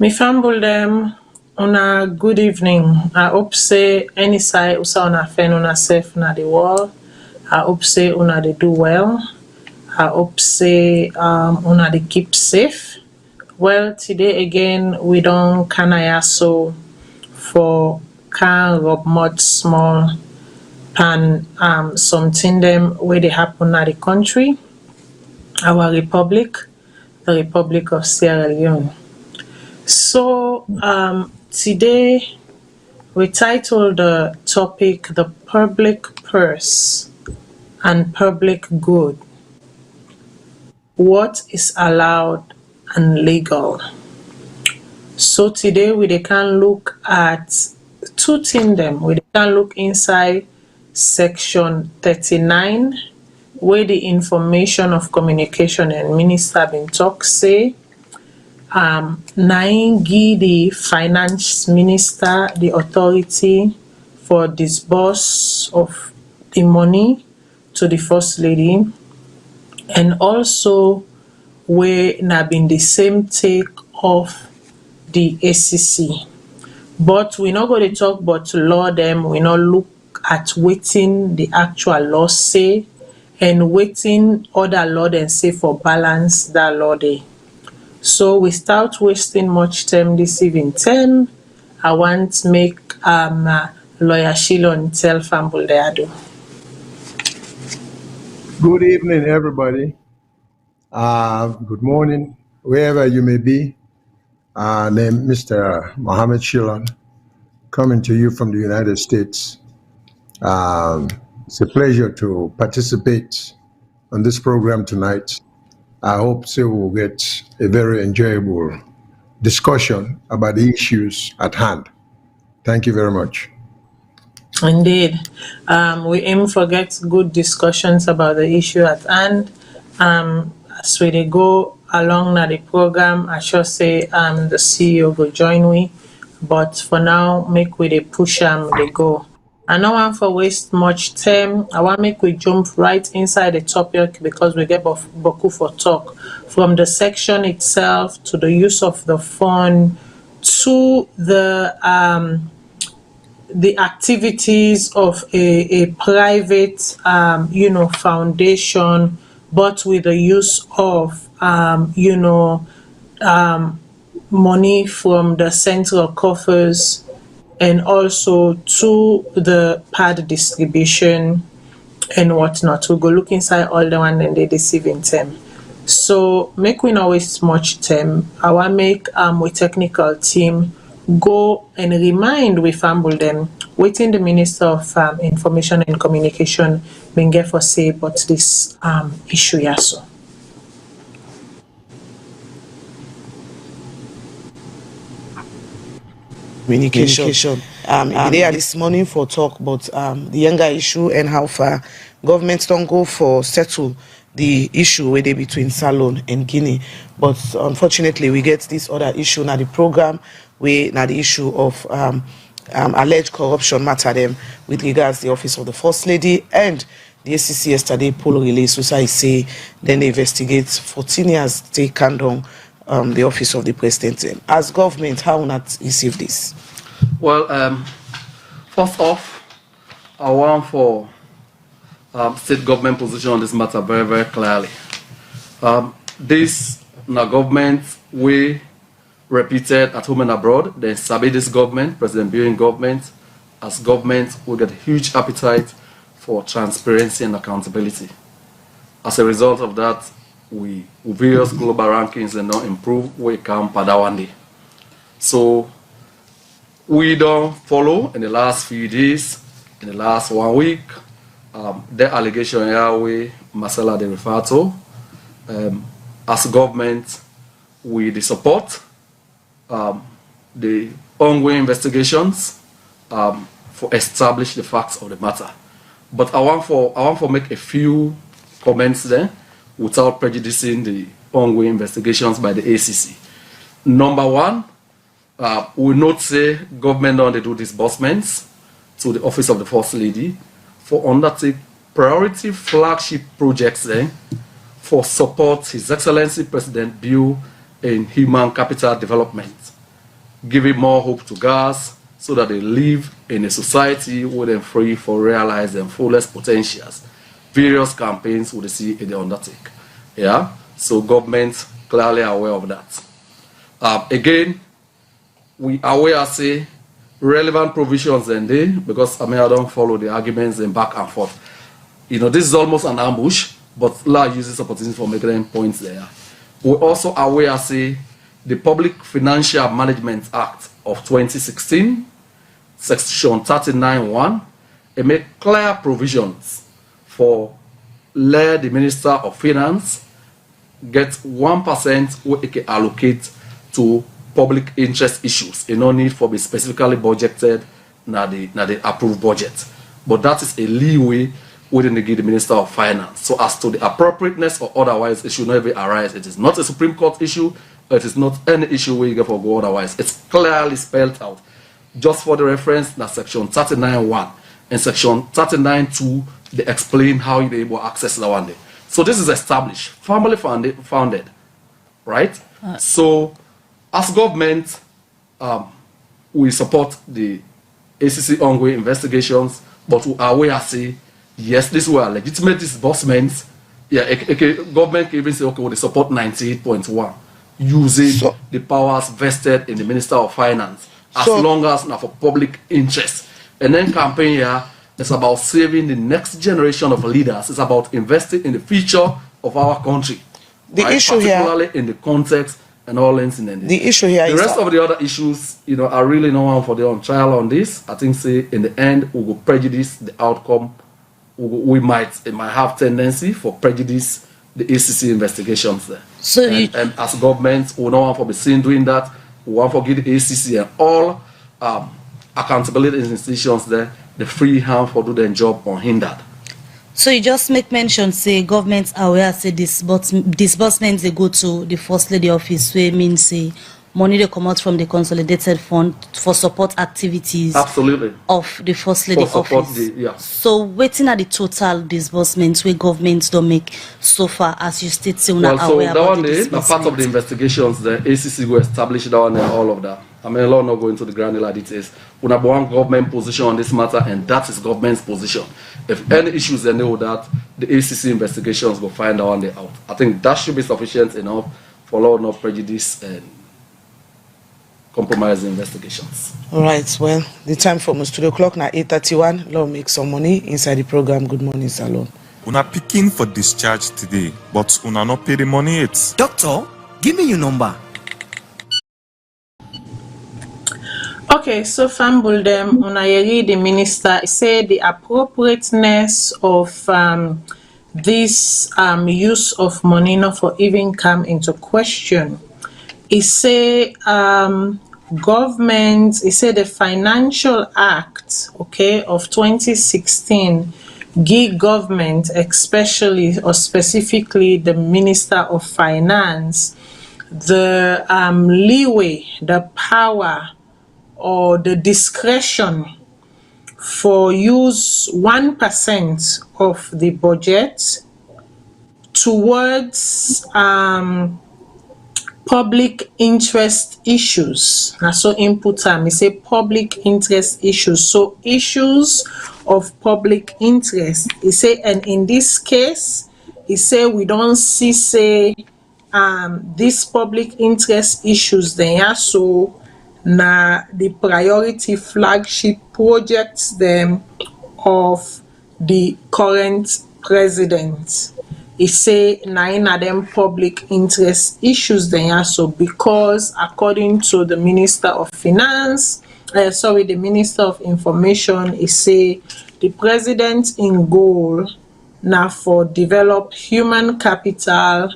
Me fambul dem una good evening. I hope say any side usa una fen una safe na the world. I hope say una dey do well. I hope say una dey keep safe. Well, today again we don kanaya so for can rub mud small pan something them where they happen na the country, our republic, the Republic of Sierra Leone. So today we titled the topic The Public Purse and Public Good. What is allowed and legal? So today we can look at two things them. We can look inside section 39 where the information of communication and minister been talk say nine give the finance minister the authority for disburse of the money to the first lady, and also where na been the same take of the ACC. But we not going to talk about law them, we not look at wetin the actual law say and wetin other law then say for balance that law dey. So without wasting much time this evening time, I want make lawyer Shilon tell Fambul Deado. Good evening, everybody. Good morning, wherever you may be. Named Mr. Mohammed Shilon, coming to you from the United States. It's a pleasure to participate on this program tonight. I hope so we'll get a very enjoyable discussion about the issues at hand. Thank you very much. Indeed. We aim for get good discussions about the issue at hand. As we dey go along na the program, I sure say the CEO will join we. But for now, make we dey push dey go. I no want for waste much time. I want make we jump right inside the topic because we get boku for talk. From the section itself to the use of the fund to the activities of a private foundation, but with the use of money from the central coffers, and also to the pad distribution and whatnot. We'll go look inside all the one and they deceiving them. So make we not waste much time. I want make with technical team go and remind we fumble them waiting the Minister of Information and Communication been get for say about this issue yaso. Communication. There this morning for talk about the younger issue and how far governments don't go for settle the issue where they between Salone and Guinea. But unfortunately, we get this other issue now the program where now the issue of alleged corruption matter them with regards to the office of the First Lady, and the ACC yesterday poll release which I say then they investigate 14 years take down the office of the president. As government, how will not receive this? Well, first off, I want for state government position on this matter very, very clearly. This na government we repeated at home and abroad. They sabi this government, President Building government, as government will get a huge appetite for transparency and accountability. As a result of that, we various global rankings and not improve we come Padawandi. So we don't follow in the last few days, in the last 1 week, the allegation here we Marcella de refer to. As government, we the support the ongoing investigations for establish the facts of the matter. But I want for make a few comments there without prejudicing the ongoing investigations by the ACC. Number one, we not say government don't do disbursements to the office of the First Lady for undertake priority flagship projects there for support His Excellency President Bill in human capital development. giving more hope to girls so that they live in a society where they're free for realize their fullest potentials. Various campaigns would see in the undertake. Yeah, so government clearly aware of that. Again, we aware say relevant provisions and they, because I don't follow the arguments and back and forth. This is almost an ambush, but law uses opportunity for making points there. We also aware say the Public Financial Management Act of 2016, section 39(1), it make clear provisions for let the Minister of Finance get 1% what it can allocate to public interest issues. No need for be specifically budgeted na the approved budget. But that is a leeway within the Minister of Finance. So as to the appropriateness or otherwise, it should never arise. It is not a Supreme Court issue. It is not any issue where you get for go otherwise. It's clearly spelled out. Just for the reference, that's section 39(1) and section 39(2). They explain how you be able to access that one day. So this is established, family founded, right? So as government, we support the ACC ongoing investigations, but we are aware say yes, these were legitimate disbursements. Yeah, government can even say okay, well, they support 98.1 using the powers vested in the Minister of Finance as long as not for public interest. And then campaign here. It's about saving the next generation of leaders. It's about investing in the future of our country. The issue particularly here, in the context and all incidents. The issue here the is rest of the other issues, I really know one for the on trial on this. I think say in the end we will prejudice the outcome. It might have tendency for prejudice the ACC investigations there. So and as government, we don't want for be seen doing that. We want to give the ACC and all accountability institutions there the free hand for do their job unhindered. So you just make mention, say government aware, say disbursements they go to the First Lady office, where means say money they come out from the consolidated fund for support activities. Absolutely. Of the First Lady office. So waiting at the total disbursements where governments don't make so far, as you state, say well, so aware that about one the day, part of the investigations, the ACC will establish that one and all of that. I mean, a lot not go into the granular details. We have one government position on this matter, and that is government's position. If any issues they know that, the ACC investigations will find out one day out. I think that should be sufficient enough for law not prejudice and compromise the investigations. All right, well, the time for my studio clock now 8:31. Law make some money inside the program. Good morning, Salone. Una picking for discharge today, but una not pay the money yet. Doctor, give me your number. Okay, so Fambul them unayeri the minister say the appropriateness of this use of money not for even come into question. He say government, he say the Financial Act, okay, of 2016 give government, especially or specifically the Minister of Finance, the leeway, the power or the discretion for use 1% of the budget towards public interest issues. Now, so input time, say public interest issues. So issues of public interest. He say, and in this case, he say we don't see say these public interest issues they are so na the priority flagship projects them of the current president. He say nine of them public interest issues they are so because according to the Minister of Finance, the Minister of Information, he say the president in goal now for develop human capital,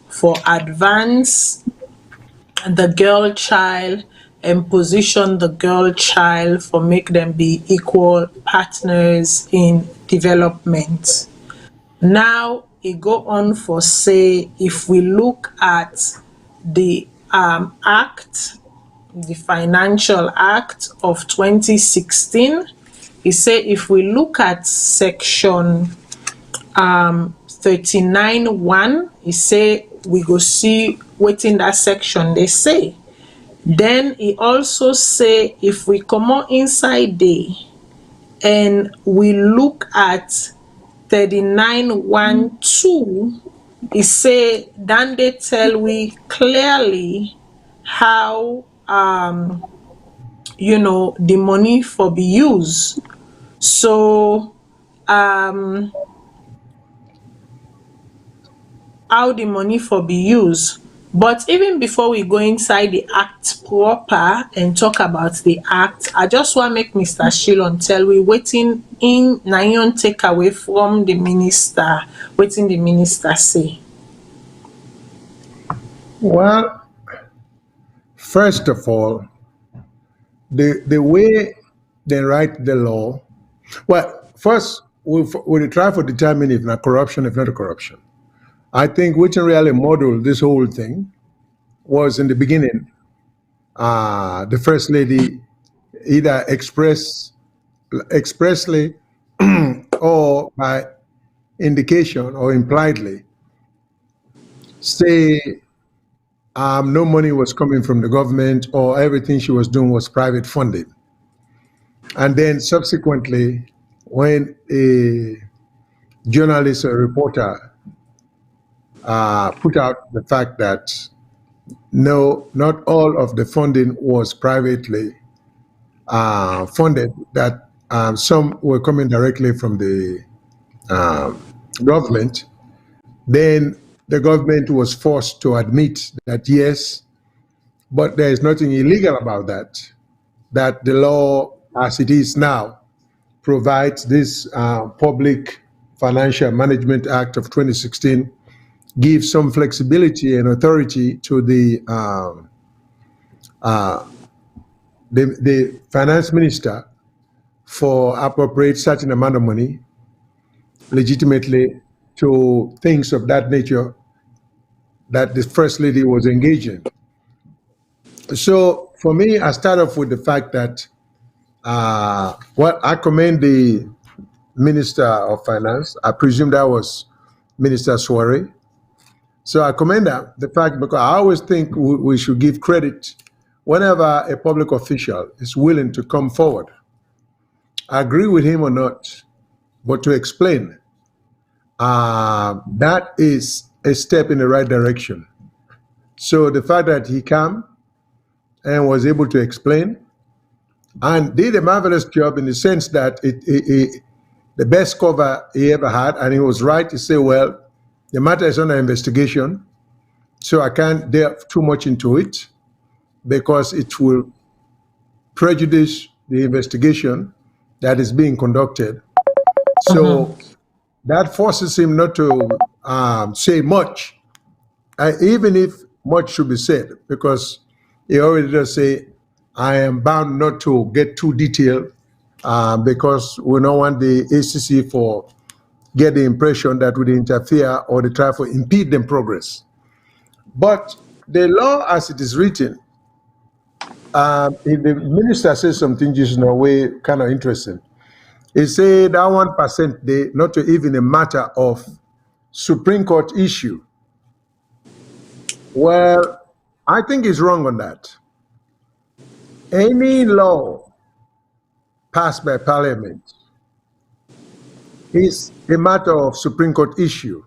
for advance the girl child and position the girl child for make them be equal partners in development. Now it go on for say if we look at the act, the Financial Act of 2016, it say if we look at section 39(1), it say we go see what in that section they say. Then he also say if we comot inside there and we look at 39.12, e say dan dey tell we clearly how the money for be used. So how the money for be used. But even before we go inside the act proper and talk about the act, I just want make Mr. Shillon tell we wetin in na him take away from the minister, wetin the minister say. Well, first of all, the way they write the law, well, first we'll try to determine if not corruption, if not a corruption. I think which really modeled this whole thing was in the beginning, the first lady either expressly or by indication or impliedly say no money was coming from the government or everything she was doing was private funded. And then subsequently, when a journalist or reporter put out the fact that no, not all of the funding was privately funded, that some were coming directly from the government, then the government was forced to admit that yes, but there is nothing illegal about that, that the law as it is now provides this Public Financial Management Act of 2016 gives some flexibility and authority to the finance minister for appropriate certain amount of money legitimately to things of that nature that the first lady was engaging. So for me, I start off with the fact that I commend the Minister of Finance. I presume that was Minister Soare. So I commend her, the fact, because I always think we should give credit whenever a public official is willing to come forward. I agree with him or not, but to explain, that is a step in the right direction. So the fact that he came and was able to explain and did a marvelous job in the sense that the best cover he ever had, and he was right to say, well, the matter is under investigation, so I can't delve too much into it because it will prejudice the investigation that is being conducted. So that forces him not to say much, even if much should be said, because he already does say, I am bound not to get too detailed because we don't want the ACC for get the impression that would interfere or they try to impede them progress. But the law as it is written, if the minister says something just in a way kind of interesting. He said that 1% they not to even a matter of Supreme Court issue. Well, I think he's wrong on that. Any law passed by Parliament is a matter of Supreme Court issue.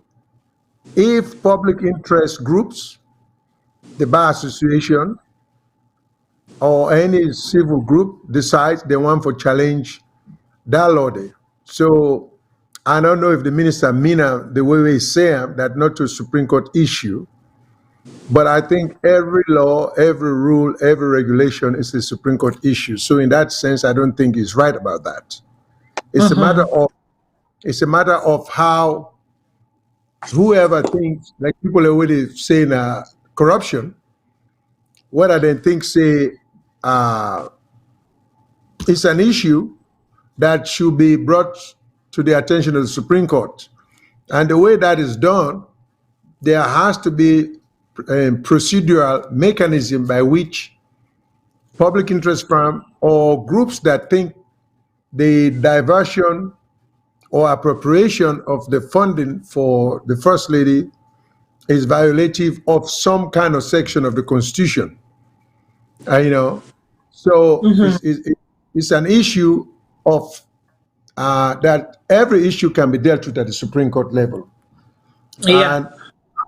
If public interest groups, the Bar Association, or any civil group decides they want to challenge that law there. So I don't know if the minister mean the way we say that not to Supreme Court issue, but I think every law, every rule, every regulation is a Supreme Court issue. So in that sense, I don't think he's right about that. It's a matter of how whoever thinks, like people are already saying corruption, whether they think say it's an issue that should be brought to the attention of the Supreme Court. And the way that is done, there has to be a procedural mechanism by which public interest firms or groups that think the diversion or appropriation of the funding for the First Lady is violative of some kind of section of the Constitution. You know, so it's an issue of that every issue can be dealt with at the Supreme Court level. Yeah. And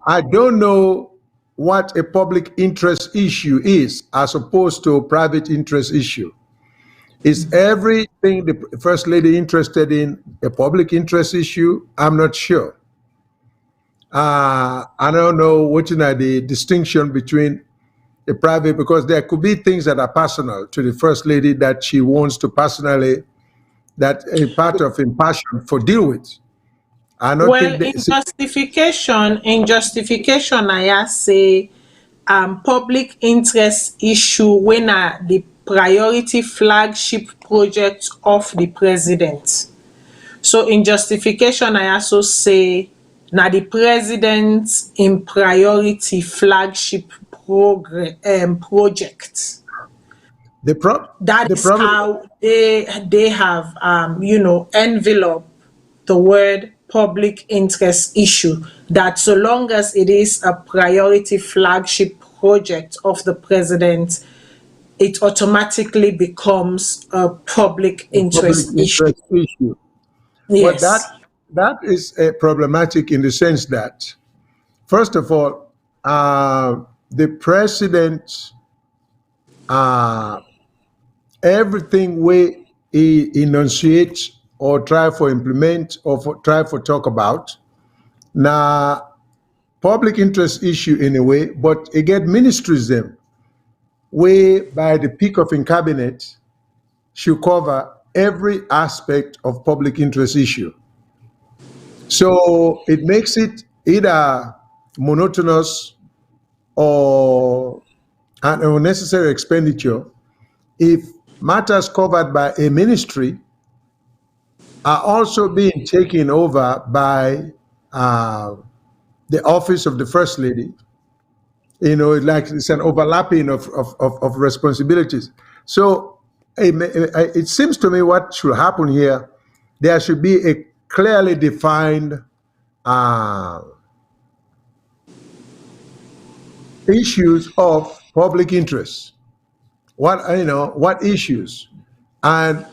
I don't know what a public interest issue is as opposed to a private interest issue. Is everything the First Lady interested in a public interest issue? I'm not sure. I don't know what are the distinction between a private, because there could be things that are personal to the First Lady that she wants to personally, that a part of in passion for deal with. I don't Well, think that. in justification, I say public interest issue when the priority flagship project of the president. So in justification, I also say now the president in priority flagship project. the pro- That the is problem. how they have enveloped the word public interest issue, that so long as it is a priority flagship project of the president, it automatically becomes a public A public interest issue. interest issue. Well, Yes. that is problematic in the sense that, first of all, the president, uh, everything we enunciate or try for implement or try for talk about, now public interest issue in a way, but it get ministries them way by the peak of in cabinet should cover every aspect of public interest issue. So it makes it either monotonous or an unnecessary expenditure if matters covered by a ministry are also being taken over by the office of the First Lady. You know, like it's an overlapping of responsibilities. So it seems to me what should happen here, there should be a clearly defined uh, issues of public interest. What issues, and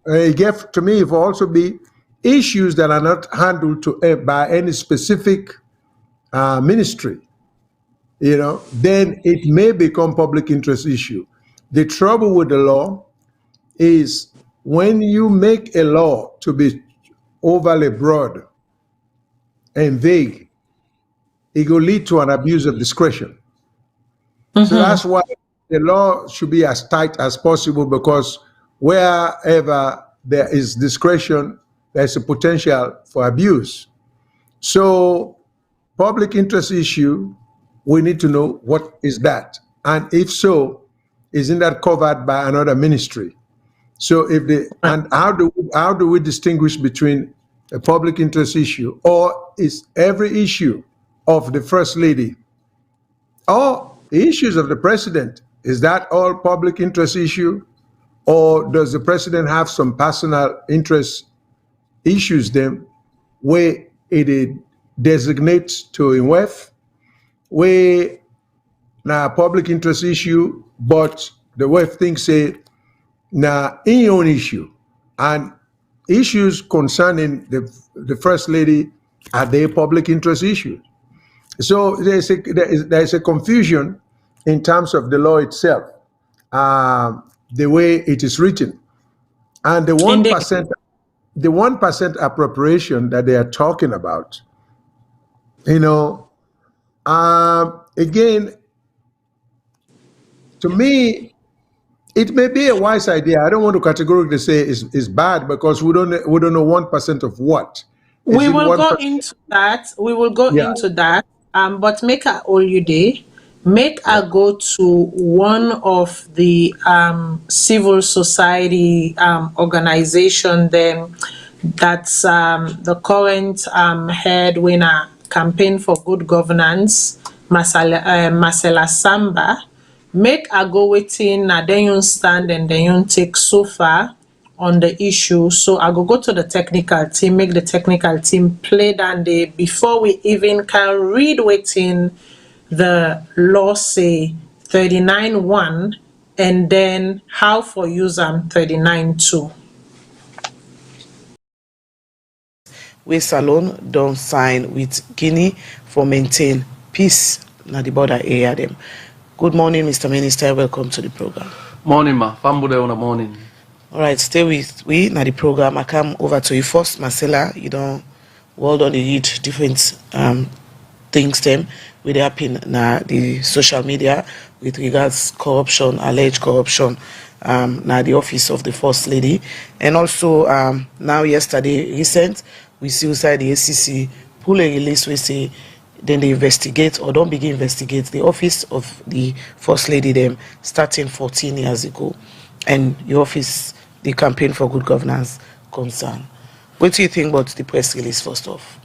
it gave to me it will also be issues that are not handled by any specific ministry. Then it may become public interest issue. The trouble with the law is when you make a law to be overly broad and vague, it will lead to an abuse of discretion. So that's why the law should be as tight as possible, because wherever there is discretion, there's a potential for abuse. So public interest issue, we need to know what is that. And if so, isn't that covered by another ministry? So and how do we distinguish between a public interest issue, or is every issue of the First Lady or the issues of the president, is that all public interest issue, or does the president have some personal interest issues them where it designates to a WEF, where now public interest issue, but the WEF thinks say now in your own issue, and issues concerning the First Lady are they public interest issues? So there is a confusion in terms of the law itself, the way it is written, and the Indeed. 1% appropriation that they are talking about. Again, to me, it may be a wise idea. I don't want to categorically say is bad, because we don't know 1% of what. We Is it will go 1%? into that. We will go Yeah, into that. But make a all you day. Make yeah. a go to one of the civil society organization then, that's the current head winner campaign for good governance, Marcela Samba. Make a go waiting, then you stand and then you take so far on the issue. So I go to the technical team, make the technical team play down there before we even can read waiting the law say 39.1, and then how for use 39.2. We Salone don't sign with Guinea for maintain peace na the border area them. Good morning, Mr. Minister. Welcome to the program. Morning, ma. Fambude on the morning. All right, stay with we na the program. I come over to you first, Marcella. You don't well on the read different things them with happen na the social media with regards corruption, alleged corruption, na the office of the First Lady, and also now yesterday recent we see inside the ACC pull a release we say then they investigate or don't begin investigate the office of the First Lady them starting 14 years ago, and your office the campaign for good governance concern. What do you think about the press release first off?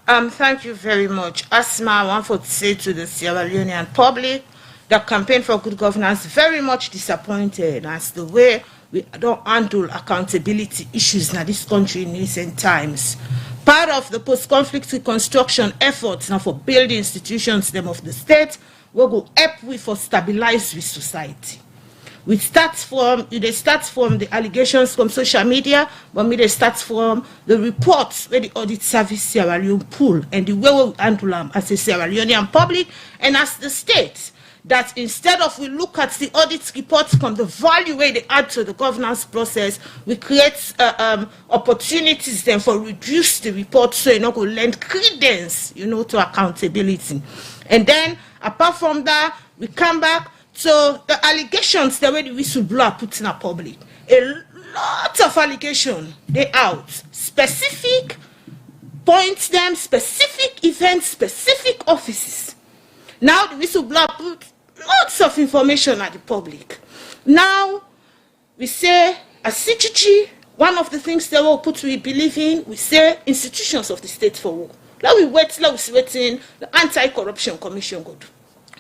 Thank you very much. Asma, I want to say to the Sierra Leonean public, the campaign for good governance very much disappointed as the way we don't handle accountability issues in this country in recent times. Part of the post-conflict reconstruction efforts now for building institutions them of the state will go help with for stabilize with society. They start from the allegations from social media, but they start from the reports where the audit service Sierra Leone pull and the way we handle them as a Sierra Leonean public and as the state. That instead of we look at the audit reports from the value where they add to the governance process, we create opportunities then for reduce the report so you know go lend credence, to accountability. And then apart from that, we come back. So the allegations the way the whistleblower put in a public, a lot of allegations they out, specific points them, specific events, specific offices. Now the whistleblower put lots of information at the public. Now we say as CGG, one of the things they will put we believe in, we say institutions of the state for work. Now we waiting the Anti-Corruption Commission go do.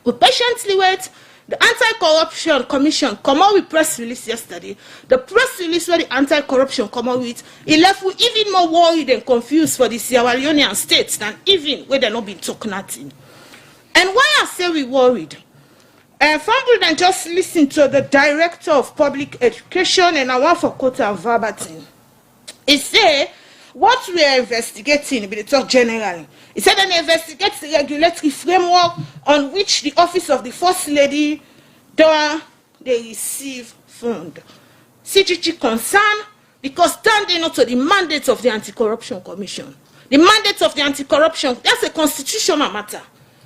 We patiently wait. The Anti-Corruption Commission come out with press release yesterday. The press release where the Anti-Corruption come out with, it left we even more worried and confused for the Sierra Leonean states than even where they're not been talking nothing. And why I say we worried? Family then just listen to the Director of Public Education and I want for quote verbatim. He say what we are investigating, but they talk generally. He said they investigate the regulatory framework on which the office of the First Lady they receive fund. CGG concern because standing up to the mandate of the Anti-Corruption Commission. The mandate of the Anti-Corruption, that's a constitutional matter.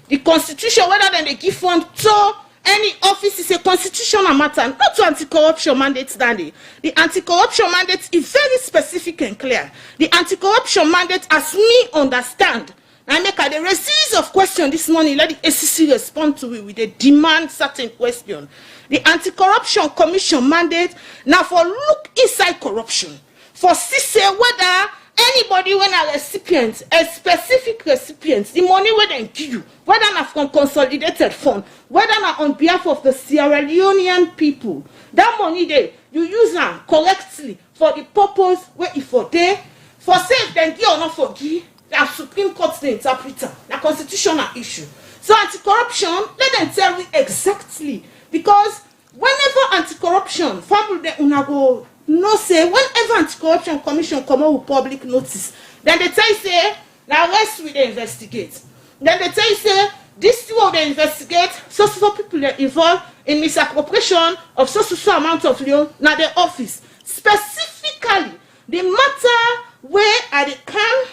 The constitution, whether they give fund to any office is a constitutional matter, not to anti-corruption mandate standing. The anti-corruption mandate is very specific and clear. The anti-corruption mandate, as me understand, I make a series of questions this morning, let the ACC respond to it with a demand certain question. The Anti-Corruption Commission mandate, now for look inside corruption, for see whether anybody when a recipient, a specific recipient, the money where they give you, whether not from consolidated fund, whether not on behalf of the Sierra Leonean people, that money there, you use them correctly for the purpose where if for there, for say if they give or not forgive, the Supreme Court the interpreter, the constitutional issue. So anti-corruption, let them tell me exactly, because whenever anti-corruption, family they unago no say whenever Anti-Corruption Commission come out with public notice, then they tell you say now rest we they investigate. Then they tell you say this two they investigate, so people they involved in misappropriation of so amount of loan now the office. Specifically, the matter where I can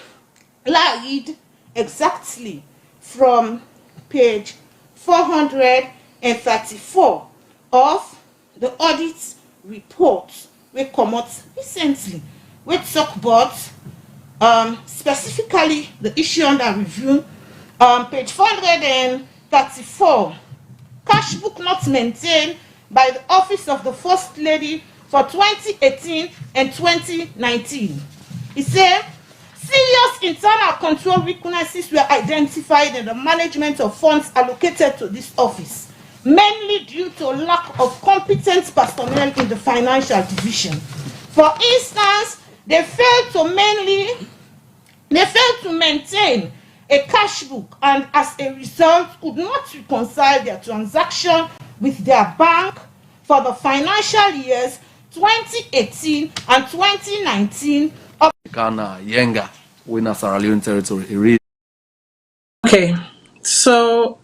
read exactly from page 434 of the audit report we come out recently. We talk about specifically the issue under review. Page 434, cash book not maintained by the office of the First Lady for 2018 and 2019. It said serious internal control weaknesses were identified in the management of funds allocated to this office, mainly due to lack of competent personnel in the financial division. For instance, they failed to maintain a cash book and as a result could not reconcile their transaction with their bank for the financial years 2018 and 2019 of Ghana, Yenga, winner Sierra Leone territory. Okay, so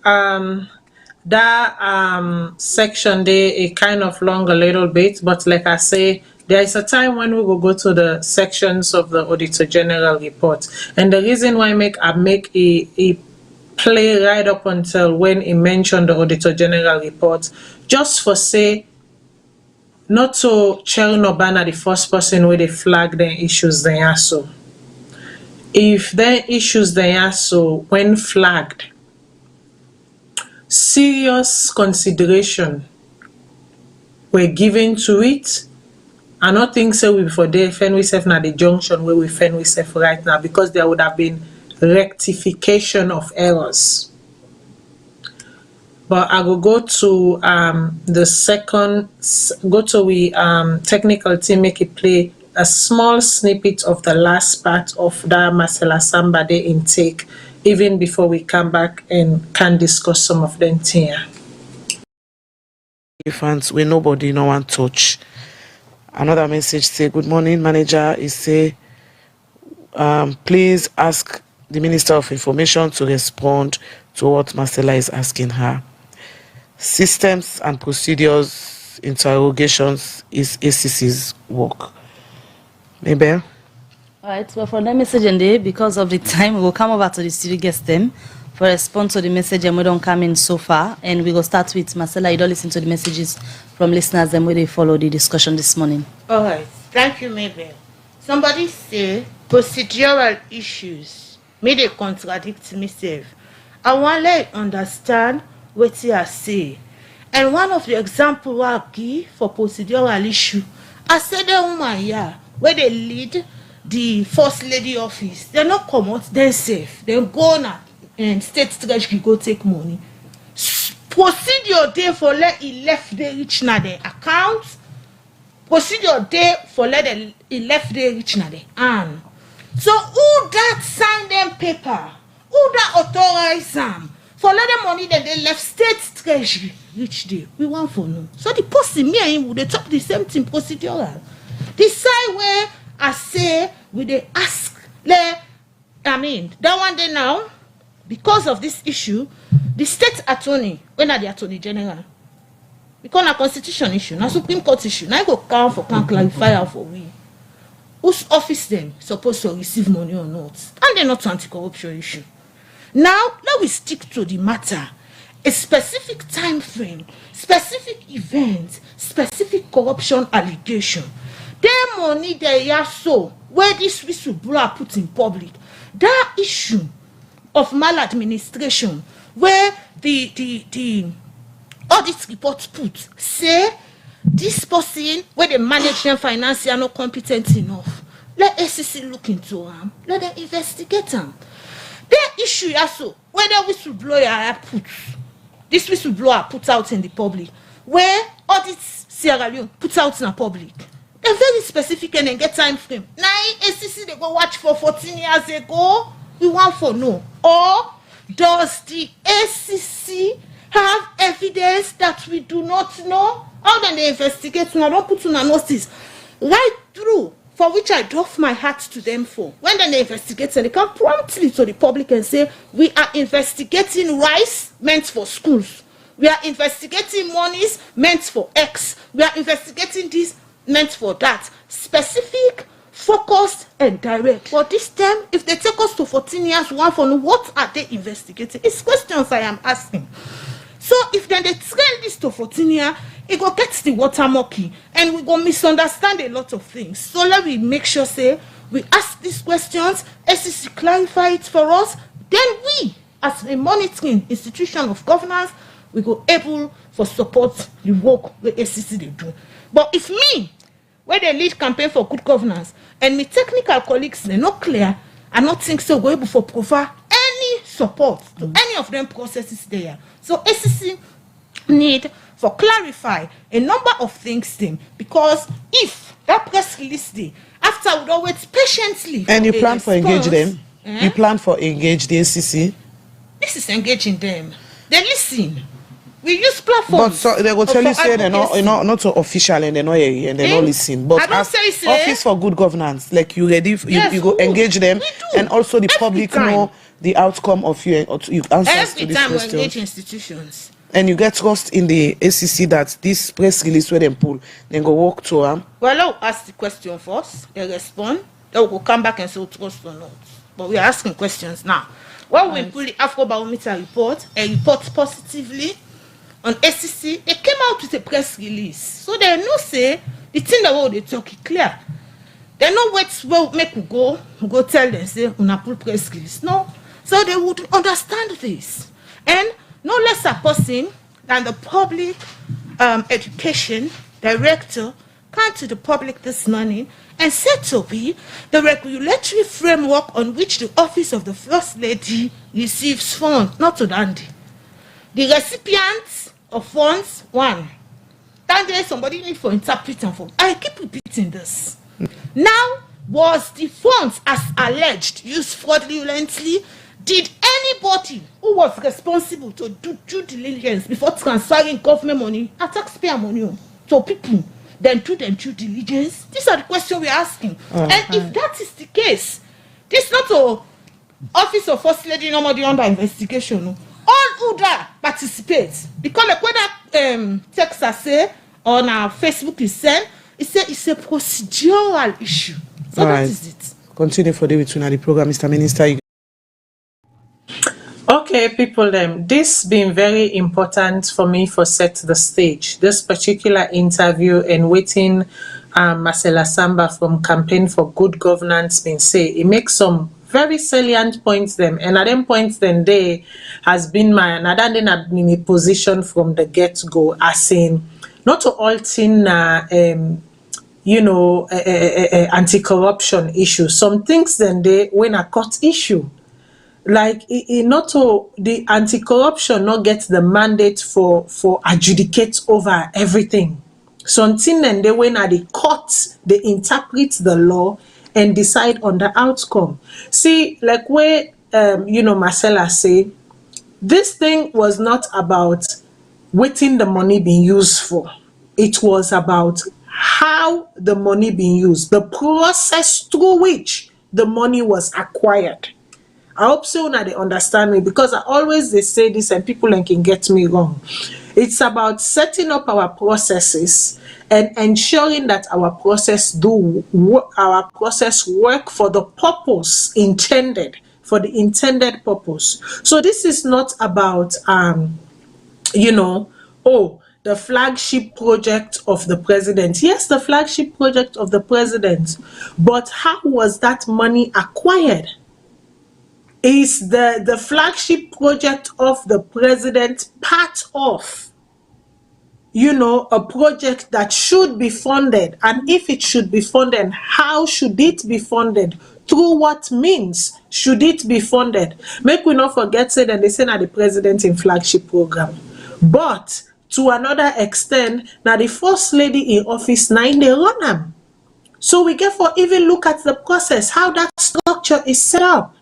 that section there is kind of long a little bit, but like I say, there is a time when we will go to the sections of the Auditor General report, and the reason why I make a play right up until when he mentioned the Auditor General report, just for say, not to Cheryl Nobana the first person where they flag the issues they are so. If the issues they are so when flagged, serious consideration were given to it. I don't think so we for there find ourselves at the junction where we find ourselves right now, because there would have been rectification of errors. But I will go to the second, go to we technical team, make it play a small snippet of the last part of that Marcella Sambade intake, even before we come back and can discuss some of them here. Fans, where nobody, no one touch. Another message say, good morning, manager. Is say, please ask the Minister of Information to respond to what Marcella is asking her. Systems and procedures interrogations is ACC's work. Maybe. All right, well, for that message and day, because of the time, we will come over to the studio guest them for response to the message, and we don't come in so far. And we will start with Marcella. You don't listen to the messages from listeners, and we they follow the discussion this morning. All right, thank you, Mabel. Somebody say procedural issues may they contradict myself. I want to understand what I say. And one of the examples I give for procedural issue, I said the woman here where they lead the First Lady office, they not come out, they're safe. They go now and state treasury go take money. Procedure there for let it left they reach now the account. Procedure there for let it left they reach now the hand. So who that sign them paper? Who that authorize them? For let them money that they left state treasury reach there. We want for no. So the person me and him would they talk the same thing procedural. The side where I say we they ask that one day now, because of this issue, the state attorney, when are the attorney general, because a constitution issue, now Supreme Court issue, now I go count for can clarify for we. Whose office them supposed to receive money or not? And they're not anti-corruption issue. Now, let we stick to the matter. A specific time frame, specific event, specific corruption allegation. Their money they are so where this whistleblower put in public. That issue of maladministration where the audit report put say this person where they manage their finance are not competent enough. Let SEC look into them. Let them investigate them. Their issue also where the whistleblower put this whistleblower put out in the public, where Audit Sierra Leone put out in the public. They're very specific and then get time frame. Now SEC they go watch for 14 years ago. We want for no. Or does the SEC have evidence that we do not know? How then they investigate? I don't put on a notice right through, for which I doff my hat to them for. When then they investigate, and they come promptly to the public and say, we are investigating rice meant for schools. We are investigating monies meant for X. We are investigating this meant for that. Specific, focused, and direct. But this time, if they take us to 14 years, one for what are they investigating? It's questions I am asking. So if then they trail this to 14 years, it go get the water murky and we go misunderstand a lot of things. So let me make sure say we ask these questions, SEC clarify it for us, then we as a monitoring institution of governance we go able for support the work the SEC they do. But if me where they lead campaign for good governance and my technical colleagues they not clear, I not think so go able for provide any support to any of them processes there. So SEC need for clarify a number of things then, because if that press release day after we don't wait patiently and you plan for engage them, you plan for engage the SEC. This is engaging them. They listen. We use But platforms. so they will tell you for say they're advocacy. not so official and they're not hear and they're not listen. But I don't as say say- Office for Good Governance, like you ready, Yes, you go we do. engage them, We do. and also the Every public time. know the outcome of you answers Every to these time we questions. engage institutions. And you get trust in the ACC that this press release where they pull, then go walk to them. Well, I'll ask the question first. They respond. They will come back and say trust or not. But we are asking questions now. When we pull the Afrobarometer report, a report positively on ACC, they came out with a press release. So they know say the thing that what they talk is clear. They know what well make we go tell them say una pull press release. No. So they would understand this. And no less a person than the public education director came to the public this morning and said to be the regulatory framework on which the office of the First Lady receives funds, not to Dandy. The recipients of funds, one. Dandy, somebody need for interpreting for. I keep repeating this. Now, was the funds as alleged used fraudulently? Did anybody who was responsible to do due diligence before transferring government money, taxpayer money, to people, then do them due diligence? These are the questions we're asking. And if that is the case, this is not a Office of First Lady normally under investigation. No. All who that participate, because like when that text I say on our Facebook is sent, it said it's a procedural issue. So All that right. is it. Continue for the between the program, Mr. Minister. Okay, people, this been very important for me for set the stage. This particular interview and waiting Marcella Samba from Campaign for Good Governance been say, it makes some very salient points them. And at them points then they has been my, and I then have been in a position from the get-go as in, not to alter anti-corruption issue. Some things then they when a court issue. Like not to the anti-corruption not get the mandate for adjudicate over everything. Something and they when at the court they interpret the law and decide on the outcome. See, like where Marcella say, this thing was not about waiting the money being used for. It was about how the money being used, the process through which the money was acquired. I hope so now they understand me because I always they say this and people can get me wrong. It's about setting up our processes and ensuring that our process work for the purpose intended, for the intended purpose. So this is not about the flagship project of the president. Yes, the flagship project of the president, but how was that money acquired? Is the flagship project of the president part of a project that should be funded? And if it should be funded, how should it be funded? Through what means should it be funded? Make we not forget say that they say now the president in flagship program, but to another extent now the first lady in office 9 they run them. So we get for even look at the process, how that structure is set up.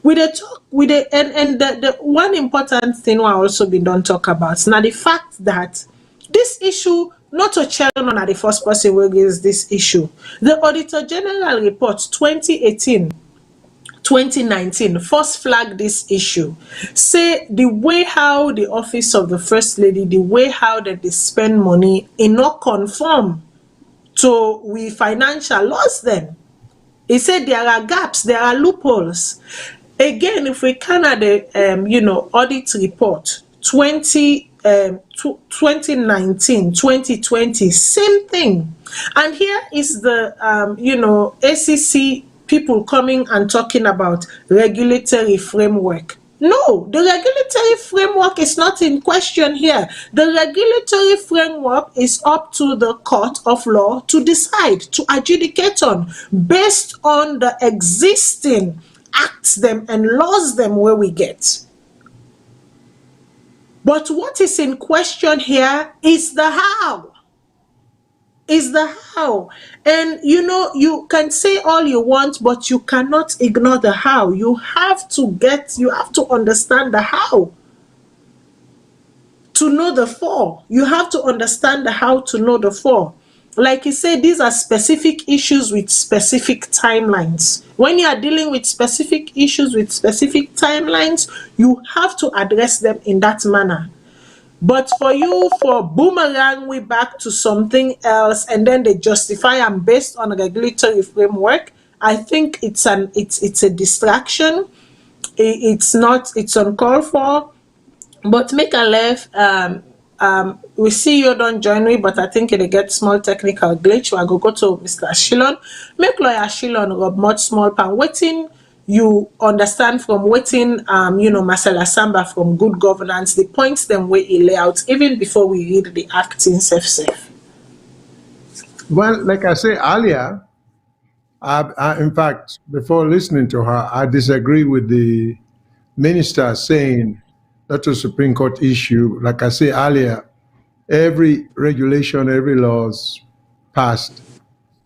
The one important thing I also been don't talk about now the fact that this issue not to challenge on the first person who raise this issue. The Auditor General report 2018-2019 first flagged this issue. Say the way how the office of the First Lady, the way how they spend money in not conform to we financial laws then. He said there are gaps, there are loopholes. Again, if we can at the audit report 2019-2020, same thing. And here is the ACC people coming and talking about regulatory framework. No, the regulatory framework is not in question here. The regulatory framework is up to the court of law to decide, to adjudicate on, based on the existing acts them and laws them where we get. But what is in question here is the how. Is the how. And you can say all you want, but you cannot ignore the how. You have to understand the how. to know the for. You have to understand the how to know the for. Like you said, these are specific issues with specific timelines. When you are dealing with specific issues with specific timelines, you have to address them in that manner. But for you, for boomerang way back to something else, and then they justify and based on regulatory framework, I think it's a distraction. It's uncalled for. But make a left. We see you don't join me, but I think it get small technical glitch. So I go to Mr. Shilon. Make lawyer Shilon rub much small pan waiting. You understand from waiting, Marcela Samba from good governance, the points them way he lay out even before we read the act in safe. Well, like I said earlier, in fact, before listening to her, I disagree with the minister saying that's a Supreme Court issue. Like I said earlier, every regulation, every laws passed,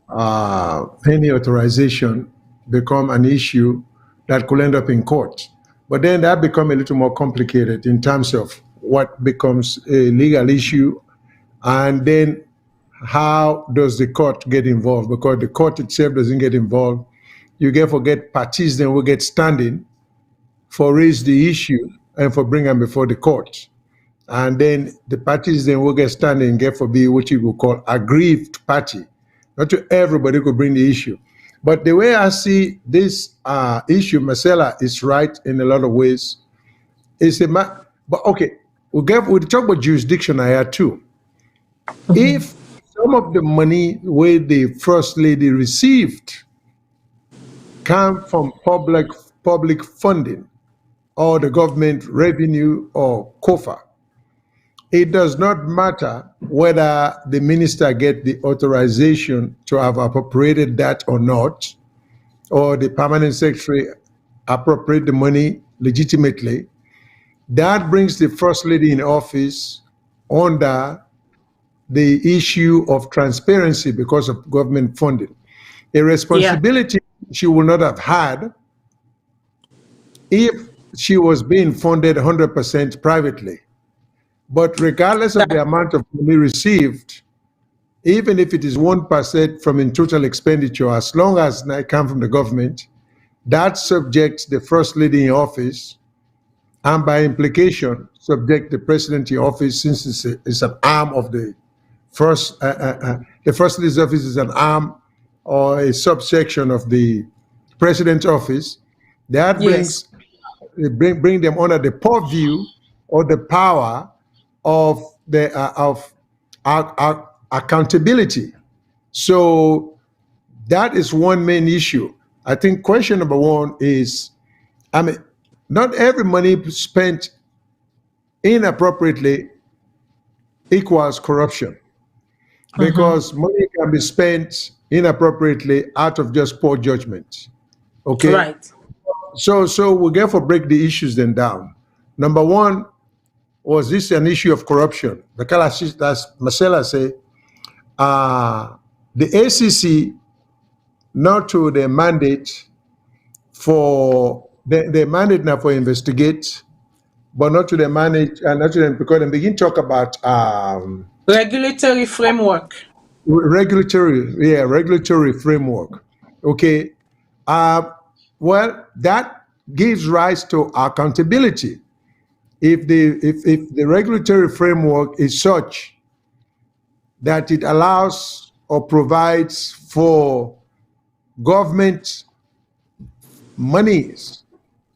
any authorization become an issue that could end up in court. But then that become a little more complicated in terms of what becomes a legal issue, and then how does the court get involved? Because the court itself doesn't get involved. You get parties then will get standing for raise the issue and for bring them before the court. And then the parties then will get standing and get for be what you would call aggrieved party. Not to everybody could bring the issue. But the way I see this issue, Marcella is right in a lot of ways. But okay, we'll talk about jurisdiction here too. If some of the money where the First Lady received come from public funding or the government revenue or COFA, it does not matter whether the minister get the authorization to have appropriated that or not, or the permanent secretary appropriate the money legitimately. That brings the First Lady in office under the issue of transparency because of government funding. A responsibility she would not have had if she was being funded 100% privately. But regardless of the amount of money received, even if it is 1% from in total expenditure, as long as it comes from the government, that subjects the First Lady in office, and by implication, subject the President in office, since it's an arm of the First Lady's office is an arm or a subsection of the President's office. That bring them under the purview or the power of the accountability. So that is one main issue. I think question number one is, not every money spent inappropriately equals corruption, because money can be spent inappropriately out of just poor judgment. Okay. Right. So we'll therefore break the issues then down. Number one, was this an issue of corruption? Because as Marcella said, the ACC, not to the mandate for the mandate now for investigate, but not to the mandate, not to them, because they begin to talk about regulatory framework. Regulatory framework. Okay. Well, that gives rise to accountability. If the regulatory framework is such that it allows or provides for government monies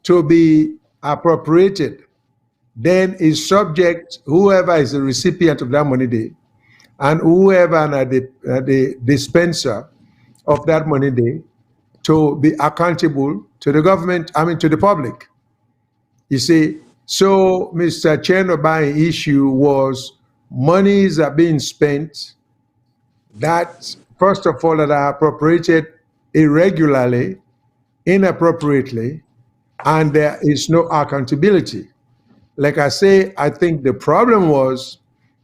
to be appropriated, then is subject whoever is the recipient of that money day and whoever are the dispenser of that money day to be accountable to the government, to the public. You see, so Mr. Chenoba's issue was monies are being spent that, first of all, that are appropriated irregularly, inappropriately, and there is no accountability. Like I say, I think the problem was,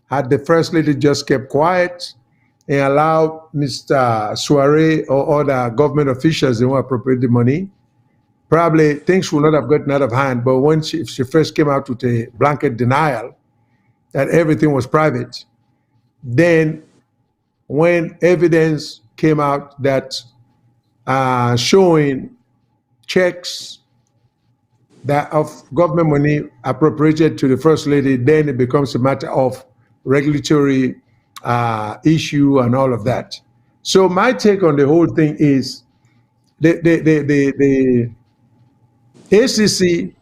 had the First Lady just kept quiet and allowed Mr. Soare or other government officials who appropriate the money, probably things would not have gotten out of hand. But if she first came out with a blanket denial, that everything was private. Then, when evidence came out that showing checks that of government money appropriated to the first lady, then it becomes a matter of regulatory issue and all of that. So my take on the whole thing is the ACC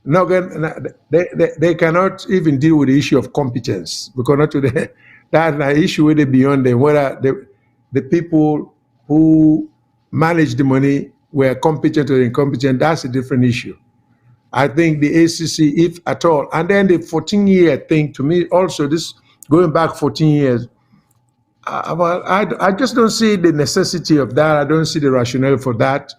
not gonna, they cannot even deal with the issue of competence because not today that's an issue way beyond them. Whether the people who manage the money were competent or incompetent, that's a different issue. I think the ACC, if at all, and then the 14-year thing to me also, this going back 14 years, well, I just don't see the necessity of that. I don't see the rationale for that,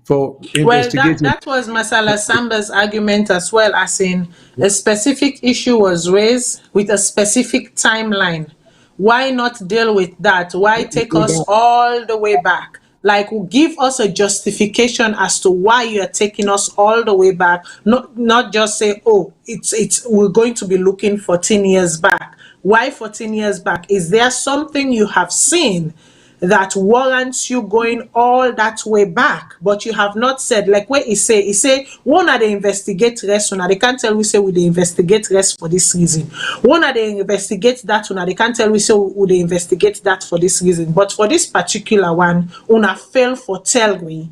for Well, investigating. that was Masala Samba's argument as well, as in a specific issue was raised with a specific timeline. Why not deal with that? Why take us all the way back? Like, give us a justification as to why you are taking us all the way back. Not just say, oh, it's we're going to be looking 14 years back. Why 14 years back? Is there something you have seen that warrants you going all that way back? But you have not said, like what he say, one of the investigate rest una, they can't tell we say we dey investigate rest for this reason. One of the investigate that una, they can't tell we say we dey investigate that for this reason. But for this particular one, una fail for tell we.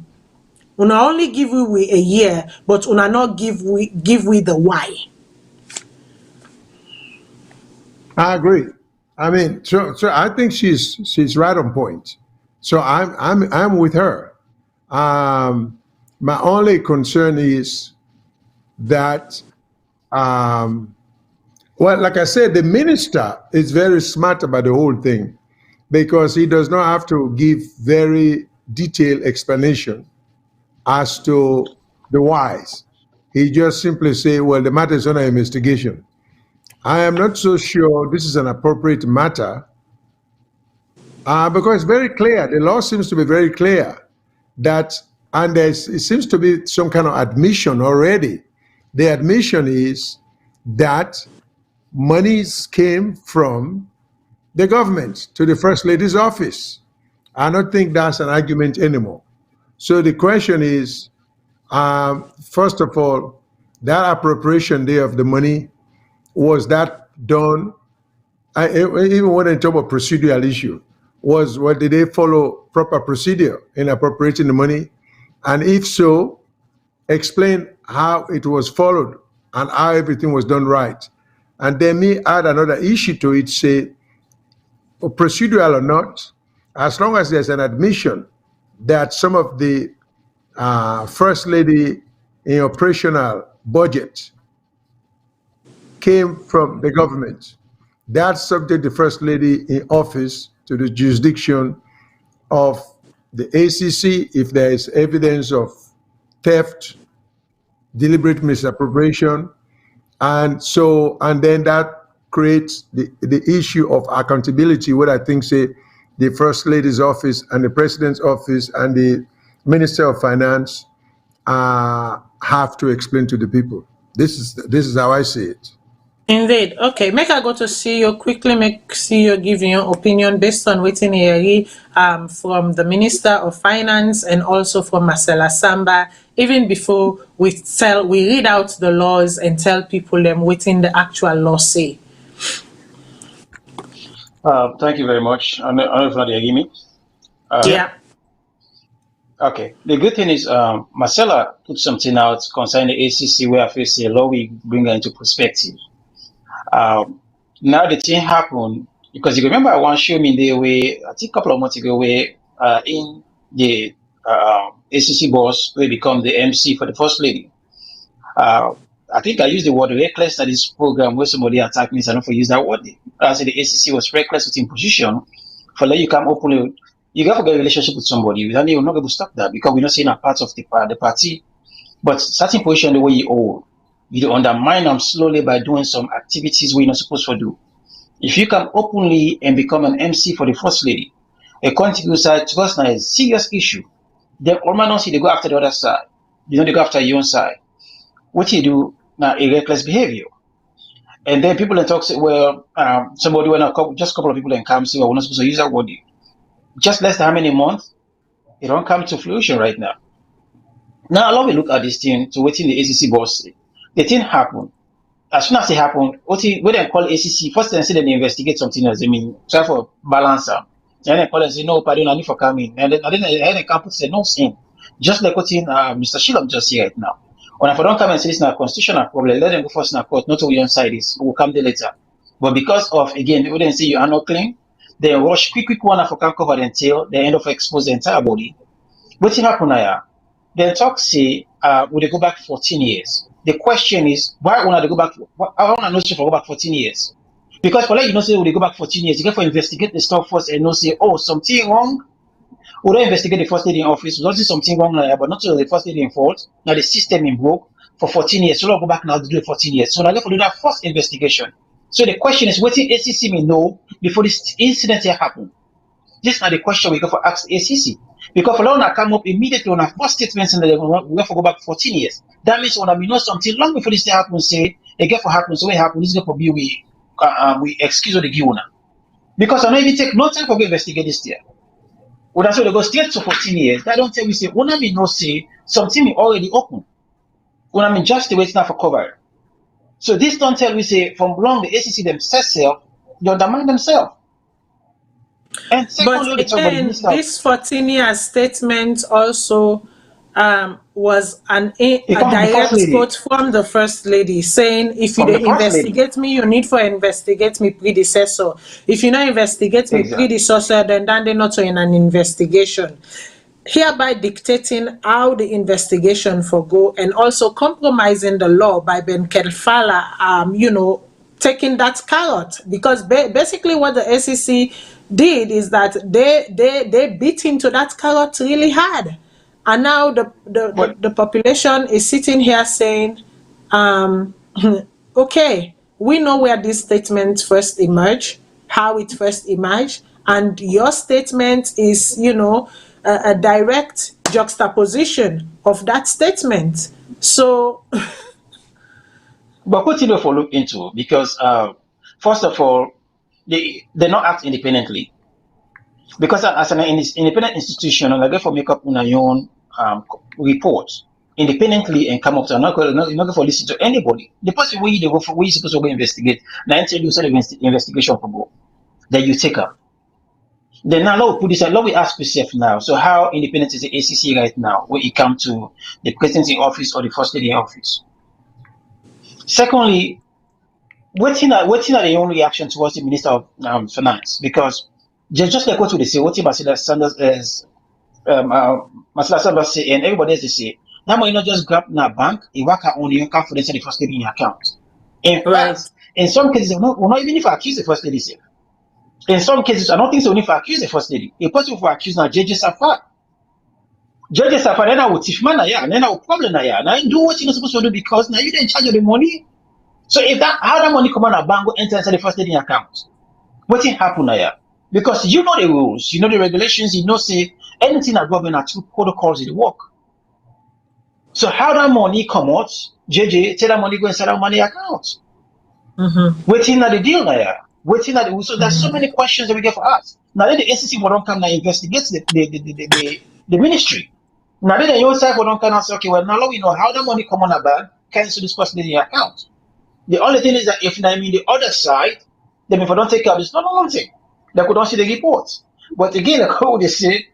Una only give we a year, but una not give we the why. I agree. I mean, so I think she's right on point. So I'm with her. My only concern is that, well, like I said, the minister is very smart about the whole thing because he does not have to give very detailed explanation as to the whys. He just simply say, well, the matter is under investigation. I am not so sure this is an appropriate matter because it's very clear. The law seems to be very clear that, and it seems to be some kind of admission already. The admission is that monies came from the government to the First Lady's office. I don't think that's an argument anymore. So the question is, first of all, that appropriation there of the money, was that done? Even when in terms of procedural issue, did they follow proper procedure in appropriating the money? And if so, explain how it was followed and how everything was done right. And then me add another issue to it, say, procedural or not, as long as there's an admission that some of the First Lady in operational budget came from the government, that subject the First Lady in office to the jurisdiction of the ACC if there is evidence of theft, deliberate misappropriation, and then that creates the issue of accountability, what I think say the First Lady's office and the President's office and the Minister of Finance have to explain to the people. This is how I see it. Indeed. Okay, make I go to CEO quickly, make CEO give your opinion based on waiting here from the Minister of Finance and also from Marcella Samba, even before we read out the laws and tell people them waiting the actual law say. Thank you very much. I don't know if Nadia hear me. Yeah. Okay. The good thing is Marcella put something out concerning the ACC where I feel say law will bring her into perspective. Now the thing happened because you remember I want to show me the way I think a couple of months ago where in the ACC boss will become the MC for the First Lady. I think I used the word reckless at this program where somebody attacked me, so I don't use that word. I said the ACC was reckless with imposition for let you come openly. You got to get a relationship with somebody. You're not going to stop that because we're not saying a part of the party, but starting position the way you owe. You undermine them slowly by doing some activities we're not supposed to do. If you come openly and become an MC for the First Lady, a contiguous side to us now is a serious issue. Then all man don't see they go after the other side. They go after your own side. What you do now, a reckless behavior. And then people in talk say, well, somebody went just a couple of people in come say, well, we're not supposed to use that word. Just less than how many months? It don't come to fruition right now. Now, let me look at this thing to waiting the ACC boss say. The thing happened. As soon as it happened, when they call ACC, first they say they investigate something else. I mean, try for balance. And then they call and say, no, pardon, I need for coming. And then the campus say, no, sin. Just like what Mr. Shilom just here right now. When if I don't come and say this is a constitutional problem, let them go first in a court, not to we on side this. We'll come there later. But because of, again, they wouldn't say you are not clean, they rush quick one for can cover the tail, they end up expose the entire body. What's happen now? Then talk say, would they go back 14 years? The question is, why want to go back? I want to know if I go back 14 years. Because for like you know, say, would they go back 14 years? You get for investigate the stuff first and know say, oh, something wrong. We don't investigate the first lady in office. We don't see something wrong now, but not to the first lady in fault. Now the system in broke for 14 years. So we'll go back now to do it 14 years. So now for do that first investigation. So the question is, what did ACC may know before this incident here happened? This is not the question we go for ask ACC. Because for long I come up immediately on our first statements and we have to go back 14 years. That means when we know something long before this thing happens, say, it get for happen, so what happen, this get for be we excuse the giver. Because I know even take no time for to investigate this thing. When I say they go straight to 14 years, that don't tell me say, when I mean no say something already open. When I mean just the way it's not for cover. So this don't tell me say from long the ACC themselves, they undermine themselves. And secondly, But again, this 14-year statement also was a direct quote from the First Lady saying, if you investigate me, you need for investigate me predecessor. If you not investigate me predecessor, then they're not in an investigation. Hereby dictating how the investigation for go and also compromising the law by Ben Kelfala, taking that carrot, because basically what the SEC did is that they beat into that carrot really hard, and now the population is sitting here saying, okay, we know where this statement first emerged, how it first emerged, and your statement is a direct juxtaposition of that statement. So but continue to look into, because first of all, they not act independently. Because as an independent institution, and I therefore make up on your own report independently and come up to not going for listen to anybody. The person where they go for where you supposed to go investigate, now until you sort of investigation for go, then you take up. Then now let we put this, let we ask yourself now. So how independent is the ACC right now when it comes to the president in office or the first lady in office? Secondly, waiting are the only reaction towards the Minister of Finance, because just like what they say, what Masila Sanders is, Masila Sanders say, and everybody else they say, that money not just grab in a bank, it work out only your confidence in the first lady in your account. In fact, in some cases, we're not even if I accuse the first lady. Say. In some cases, I don't think so. Only if I accuse the first lady, a person who accuse now, Judge Safar. Judge Safar, then I will teach man, and then I will problem, and I do what you're supposed to do because now you're in charge of the money. So if how that money come on a bank, enter inside the first lady account, what will happen now? Because you know the rules, you know the regulations, you know say anything that government are two protocols it work. So how that money come out, JJ, tell that money go inside that money account. Waiting at the deal now. Waiting at the so there's so many questions that we get for us. Now then the SEC will don't come and investigate the ministry. Now then the your side will don't come and say, okay, well now we know how the money come on a bank, cancel this person in the account. The only thing is that if I mean the other side, then if I don't take care of this, not one thing. They could not see the reports. But again, like how they say,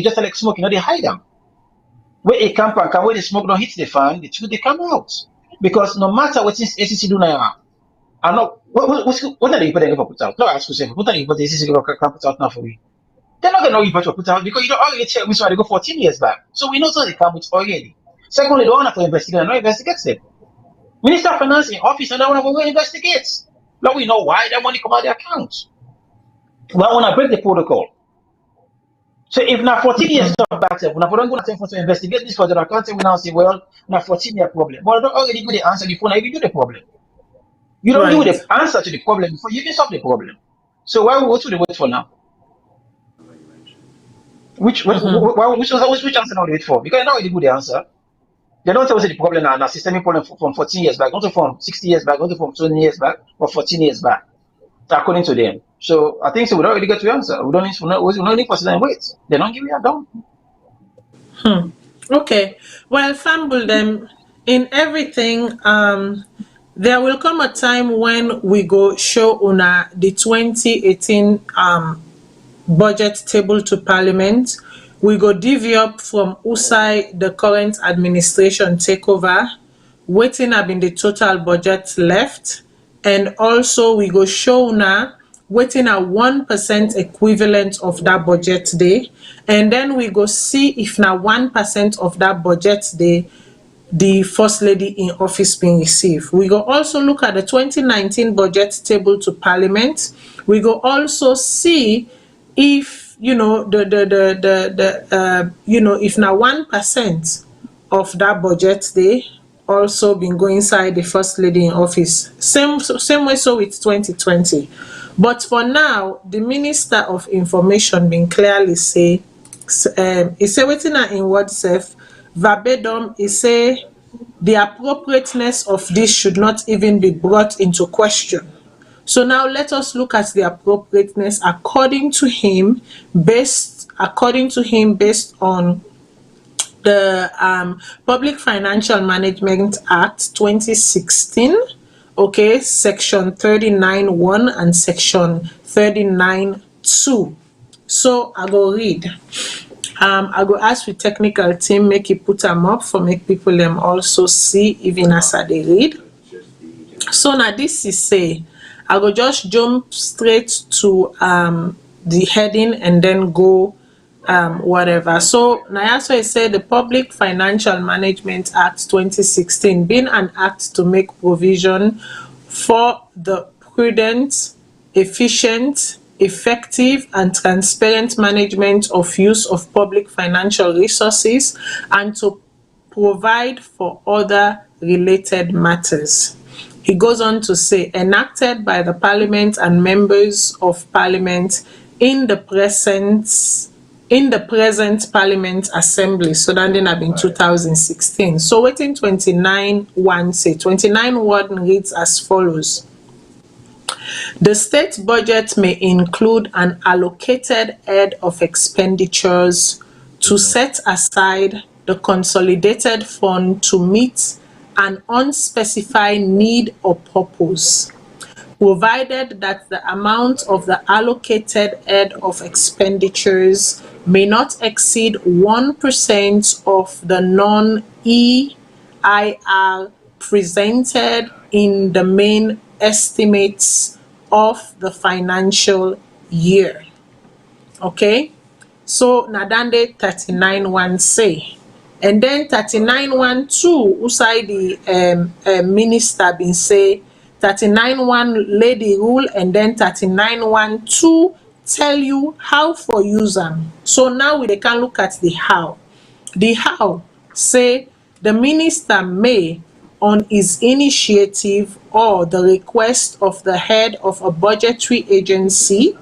just like smoke, they hide them. Where a camper can where the smoke don't hit the fan, the truth they come out. Because no matter what this SEC do now, I know what are the people they ever put out? No, ask yourself, what are the people the SEC can put out now for me? They're not gonna know you put out because you don't already tell me so they go 14 years back. So we know so they come with already. Secondly, they don't have to investigate and not investigate them. Minister of Finance in office and they want to go investigate. Now we know why that money come out of the accounts. But I want to break the protocol. So if now 14 years stop back, when I don't go to investigate this for the account, we now say, well, now 14-year problem. But I don't already do the answer before I even do the problem. You don't do the answer to the problem before you even solve the problem. So what should we wait for now? Which answer now wait for? Because I know already do the answer. They don't tell us the problem now, systemic problem from 14 years back, not from 60 years back, not from 20 years back, or 14 years back, according to them. So I think so. We don't really get to answer. We don't need for and wait. They don't give you a down. Okay. Well, Fambul, them in everything, there will come a time when we go show una the 2018 budget table to Parliament. We go divvy up from Usai the current administration takeover, waiting have been the total budget left, and also we go show una waiting a 1% equivalent of that budget day, and then we go see if na 1% of that budget day the First Lady in office being received. We go also look at the 2019 budget table to Parliament. We go also see if if now 1% of that budget day also been going inside the First Lady in office. Same way so with 2020. But for now, the Minister of Information been clearly say, he say wetin na in word sef verbatim, he say the appropriateness of this should not even be brought into question. So now let us look at the appropriateness according to him based on the Public Financial Management Act 2016, okay, section 39(1) and section 39(2). So I go read. I go ask the technical team make it put them up for make people them also see even as they read. So now this is say I go just jump straight to the heading and then go whatever. So now as I say, the Public Financial Management Act 2016 being an act to make provision for the prudent, efficient, effective and transparent management of use of public financial resources and to provide for other related matters. He goes on to say, enacted by the Parliament and members of Parliament in the present Parliament Assembly, so that then have been 2016. So waiting 29(1) say 29(1) reads as follows. The state budget may include an allocated head of expenditures to set aside the consolidated fund to meet an unspecified need or purpose, provided that the amount of the allocated head of expenditures may not exceed 1% of the non-EIR presented in the main estimates of the financial year. Okay, so Nadande 39(1) say, and then 39(1)(2) usai the minister been say 39(1) lay the rule, and then 39(1)(2) tell you how for use them. So now we can look at the how. The how say the minister may, on his initiative or the request of the head of a budgetary agency.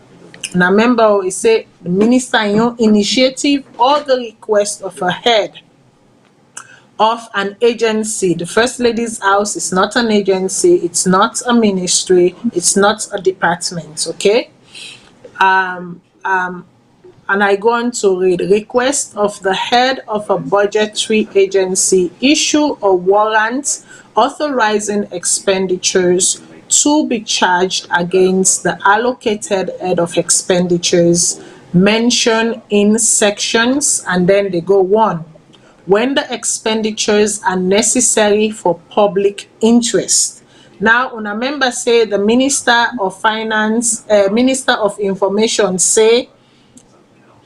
Now remember we say the minister in your initiative or the request of a head of an agency. The First Lady's house is not an agency, it's not a ministry, it's not a department, okay? And I go on to read, request of the head of a budgetary agency issue a warrant authorizing expenditures to be charged against the allocated head of expenditures mentioned in sections, and then they go 1. When the expenditures are necessary for public interest. Now, una member say the Minister of Finance, Minister of Information say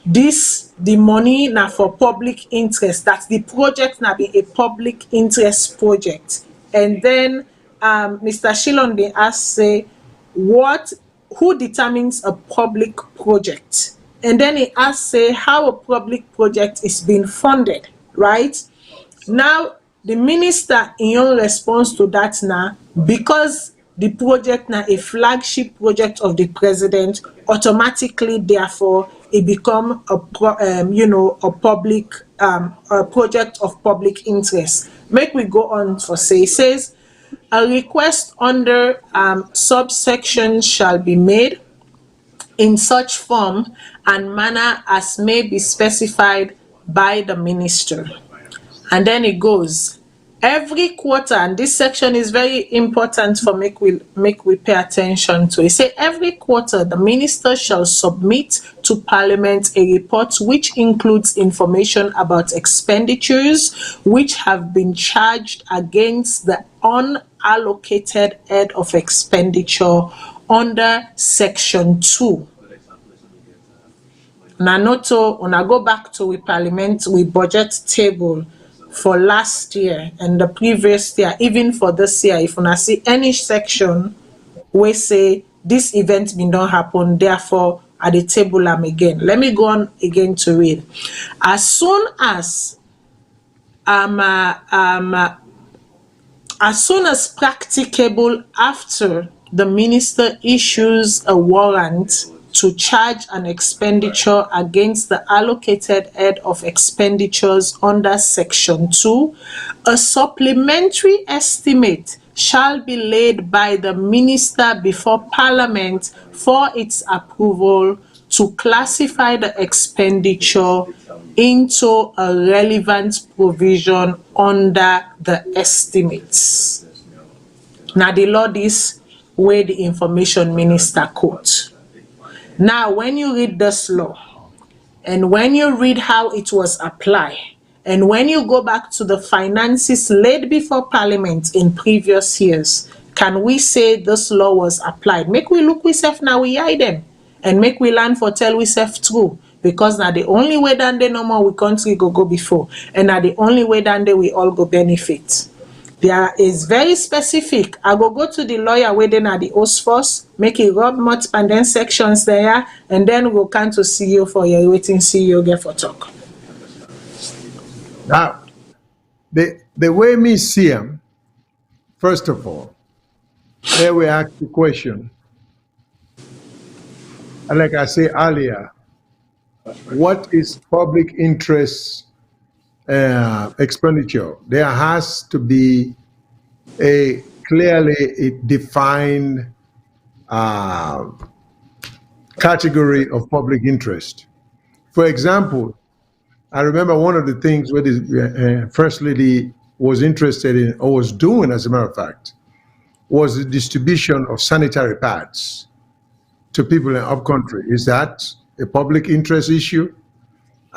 this the money now for public interest, that the project now be a public interest project. And then Mr. Shillon they ask say who determines a public project? And then he asks say how a public project is being funded, right? Now the minister in your response to that now, because the project now a flagship project of the president, automatically therefore it become a a public a project of public interest. Make we go on for say it says a request under subsection shall be made in such form and manner as may be specified by the minister. And then it goes every quarter, and this section is very important for make we pay attention to. It say every quarter the minister shall submit to parliament a report which includes information about expenditures which have been charged against the unallocated head of expenditure under section 2. Una noto, una go back to we parliament, we budget table for last year and the previous year, even for this year. If una see any section we say this event bin don happen, therefore at the table am again. Let me go on again to read. As soon as practicable after the minister issues a warrant to charge an expenditure against the allocated head of expenditures under section 2, a supplementary estimate shall be laid by the minister before parliament for its approval to classify the expenditure into a relevant provision under the estimates. Now the law is where the information minister quote. Now when you read this law and when you read how it was applied and when you go back to the finances laid before parliament in previous years, can we say this law was applied? Make we look we self now we hide them and make we learn for tell we self true, because now the only way that they normal we country go before and now the only way that they we all go benefit. There is very specific. I go to the lawyer waiting at the host first, make it rub much and then sections there, and then we'll come to CEO for your waiting CEO get for talk. Now, the way me see them, first of all, there we ask the question, and like I said earlier, what is public interest expenditure? There has to be a clearly defined category of public interest. For example, I remember one of the things where the First Lady was interested in, or was doing as a matter of fact, was the distribution of sanitary pads to people in upcountry. Is that a public interest issue?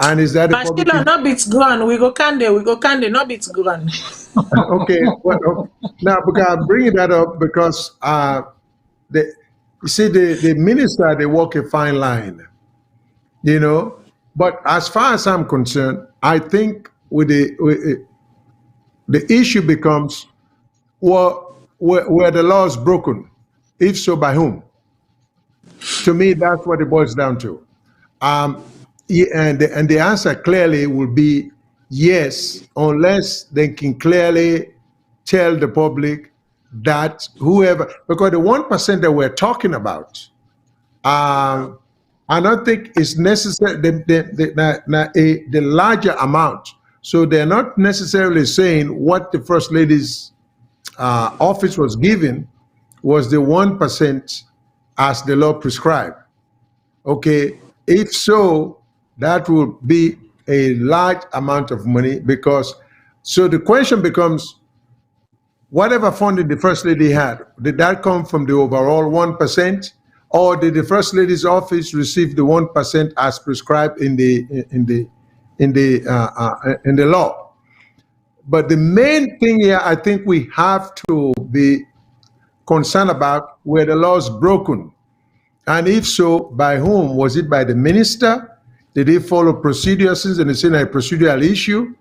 And is that a public interest? No bits grown. We go kande, no bits grown. Okay, well, now because I'm bringing that up because you see the minister, they walk a fine line, you know. But as far as I'm concerned, I think with the issue becomes where the law is broken. If so, by whom? To me, that's what it boils down to. And the answer clearly will be yes, unless they can clearly tell the public that whoever, because the 1% that we're talking about, I don't think it's necessary, the larger amount. So they're not necessarily saying what the First Lady's office was given was the 1% as the law prescribed. Okay, if so, that will be a large amount of money because, so the question becomes, whatever funding the First Lady had, did that come from the overall 1%, or did the First Lady's office receive the 1% as prescribed in the law? But the main thing here, I think we have to be concerned about where the law is broken. And if so, by whom? Was it by the minister? Did he follow procedure, since it's in a procedural issue?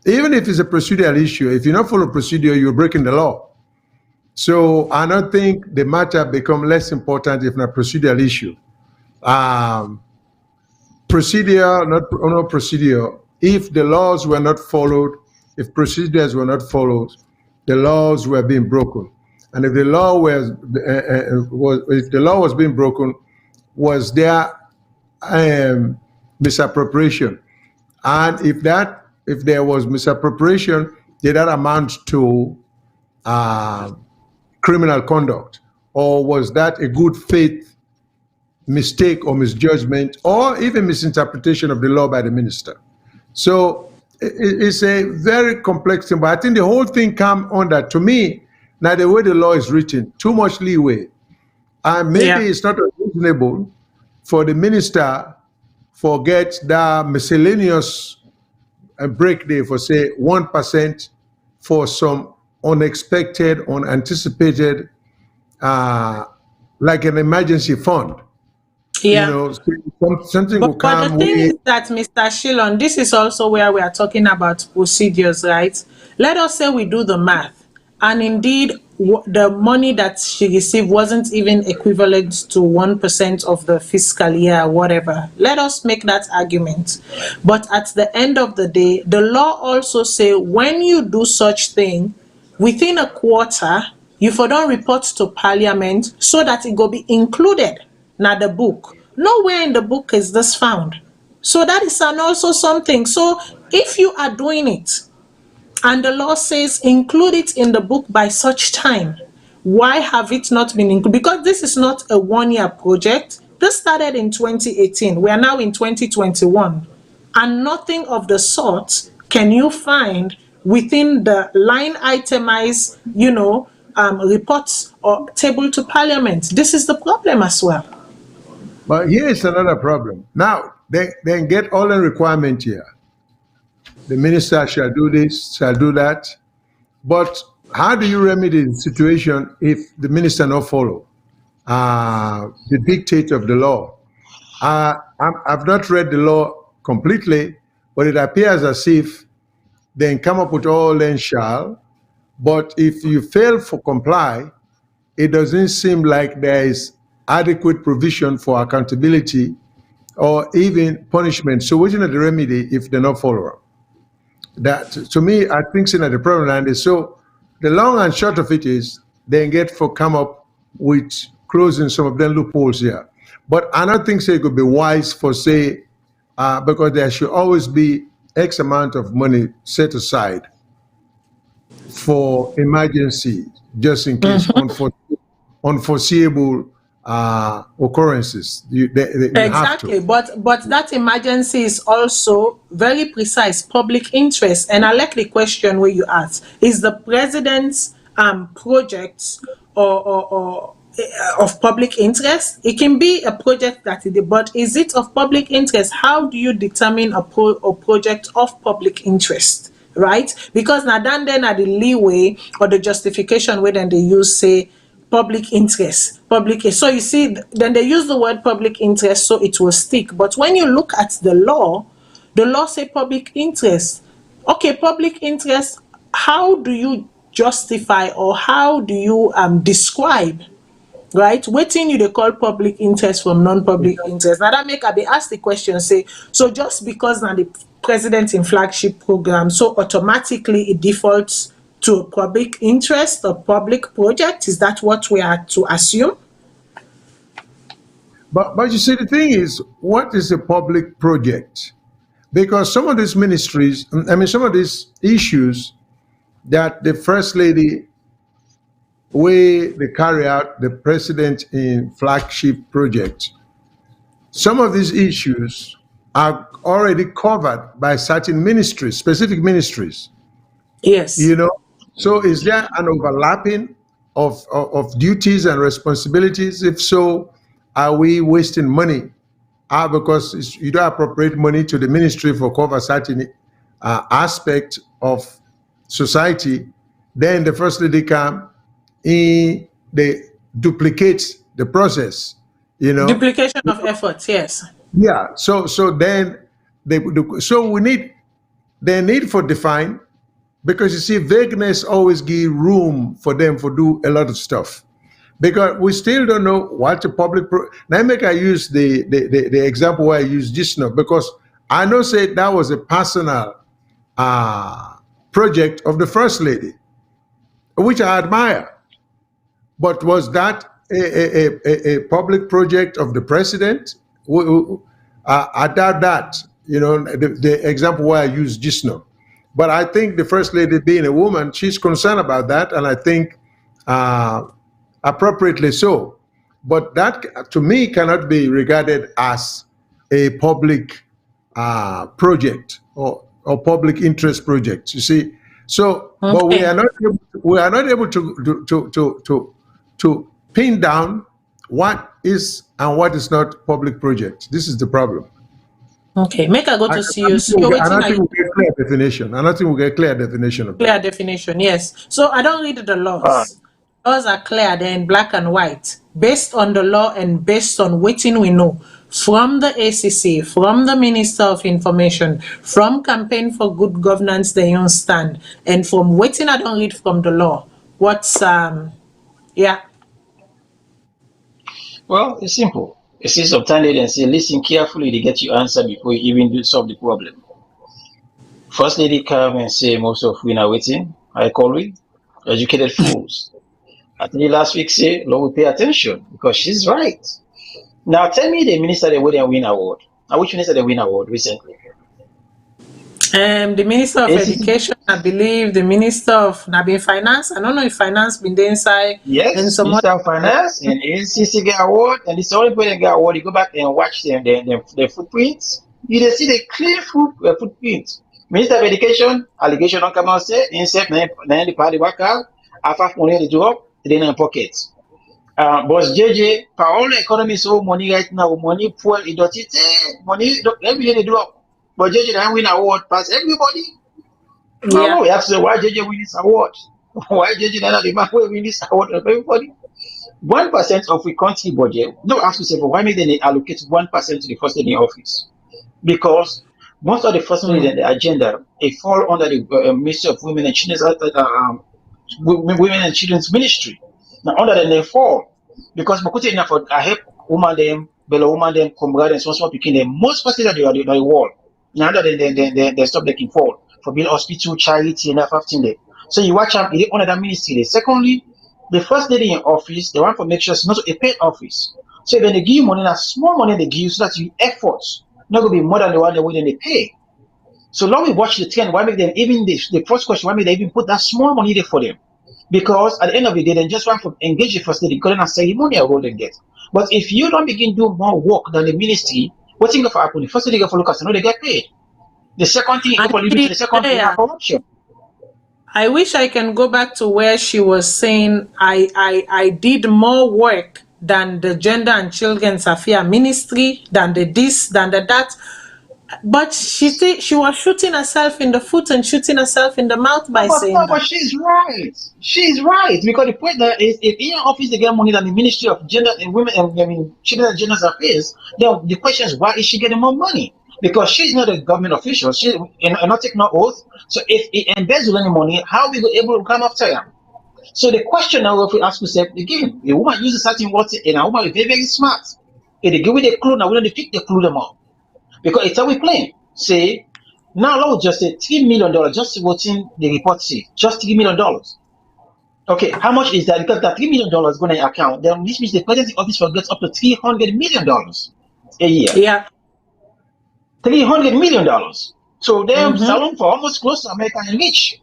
Even if it's a procedural issue, if you don't follow procedure, you're breaking the law. So I don't think the matter become less important if not procedural issue. Procedure, not procedure. If the laws were not followed, if procedures were not followed, the laws were being broken. And if the law was being broken, was there misappropriation. And if there was misappropriation, did that amount to criminal conduct, or was that a good faith mistake or misjudgment or even misinterpretation of the law by the minister? So it's a very complex thing, but I think the whole thing come under, to me, now the way the law is written, too much leeway. And maybe it's not reasonable for the minister forget that miscellaneous break day for say 1% for some unexpected, unanticipated, like an emergency fund. You know, something will But the come thing with. is that, Mr. Shillon, this is also where we are talking about procedures, right? Let us say we do the math, and indeed, the money that she received wasn't even equivalent to 1% of the fiscal year, or whatever. Let us make that argument. But at the end of the day, the law also say when you do such thing, within a quarter, you for don report to parliament so that it go be included na the book. Nowhere in the book is this found. So that is an also something. So if you are doing it and the law says include it in the book by such time, why have it not been included? Because this is not a one-year project. This started in 2018. We are now in 2021. And nothing of the sort can you find within the line itemized, reports or table to parliament. This is the problem as well. But here is another problem. Now, they get all the requirement here. The minister shall do this, shall do that. But how do you remedy the situation if the minister not follow the dictate of the law? I've not read the law completely, but it appears as if they come up with all then shall. But if you fail to comply, it doesn't seem like there is adequate provision for accountability or even punishment. So what's the remedy if they're not following? That, to me, I think that the problem and is so the long and short of it is they get for come up with closing some of them loopholes here. But I don't think it could be wise for say because there should always be X amount of money set aside for emergency, just in case unforeseeable occurrences. You have Exactly, to. but that emergency is also very precise public interest. And I like the question where you asked: is the president's project or of public interest? It can be a project that it is, but is it of public interest? How do you determine a project of public interest? Right? Because now then are the leeway or the justification where then they use say public interest, so you see then they use the word public interest so it will stick. But when you look at the law say public interest. Okay, public interest, how do you justify or how do you describe, right, wetin you dey call public interest from non-public interest? Now that make I be ask the question say, so just because na the president in flagship program, so automatically it defaults to public interest or public project? Is that what we are to assume? But you see, the thing is, what is a public project? Because some of these ministries, I mean, some of these issues that the first lady, way they carry out the president in flagship project, some of these issues are already covered by certain ministries, specific ministries. Yes. So is there an overlapping of duties and responsibilities? If so, are we wasting money? Because you don't appropriate money to the ministry for cover certain aspect of society, then the first lady come in, they duplicate the process, Duplication of efforts, yes. Yeah. So then so they need for define, because you see vagueness always give room for them for do a lot of stuff, because we still don't know what the now make I use the example where I use this now, because I know say that was a personal project of the first lady, which I admire, but was that a public project of the president? I doubt that. The example where I used just now. But I think the First Lady, being a woman, she's concerned about that, and I think appropriately so. But that, to me, cannot be regarded as a public project or public interest project. You see, so but we are not able to pin down what is and what is not public project. This is the problem. Okay, make I go to see you. And I think we get clear definition. And I think we get clear definition of Clear that. definition, yes. So I don't read the laws. Laws are clear, they're in black and white. Based on the law and based on waiting we know from the ACC, from the Minister of Information, from Campaign for Good Governance, they don't stand. And from waiting, I don't read from the law. What's, yeah. Well, it's simple. It's just sometimes they say, listen carefully to get your answer before you even do solve the problem. First Lady come and say, most of we are waiting. I call we educated fools. I think last week say, Lord, we pay attention because she's right. Now tell me the minister that wouldn't win award. Now which minister they win award recently? The Minister of Education, I believe, the Minister of Finance. I don't know if Finance been there inside. Yes, and Minister of Finance and NCC get award, and it's only when they get award, you go back and watch their footprints. You just see the clear footprints. Minister of Education, allegation don't come out say, insect, then the party work out, after money they do up, they in pockets. Boss JJ, for all the economy so money right now, money poor, money every year they do up. But JJ don't win award past everybody. No, we have to say why JJ win this award. Why JJ not the man win this award of everybody? 1% of the country budget. Don't ask yourself why make they allocate 1% to the First Lady office? Because most of the First Lady in the agenda they fall under the Ministry of Women and Children's Ministry. Now under them they fall because Makuti enough for I help woman them, below woman them, comrade and small picking them most facilities they are the wall. Now that they stop making fall for build hospital, charity, and everything there. So you watch out, they honor that ministry. Secondly, the First Lady in office, they want to make sure it's not a paid office. So when they give you money, that small money they give you so that you efforts not gonna be more than the one they pay. So now we watch the trend, why make them even the first question, why make they even put that small money there for them? Because at the end of the day, they just want to engage the First Lady because a ceremonial role they get. But if you don't begin to do more work than the ministry, what's going to happen? The First Lady going to look at they get paid. The second thing, the second thing is corruption. I wish I can go back to where she was saying I did more work than the Gender and Children's Affairs Ministry, than the this, than the that. But she was shooting herself in the foot and shooting herself in the mouth by saying that. But she's right. She's right. Because the point that is if in your office they get money than the Ministry of Gender and Women and Children and Gender Affairs, then the question is why is she getting more money? Because she's not a government official. She not taking no oath. So if he embezzle any money, how are we able to come after him? So the question now if we ask ourselves again, a woman uses certain words and a woman is very, very smart. If they give me the clue, now we don't pick the clue them up. Because it's how we playing. Say, now I would just say $3 million, just watching the report say, just $3 million. Okay, how much is that? Because that $3 million is going to account, then this means the presidency office gets up to $300 million a year. Yeah. $300 million. So them Salone for almost close to American rich.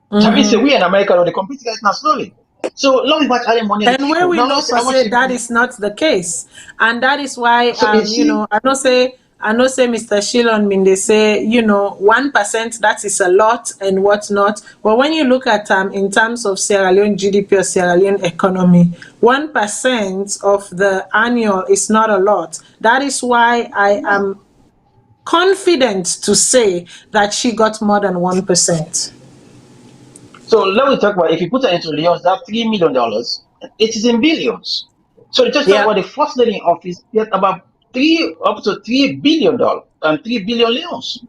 That means we in America, they compete guys now slowly. So long as adding money. And where we know for say that is not the case, and that is why you know I know say Mr. Shillon mean they say 1% that is a lot and whatnot. But when you look at in terms of Sierra Leone GDP or Sierra Leone economy, 1% of the annual is not a lot. That is why I am confident to say that she got more than 1%. So let me talk about if you put it into Leons, that $3 million, it is in billions. So just talk about the First Lady in office, get about up to $3 billion and 3 billion Leons.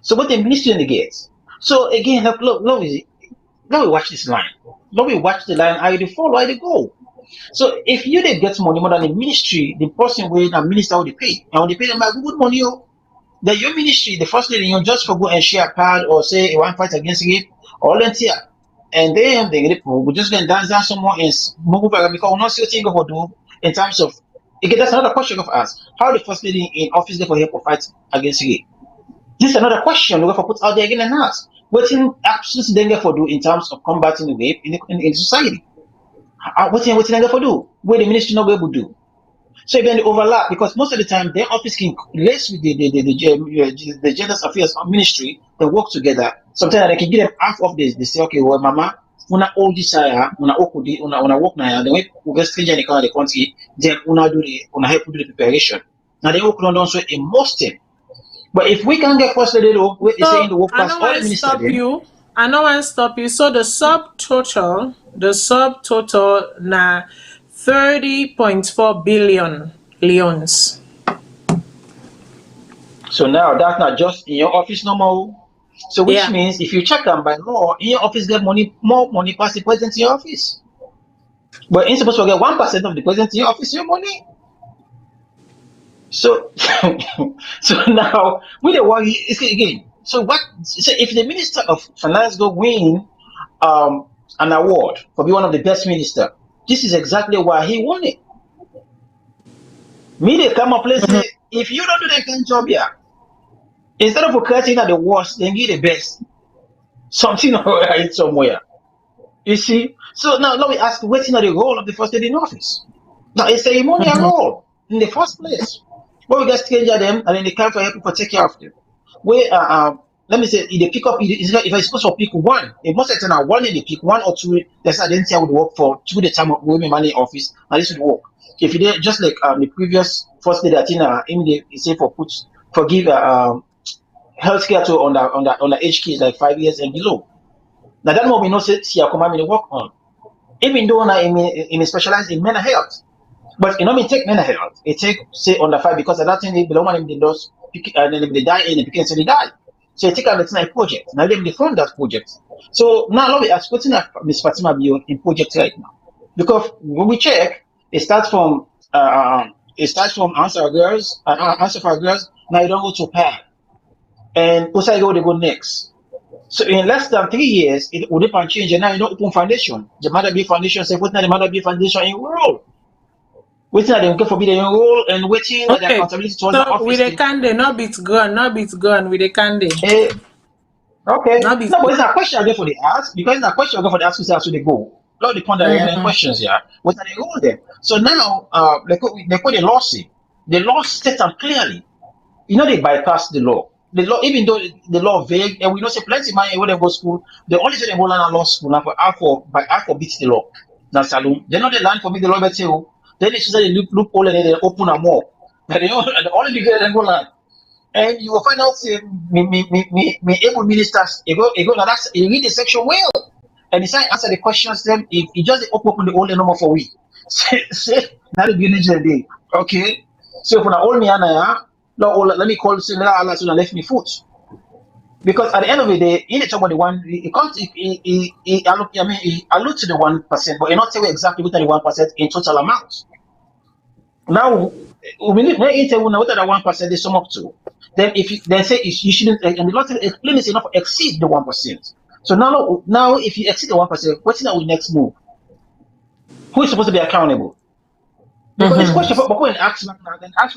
So what the ministry gets. So again, let me watch this line. Let me watch the line, how they follow, how they go. So if you did get money more than the ministry, the person will the minister will pay. And when they pay them back good money, then your ministry, the First Lady, just for go and share a card or say one fight against rape, or volunteer. And then we just going to dance down somewhere and move back because we not see what thing to do in terms of Again, that's another question of us. How the first lady in office therefore help to fight against rape? This is another question we have to put out there again and ask. What in absolutely danger for do in terms of combating rape in society? What in danger for do? Where the ministry not able to do? So then they overlap because most of the time their office can less with the gender affairs ministry. They work together. Sometimes they can give them half of this. They say, okay, well, mama, una all this una work now. Then we get stranger in the country. Then una help do the preparation. Now they work on also a most thing. But if we can get first lady to say in the work class, all the minister then. I know I stop you. So the subtotal na 30.4 billion leons. So now that's not just in your office no more. So which means if you check them by law, in your office get more money past the president in your office. But you're supposed to get 1% of the president in your office your money. So so now we the worry again. So if the Minister of Finance go win an award for being one of the best minister, this is exactly why he won it. Me they come up and say, if you don't do that kind of job here, instead of creating the worst, then give the best. Something right somewhere. You see? So now let me ask, what's in the role of the first lady in office? Now it's a ceremonial role in the first place. When we get stranger them and then they come for help people take care of them. Where let me say if they pick up if I supposed to pick one, if most of the time one in they pick one or two, that's identity I would work for through the time of women money office, and this would work. If you did just like the previous first lady that in the say for give healthcare to on the age kids like 5 years and below. Now that more we know see how come I work on. Even though I in specialize in mental health. But you know, me take mental health. It take say under 5 because at that time they belong in the those and then they die and the became say they die. So you take a veterinary project. Now they fund that project. So now let me ask what's in Miss Fatima Bio in project right now. Because when we check, it starts from answer for girls, now you don't go to PAD. And also they go next. So in less than 3 years, it would have change and now you don't open foundation. The Mother Bee Foundation say what's not the Mother Bee Foundation in world. Waiting at them get forbid their role and waiting at the accountability towards the office. With the candy, not bit gone with the candy. Okay. No, but it's not a question again for the ask because it's not a question again for the ask who say they go. Not the pondering questions here. What are they role there? So now they put the law say. The law states them clearly. You know they bypass the law. The law, even though the law vague, and we know say plenty money when they go to school, they only say they go learn law school now for beats the law. Now Salone. They know they learn for me the law better too. Then it's just a loophole and they open a more. But only the girl and go learn. And you will find out me able ministers you read the section well. And decide answer the questions them if you just open the only number for we. Say that the beginning of the day. Okay. So if I hold me let me call say Allah so left me foot. Because at the end of the day, in the top of the one, he allude to the 1%, but he not tell you exactly what the 1% in total amount. Now, we need to tell you what the 1% they sum up to. Then if you then say you shouldn't, and the law explain is enough to exceed the 1%. So now if you exceed the 1%, what's our next move? Who is supposed to be accountable? Because this question, but when ask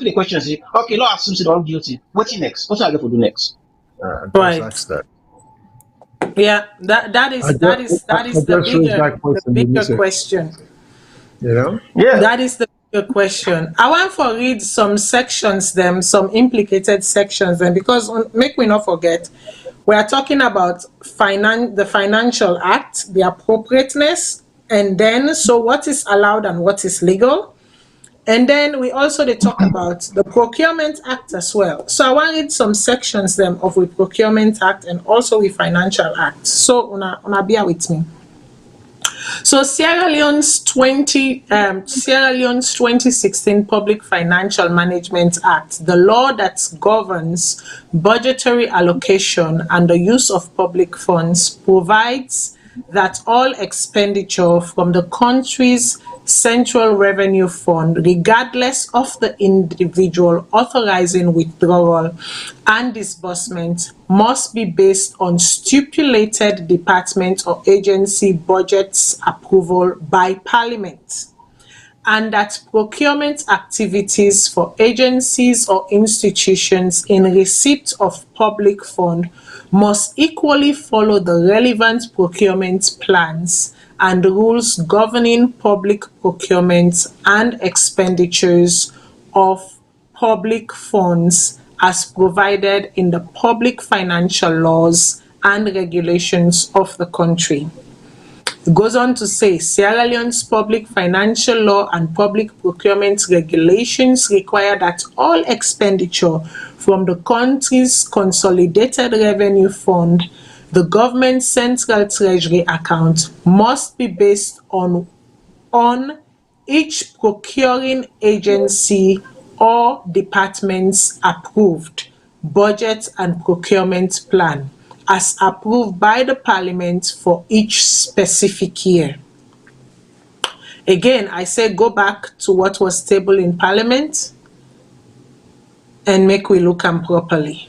me the question, say, okay, law assumes they're all guilty. What's next? What's I going to do next? Right. Yeah, that is the bigger question. You know? Yeah. That is the bigger question. I want to read some sections, some implicated sections, because make we not forget, we are talking about the Financial Act, the appropriateness, and then so what is allowed and what is legal. And then we also talk about the Procurement Act as well. So I want to read some sections of the Procurement Act and also the Financial Act. So una bear with me. So Sierra Leone's 2016 Public Financial Management Act, the law that governs budgetary allocation and the use of public funds, provides that all expenditure from the country's Central Revenue Fund, regardless of the individual authorizing withdrawal and disbursement, must be based on stipulated department or agency budgets approval by Parliament. and that procurement activities for agencies or institutions in receipt of public fund must equally follow the relevant procurement plans and rules governing public procurement and expenditures of public funds as provided in the public financial laws and regulations of the country. It goes on to say Sierra Leone's public financial law and public procurement regulations require that all expenditure from the country's consolidated revenue fund, the government's central treasury account, must be based on each procuring agency or department's approved budget and procurement plan as approved by the Parliament for each specific year. Again, I say go back to what was tabled in Parliament and make we look am properly.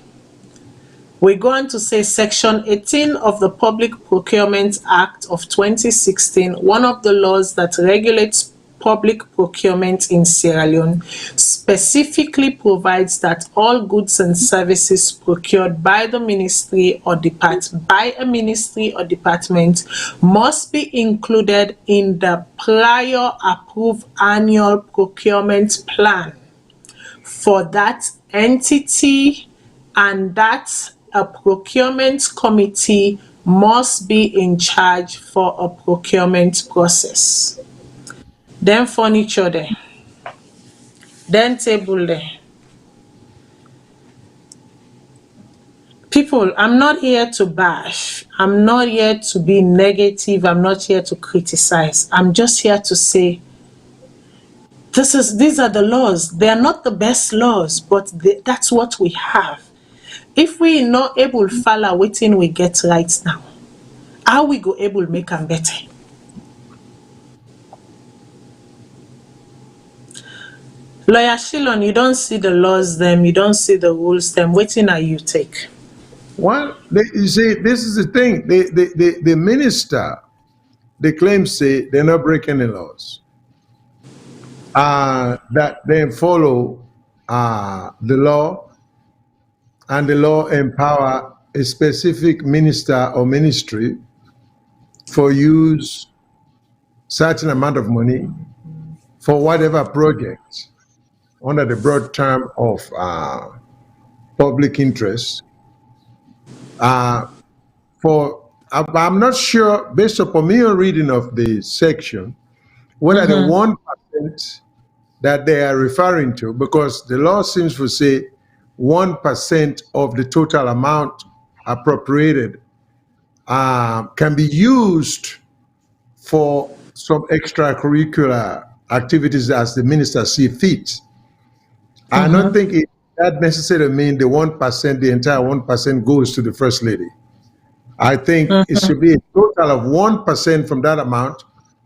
We're going to say Section 18 of the Public Procurement Act of 2016, one of the laws that regulates public procurement in Sierra Leone, specifically provides that all goods and services procured by the ministry or a ministry or department must be included in the prior approved annual procurement plan for that entity, and that a procurement committee must be in charge for a procurement process. Then furniture there, then table there. People, I'm not here to bash. I'm not here to be negative. I'm not here to criticize. I'm just here to say these are the laws. They are not the best laws, but that's what we have. If we not able to follow wetin we get right now, how we go able make am better? Lawyer Shilon, you don't see the laws them, you don't see the rules them. Wetin are you take? Well, you see, this is the thing. The minister, they claim say they're not breaking the laws. That they follow the law, and the law empower a specific minister or ministry for use certain amount of money for whatever project under the broad term of public interest. I'm not sure, based upon your reading of the section, whether the 1% that they are referring to, because the law seems to say 1% of the total amount appropriated can be used for some extracurricular activities as the minister see fit. I don't think that necessarily means the 1%, the entire 1% goes to the First Lady. I think it should be a total of 1% from that amount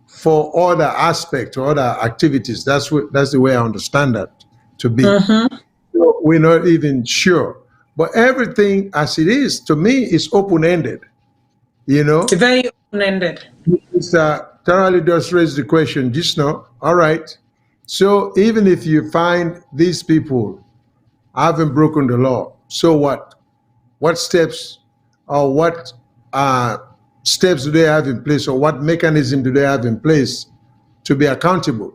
for other aspects or other activities. That's the way I understand that to be. So we're not even sure. But everything as it is, to me, is open-ended. You know? Very open-ended. It's thoroughly just raised the question just now. All right. So even if you find these people haven't broken the law, so what? What steps or what steps do they have in place, or what mechanism do they have in place to be accountable?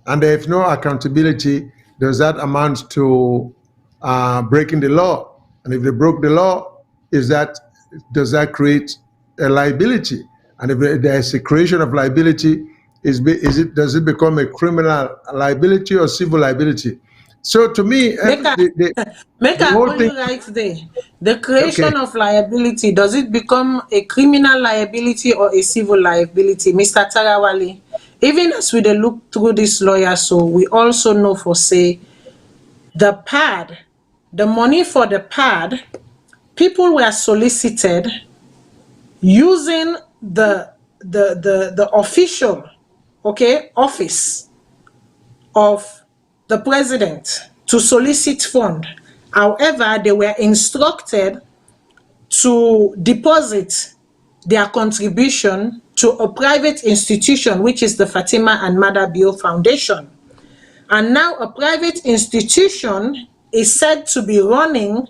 And if no accountability, does that amount to breaking the law? And if they broke the law, does that create a liability? And if there's a creation of liability, does it become a criminal liability or civil liability? So to me, Make I put you right there. The creation of liability, does it become a criminal liability or a civil liability, Mr. Tarawali? Even as we look through this lawyer, so we also know for say the pad, the money for the pad, people were solicited using the official office of the president to solicit fund. However, they were instructed to deposit their contribution to a private institution, which is the Fatima and Mada Bio Foundation. And now a private institution is said to be running,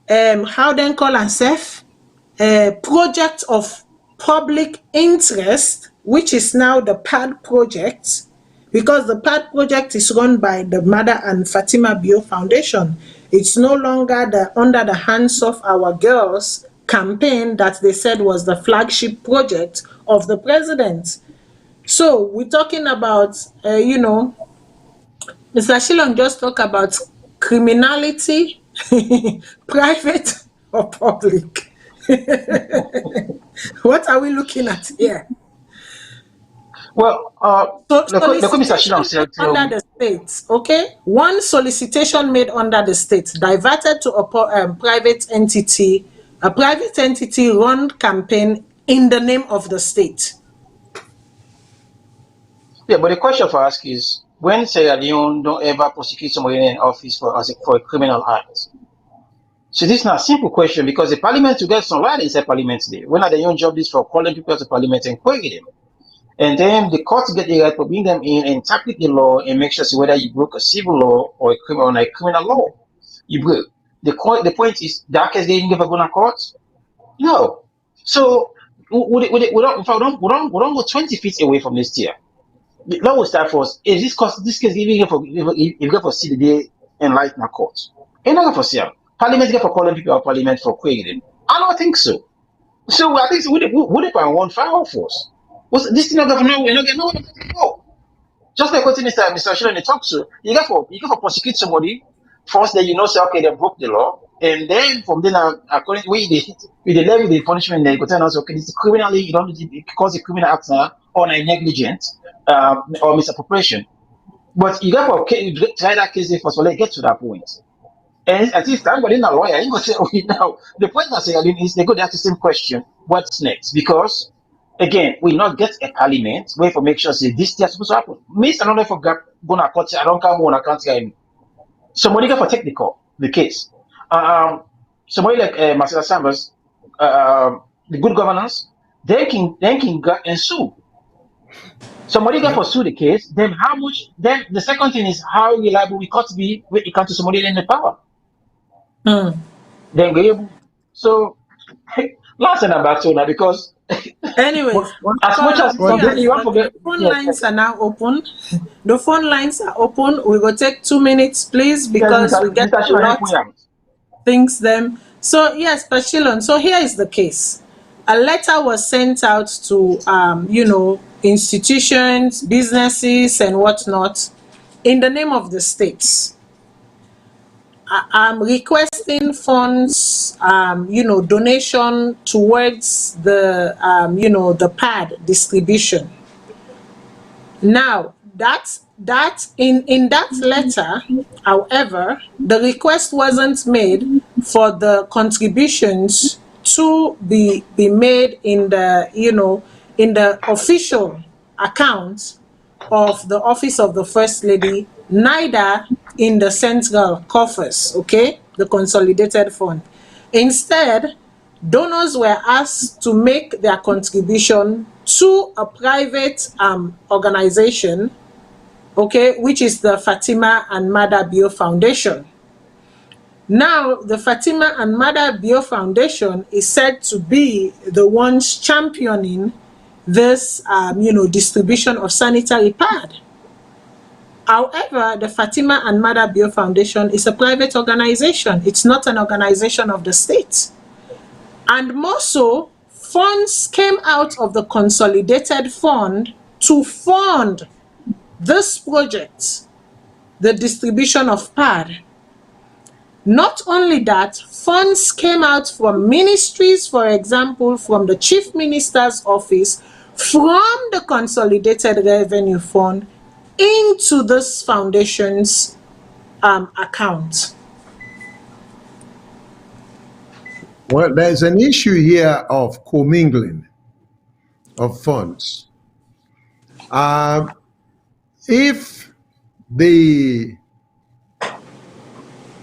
how then call ourselves, a project of public interest, which is now the PAD project, because the PAD project is run by the Mada and Fatima Bio Foundation. It's no longer under the hands of our girls campaign that they said was the flagship project of the president. So we're talking about, Mr. Shillong just talked about criminality, private or public. What are we looking at here? Well, So Mr. Shillong solicitation said made under the state, okay? One solicitation made under the state diverted to a private entity run campaign in the name of the state. yeah, but the question for us is, when Sierra Leone don't ever prosecute somebody in office for a criminal act. So this is not a simple question, because the parliament to get some right inside parliament today. When are the young job this for calling people to parliament and query them? And then the courts get the right to bring them in and interpret the law and make sure whether you broke a civil law or a criminal law. You broke. The point is, that case they didn't ever go to court? No. So we don't go 20 feet away from this tier. The law will start for us. Is this case even for see the day and light in a court? Ain't not for see. Parliament get for calling people out parliament for querying them. I don't think so. So I think would it by one file for us? Was this thing not governor? We're not getting nowhere to go. Just like what Mr. Shilling talks to, you got for prosecute somebody first, then say okay, they broke the law, and then from then according with the level the punishment, they go tell us okay, this is criminally you don't cause a criminal act or a negligent or misappropriation. But you got for try that case first, so let's get to that point. And at least I'm not a lawyer. You go say, okay, now the point I say is they go to ask the same question: what's next? Because again, we not get a parliament where for make sure say this thing is supposed to happen. Me, I don't know if I gonna court. I don't come on account guy. Somebody got for technical the case. Somebody like Marcella Sanders, the good governance, they can go and sue. Somebody got for sue the case. Then how much? Then the second thing is how reliable we got to be when it comes to somebody in the power. Then we able. So last and back to now because. Anyways, as much as you want to get, the phone lines are now open. The phone lines are open. We will take 2 minutes, please, because we get a lot of things them. So yes, Pashilon. So here is the case. A letter was sent out to institutions, businesses, and whatnot, in the name of the states. I'm requesting funds, donation towards the, the pad distribution. Now, that in that letter, however, the request wasn't made for the contributions to be made in the, in the official account of the office of the First Lady, neither in the central coffers, okay, the consolidated fund. Instead, donors were asked to make their contribution to a private organization, okay, which is the Fatima and Mada Bio Foundation. Now, the Fatima and Mada Bio Foundation is said to be the ones championing this, distribution of sanitary pad. However, the Fatima and Mada Bio Foundation is a private organization. It's not an organization of the state. And more so, funds came out of the consolidated fund to fund this project, the distribution of pad. Not only that, funds came out from ministries, for example, from the Chief Minister's office, from the Consolidated Revenue Fund, into this foundation's account. Well, there's an issue here of commingling of funds. If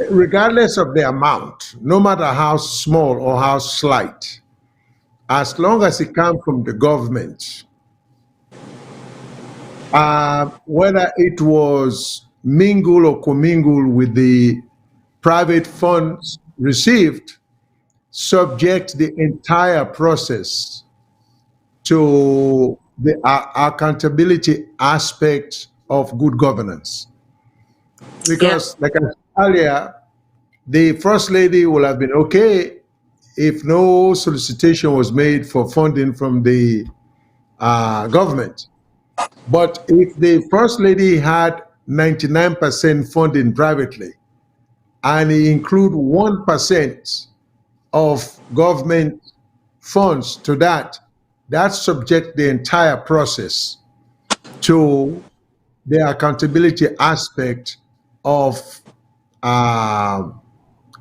regardless of the amount, no matter how small or how slight, as long as it comes from the government, whether it was mingle or commingle with the private funds received, subject the entire process to the accountability aspect of good governance. Because, like I said earlier, the First Lady will have been okay if no solicitation was made for funding from the government. But if the First Lady had 99% funding privately, and he include 1% of government funds to that, that subject the entire process to the accountability aspect of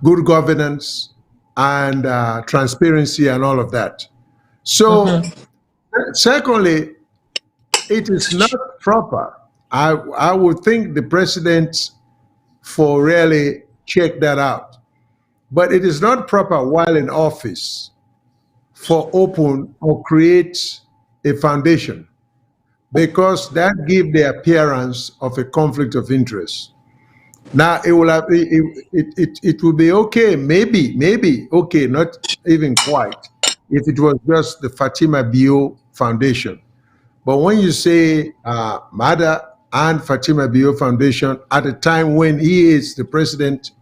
good governance and transparency and all of that. So, secondly, it is not proper. I would think the president for really check that out. But it is not proper while in office for open or create a foundation, because that gives the appearance of a conflict of interest. Now it will have it will be okay, maybe okay, not even quite, if it was just the Fatima Bio Foundation. But when you say Mada and Fatima Bio Foundation at a time when he is the president,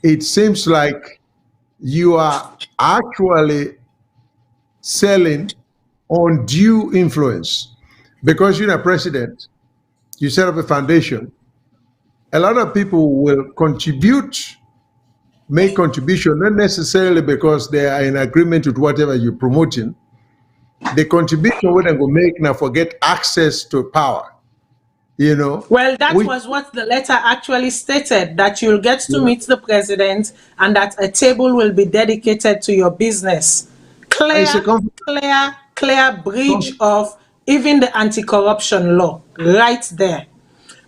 it seems like you are actually selling undue influence, because you're a president, you set up a foundation. A lot of people will contribute, make contribution, not necessarily because they are in agreement with whatever you're promoting. The contribution what they will make now forget access to power. You know. Well, that was what the letter actually stated, that you'll get to meet the president and that a table will be dedicated to your business. Clear breach of even the anti-corruption law right there.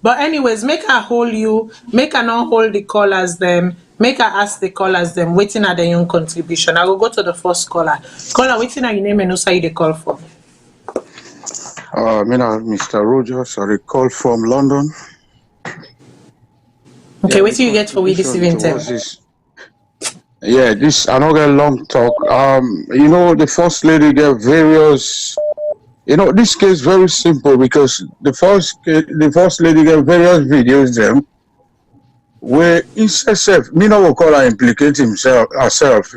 But anyways, make her hold you, make her not hold the callers them, make her ask the callers them, waiting at the young contribution. I will go to the first caller. Caller, waiting at your name and who say the call for. Mr. Rogers, I call from London. Okay, what do you get for we this event? This another long talk. The First Lady get various. This case very simple, because the first lady get various videos them where herself, me no will call her implicate herself,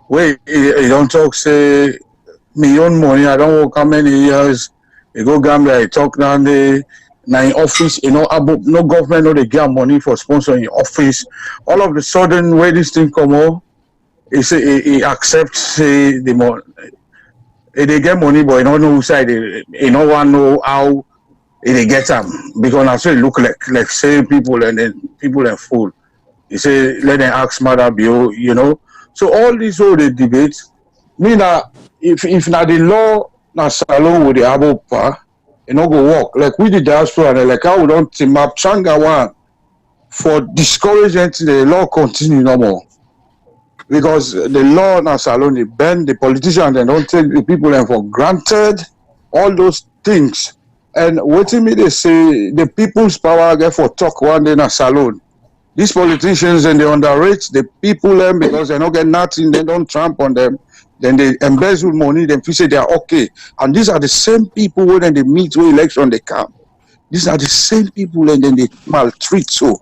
where he don't talk say me own money, I don't work how many years, you go gamble, I talk down there, now in office, no government, no they get money for sponsoring your office. All of a sudden, where this thing come out, he accepts the money. They get money, but you don't know who side, you don't want to know how they get them. Because I say look like say people and then people are fool. You say let them ask Mother Bio, So all these all the debates, if not the law na Salone with the Abopa, go work. Like we the diaspora, and like how we don't team up Changa one for discouragement the law continue no more. Because the law na Salone bend the politicians and don't take the people and for granted, all those things. And what me they say the people's power get for talk one day na Salone. These politicians and they underrate the people because they don't get nothing, they don't tramp on them. Then they embezzle money, then people say they are okay. And these are the same people when they meet where election they come. These are the same people and then they maltreat. So,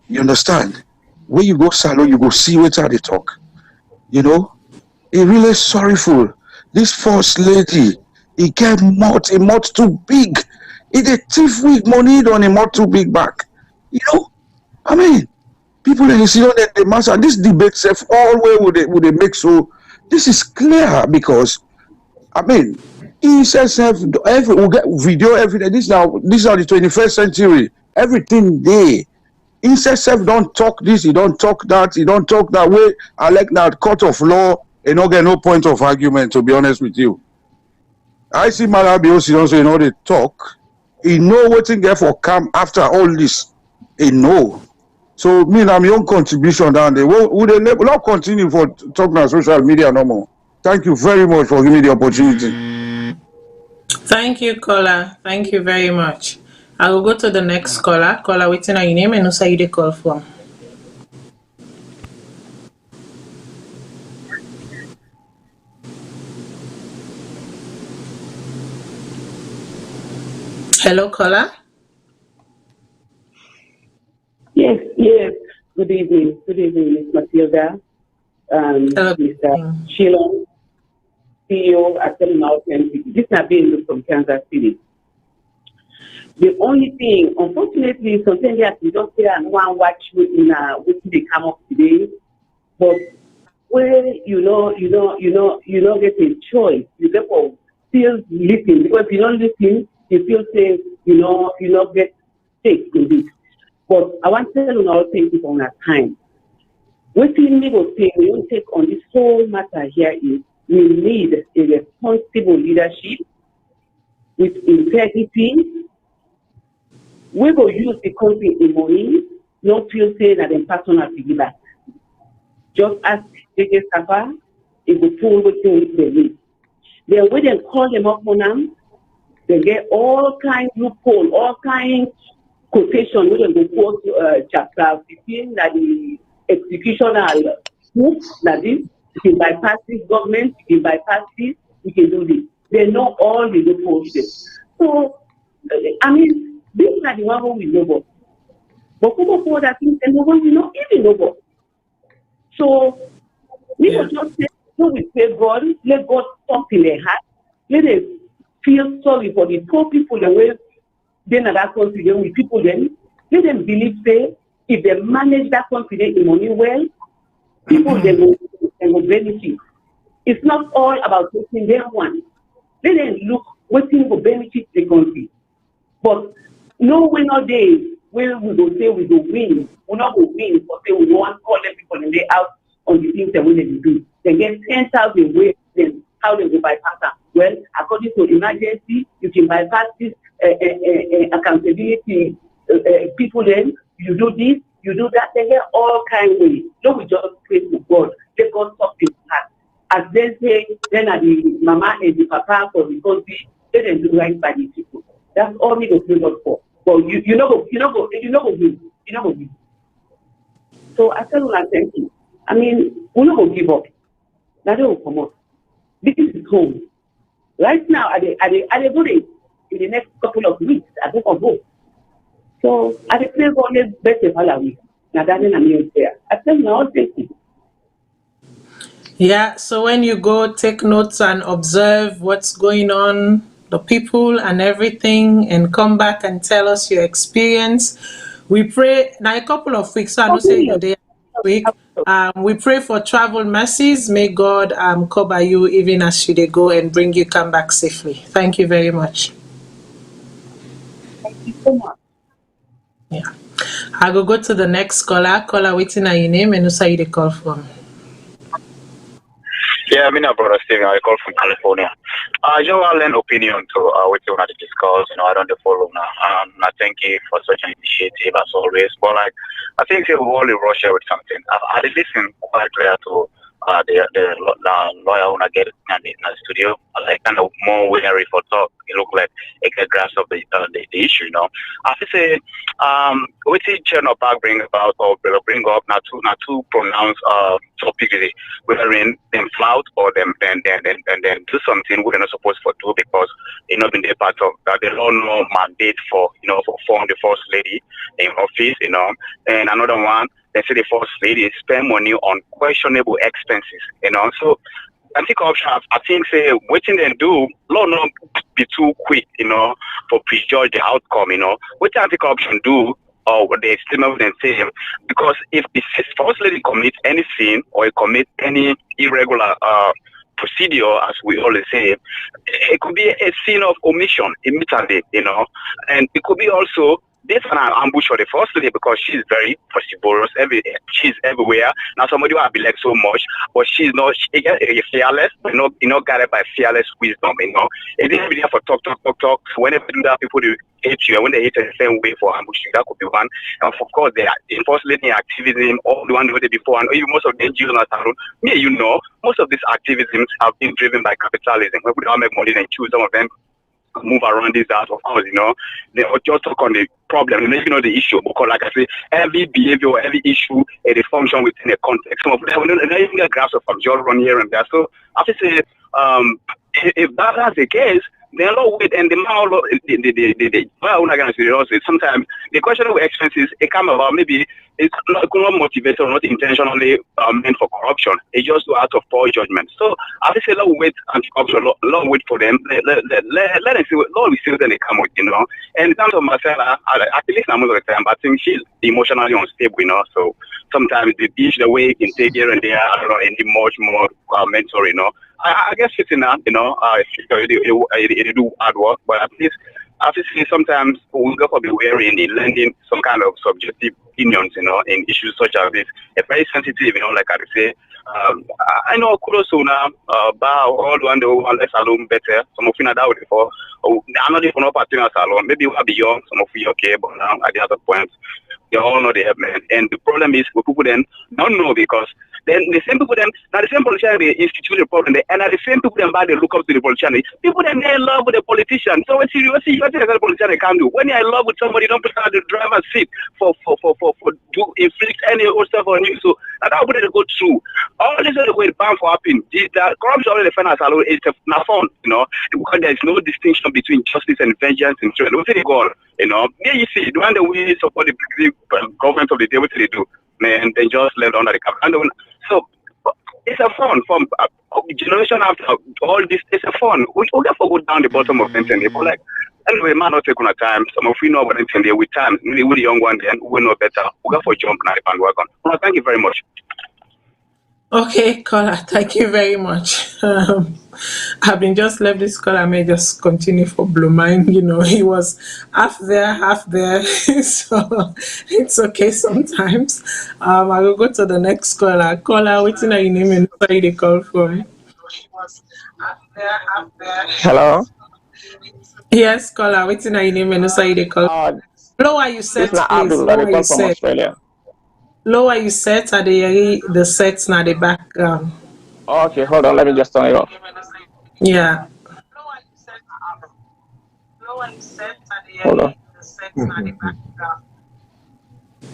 you understand? When you go Salone, you go see what they talk. It really sorrowful. This First Lady, he get a much too big. It a thief with money on a much too big back. People in the mass and this debate self all way would they make so. This is clear because he says we get video every day. This are the 21st century. Everything there. He says don't talk this, he don't talk that, he don't talk that way. I like that court of law and not get no point of argument, to be honest with you. I see Malabiosi also they talk. He know what thing get for come after all this. He know. So I'm your own contribution down there. Would they not continue for talking on social media no more? Thank you very much for giving me the opportunity. Thank you, caller. Thank you very much. I will go to the next caller. Caller, waiting on your name and also you the call from. Hello, caller. Yes. Good evening, Ms. Matilda, Hello. Mr. Shilon, CEO at Salone. This is being from Kansas City. The only thing, unfortunately, sometimes we don't say and one watch in what they come up today, but where you don't get a choice. You therefore still listen, because if you don't listen, you still say you not get sick in this. But I want to tell you all things on that time. What we need to say, we don't take on this whole matter here is we need a responsible leadership with integrity. We will use the country in money, not feel say that the personal to back. Just ask JJ Safa, it will pull with they need. Then when they call them up on them, they get all kinds of loophole, all kinds quotation we can go to chapter 15 that the executional move that this, you can bypass this government, you can bypass this, we can do this. They know all the loopholes. So I mean, these are the one we know about. But people for that thing and no one we not even know about. So we will just say, so we pray God, let God talk in their heart, let them feel sorry for the poor people the way then at that country with people then let them believe say if they manage that country in money well, people they will benefit. It's not all about taking their one. Let them look what thing will benefit the country. But no win all day where we will say we will win. We not will win, but say we want call them people in the out on the things that we need to do. They get 10,000 ways then how they will bypass them. Well, according to emergency, you can bypass this accountability people then you do this, you do that, they get all kinds of ways. Don't we just pray to God, let God talk to heart. As they say, then are the mama and the papa for the country, let them do right by the people. That's all we go pray God for. But you know win. So I tell you thank you. I mean, we not go give up. That will come up. This is home. Right now, are they good in the next couple of weeks? I don't know. So I declare God let's better Malawi. Now that I'm here there. I tell you all thank you. Yeah, so when you go, take notes and observe what's going on, the people and everything, and come back and tell us your experience. We pray now a couple of weeks, so I know say you there week. We pray for travel mercies. May God cover you even as you go and bring you come back safely. Thank you very much. Thank you so much. Yeah. I will go to the next caller. Caller waiting on your name and also you the call from. Yeah, I'm brother Steven. I call from California. I just want to lend opinion to what you want to discuss. I don't follow now. I thank you for such an initiative as always. But like, I think we all in Russia with something. I listen quite clear to the lawyer when I get in the studio. I like kind of more wary for talk. It look like a get grasp of the issue. I have to say, what the Cherno Park bring about or bring up not too pronounced topic wherein them flout or them then do something we're not supposed to do because been the part of that they don't know mandate for for form the first lady in office and another one they say the first lady spend money on questionable expenses so anti-corruption I think say what they do law not be too quick for prejudge the outcome what anti-corruption do or what they still know them say because if the first lady commits any sin or commit any irregular procedure, as we always say, it could be a sin of omission immediately, and it could be also this an ambush for the first lady because she's very vociferous. She's everywhere. Now somebody will be like so much, but she's not. She fearless, but not guided by fearless wisdom. It isn't really for talk. Whenever you do that, people do hate you, and when they hate you the same way for ambushing, that could be one. And of course, they are in first lady activism, all the one they did before, and even most of the NGOs in Salone. Most of these activisms have been driven by capitalism. When we don't make money, then choose some of them. Move around this out, of course, they just talk on the problem, the issue. Because, like I say, every behavior, every issue, it function within a context. Some of them, they don't even get grasp of just run here and there. So, I have to say, if that's the case, then Lord wait and the sometimes the question of expenses it come about maybe it's not motivated or not intentionally meant for corruption. It's just out of poor judgment. So I say Lord wait anti-corruption, Lord wait for them. Let them see what Lord will see then they come with, And in terms of Marcella, at least I'm most of the time, but I think she's emotionally unstable, So sometimes the way you can take here and there, I don't know, and much more mentor, I guess it's enough, they do hard work, but at least I have to say sometimes we got to be wary in lending some kind of subjective opinions, in issues such as this. It's very sensitive, like I say. I know kudos now, all the one less alone better. Some of you know that before. I'm not even up at Salone. Maybe we'll be young, some of you okay, but now at the other point, you all know the man. And the problem is we people then don't know because then the same people then now the same politician they institute the problem and are the same people then they look up to the politician. People then they in love with the politician. So what the politician they can do. When you're in love with somebody, don't put the driver's seat for to inflict any old stuff on you. So that would go through. All this is the way the ban for happen. The corruption of the finance alone is not fun, because there is no distinction between justice and vengeance and truth. What's the goal? Here you see the one that we support the government of the day, what they do, man, they just left under the cap. So it's a fun from generation after all this. It's a fun. We have to go down the bottom of things and people like. Anyway, man, not taking a time. Some of you know what I'm saying there with time. Maybe with the young one, then we know better. We have to jump now and work on. Well, thank you very much. Okay, caller, thank you very much. I've been just left this caller. I may just continue for Blue Mine. He was half there, so it's okay sometimes. I will go to the next caller. Caller, what's your name and where they call from? Hello. Yes, caller, what's your name and where they call? Lower you set, please. Lower you set. Australia. Lower you set at the sets now the background. Okay, hold on. Let me just turn it off. Yeah. Hold on.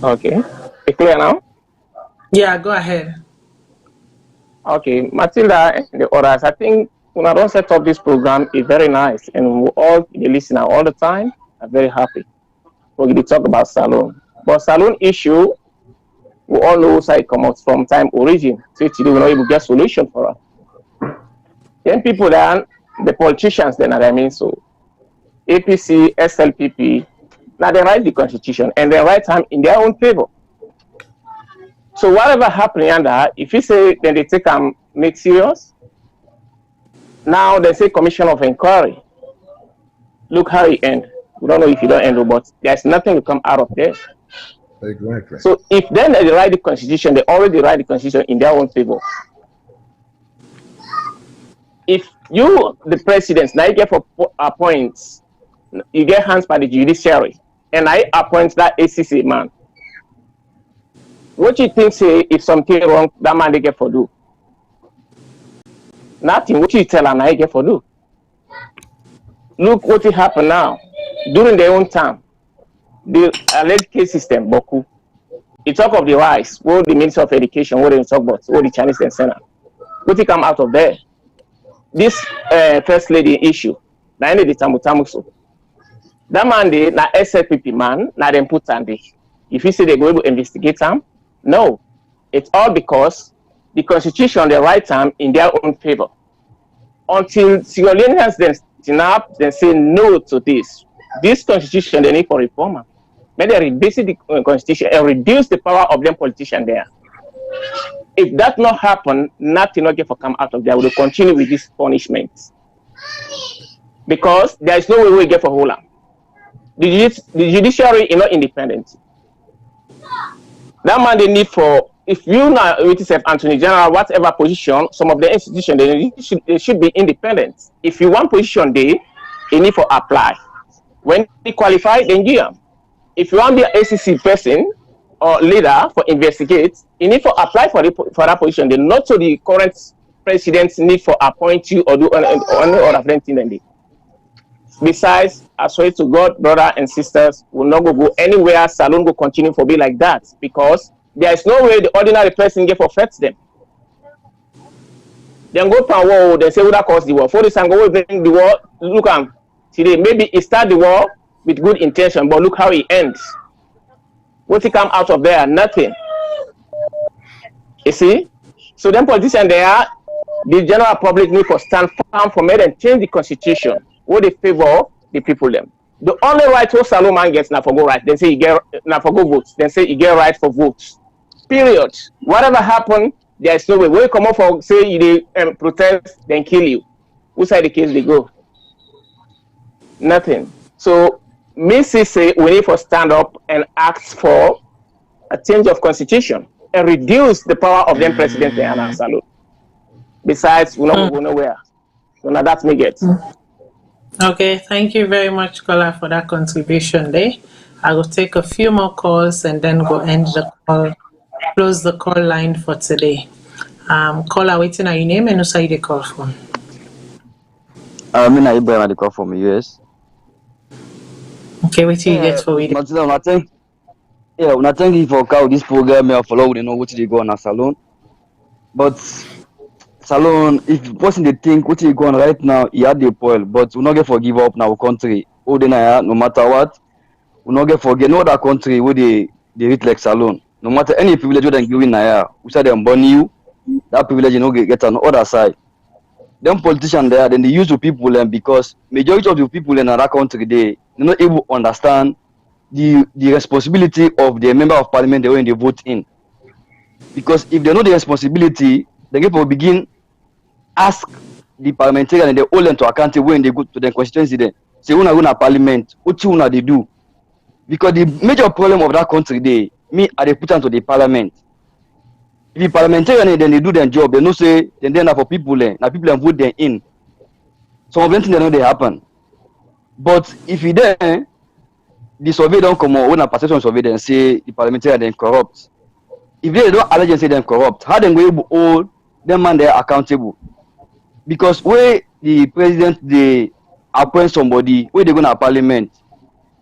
Okay. It's clear now? Yeah, go ahead. Okay, Matilda and the others, I think when I don't set up this program, it's very nice. And we all, the listener all the time, are very happy. We talk about Salone. But Salone issue, we all know how it comes from time origin. So today we're not able to get solution for us. Then people then, the politicians then, so APC, SLPP, now they write the constitution and they write time in their own favor. So whatever happening under, if you say then they take make serious, now they say commission of inquiry. Look how it end. We don't know if you don't end, but there's nothing to come out of there. Exactly. So if then they write the constitution, they already write the constitution in their own favor. If you, the president, now you get for appoints, you get hands by the judiciary, and I appoint that ACC man. What you think say if something wrong, that man they get for do? Nothing. What you tell him, I get for do? Look what it happened now. During their own time, the alleged case system, Boku. You talk of the rights, what the Minister of Education, what they talk about, what the Chinese and Senate. What it come out of there? This first lady issue, na the Tamutamuso. That man, they na SLPP man, na them put on the. If you say they go able to investigate them, no. It's all because the Constitution, the right time in their own favor. Until Sierra Leoneans then stand up, then say no to this. This Constitution, they need for reformer. Maybe they reduce the Constitution and reduce the power of them politicians there. If that not happen, nothing not get for come out of there. We will continue with this punishment. Because there is no way we get for hold on. The judiciary is not independent. That man they need for, if you now it is Attorney General, whatever position, some of the institutions they should be independent. If you want position they, you need for apply. When they qualify, then you am. If you want to be an ACC person or leader for investigate, you need for apply for that position. Then not to the current president need for appoint you or do any other thing than they. Besides, I swear to God, brother and sisters, will not go anywhere. Salone will continue for be like that because there is no way the ordinary person get for fetch them. Then go to war, they say, that cause the war? For this and go bring the war. Look today, maybe it start the war with good intention, but look how it ends. What it come out of there? Nothing. You see? So then politicians there, the general public need to stand firm for me and change the constitution. What they favor the people them. The only right to Salone gets now for go right. They say you get now for go votes. They say you get right for votes. Period. Whatever happened, there is no way. When you come up for say they protest, then kill you. Which side the case they go? Nothing. So me say we need to stand up and ask for a change of constitution and reduce the power of them president and Salone. Besides, we don't go nowhere. So now that's me get. Okay, thank you very much, Kola, for that contribution there. I will take a few more calls and then go end the call, close the call line for today. Kola, waiting on your name and who say the call from? I'm in Ibrahim, the call from US. Okay, what do you get for it? When I thank you for this program, I follow, you know, what they go on a Salone. But Salone, if the person they think what you go on right now, he had the poil, but we not get for give up now country. No matter what, we not get forget no other country where they read like Salone. No matter any privilege they give in Naya, we say them born you, that privilege you know get on the other side. Them politicians there, then they use the people and because majority of the people in that country they're not able to understand the responsibility of the member of parliament when they vote in. Because if they know the responsibility, they get to begin ask the parliamentarian and they hold them to account when they go to the constituency then say when I go to parliament, what you they do? Because the major problem of that country they put into the parliament. If the parliamentarian then they do their job, they know say then they're for people now people vote them in. Some of them things they know they happen. But if you then the survey don't come out when a perception survey then say the parliamentarian then corrupt. If they don't allege say them corrupt, how then go able hold them man they are accountable? Because where the president they appoint somebody, where they go to parliament,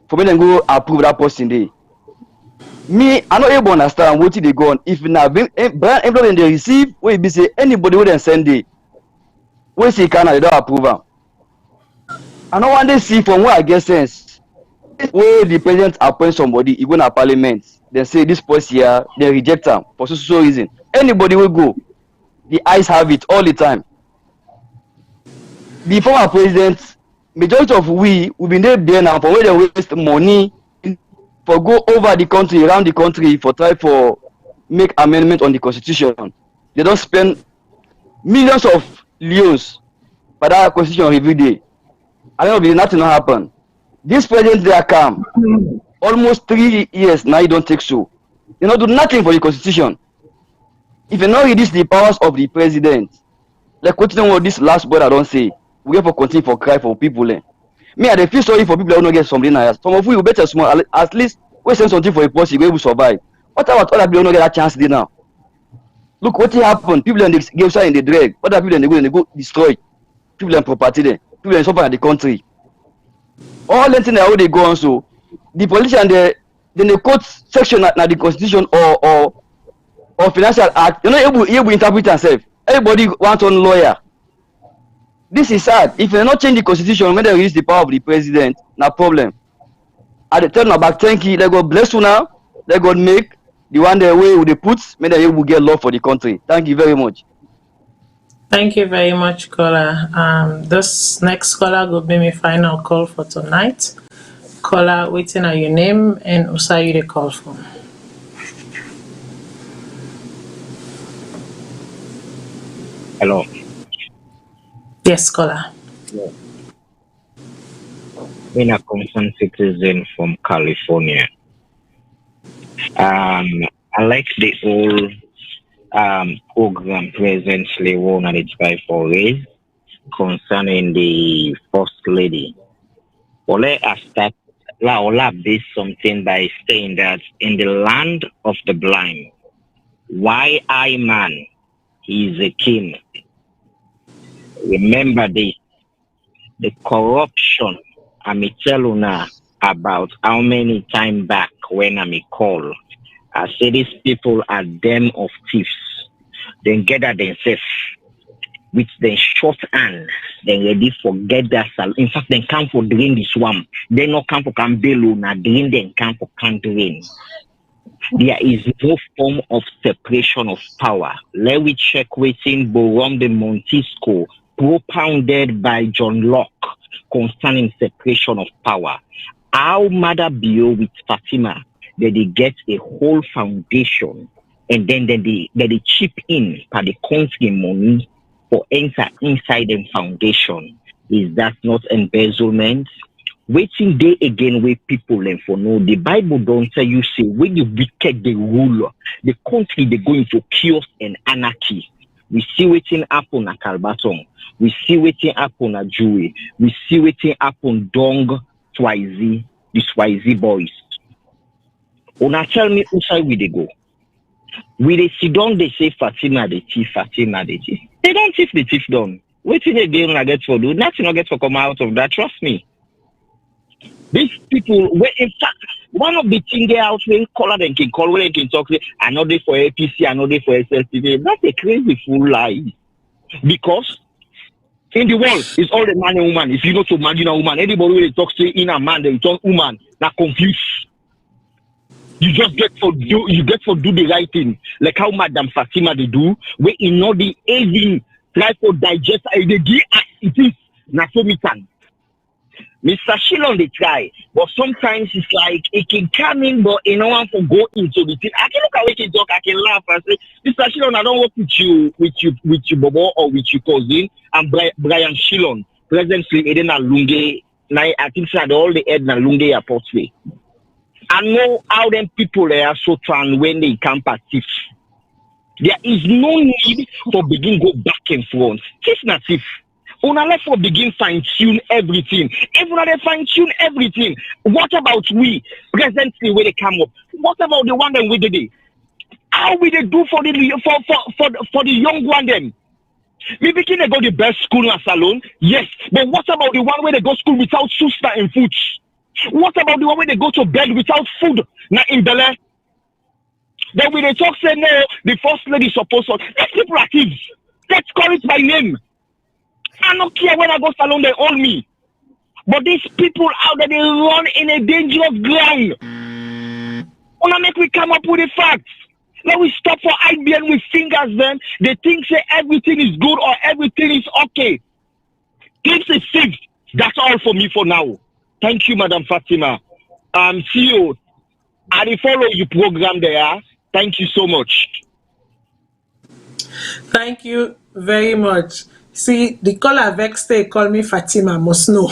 for me then go approve that person day. Me, I'm not able to understand what they go on. If now brand envelope they receive, where be say anybody would then send it, where say can they don't approve them. I don't want to see from where I get sense. Where the president appoint somebody, he go to parliament, they say this person here, they reject them for so reason. Anybody will go. The eyes have it all the time. The former president, majority of we've been there now for where they waste money for go over the country, around the country for try for make amendment on the constitution. They don't spend millions of leos for that constitution review day. I don't know if nothing will happen. This president they are calm. Almost 3 years now he don't take so. They don't do nothing for the constitution. If you know reduce the powers of the president, like what this last boy I don't say, we have to continue for cry for people. Me, I feel sorry for people who don't get something nice. Some of you better small, at least we send something for a person who will survive. What about other people who don't get that chance there now? Look what happened. People in the game side in the drag. Other people in they go destroy. People in property there. People in somewhere in the country. All the things how they go on so the politician then the court section na the constitution or financial act, you're not able to interpret yourself. Everybody wants one lawyer. This is sad. If they not change the constitution when they release the power of the president, no problem. At the turn back, thank you. They go bless you now. They go make the one the way they put, may they will get law for the country. Thank you very much. Thank you very much, caller. This next caller will be my final call for tonight. Caller, waiting on your name and who you the call from. Hello. Yes, caller. Yeah. being a concerned citizen from California. I like the whole program presently run at its by for raise concerning the First Lady. Well, let us start base something by saying that in the land of the blind, why I man is a king. Remember the corruption I'm telling now about how many time back when I'm a call. I say these people are den of thieves. Then gather themselves with the short hand, then ready for get that salon. In fact, they come for drain the swamp. They not come for Cambelo, na drain, then come for can drain. There is no form of separation of power. Let we check waiting Borom de Montesquieu, propounded by John Locke concerning separation of power. How Mother Bio with Fatima, that they get a whole foundation and then they chip in for the country money for enter inside the foundation. Is that not embezzlement? Waiting day again with people and for no, the Bible don't tell you say when the wicked they rule, the country they go into chaos and anarchy. We see waiting happen at Calbaton, we see waiting happen at Jewry, we see waiting happen Dong Swazi, the Swazi boys. Una tell me who side we they go? We they sit down, they say Fatima the thief, Fatima the thief. They don't thief the thief down. Waiting again I get for do, nothing not get for come out of that, trust me. These people, in fact, one of the things they out when color them can call when they can talk, another for APC, another for SLTV. That's a crazy fool lie. Because in the world, it's all the man and woman. If you know to imagine a woman, anybody when they talk say in a man, they turn woman, not confused. You just get for do the right thing, like how Madam Fatima they do, where in all the aging try for digest they give as it is, not so metan. Mr. Shilon they try, but sometimes it's like it can come in, but you know one for go into the thing. I can look at what you talk, I can laugh and say, Mr. Shilon, I don't work with you, Bobo or with your cousin. And Brian Shilon, presently Edna Lunge. I think that all the Edna Lunge airport way. I know how them people are so trying when they come at thief. There is no need for begin go back and front. Thief not thief. Una let for begin fine-tune everything. Everyone they fine-tune everything. What about we presently where they come up? What about the one that we did it? How will they do for the young one then? Maybe can they go the best school in Salone? Yes. But what about the one where they go school without suster and food? What about the one where they go to bed without food? Not in Bel Air? Then when they talk say no, the first lady supposed to. These people are thieves. Let's call it by name. I don't care when I go salon, they own me. But these people out there, they run in a dangerous ground. Wanna make we come up with the facts. Let we stop for IBN with fingers then. They think say everything is good or everything is okay. Things is fixed. That's all for me for now. Thank you, Madam Fatima. See you. I follow your program there. Thank you so much. Thank you very much. See, the caller vex they call me Fatima must know.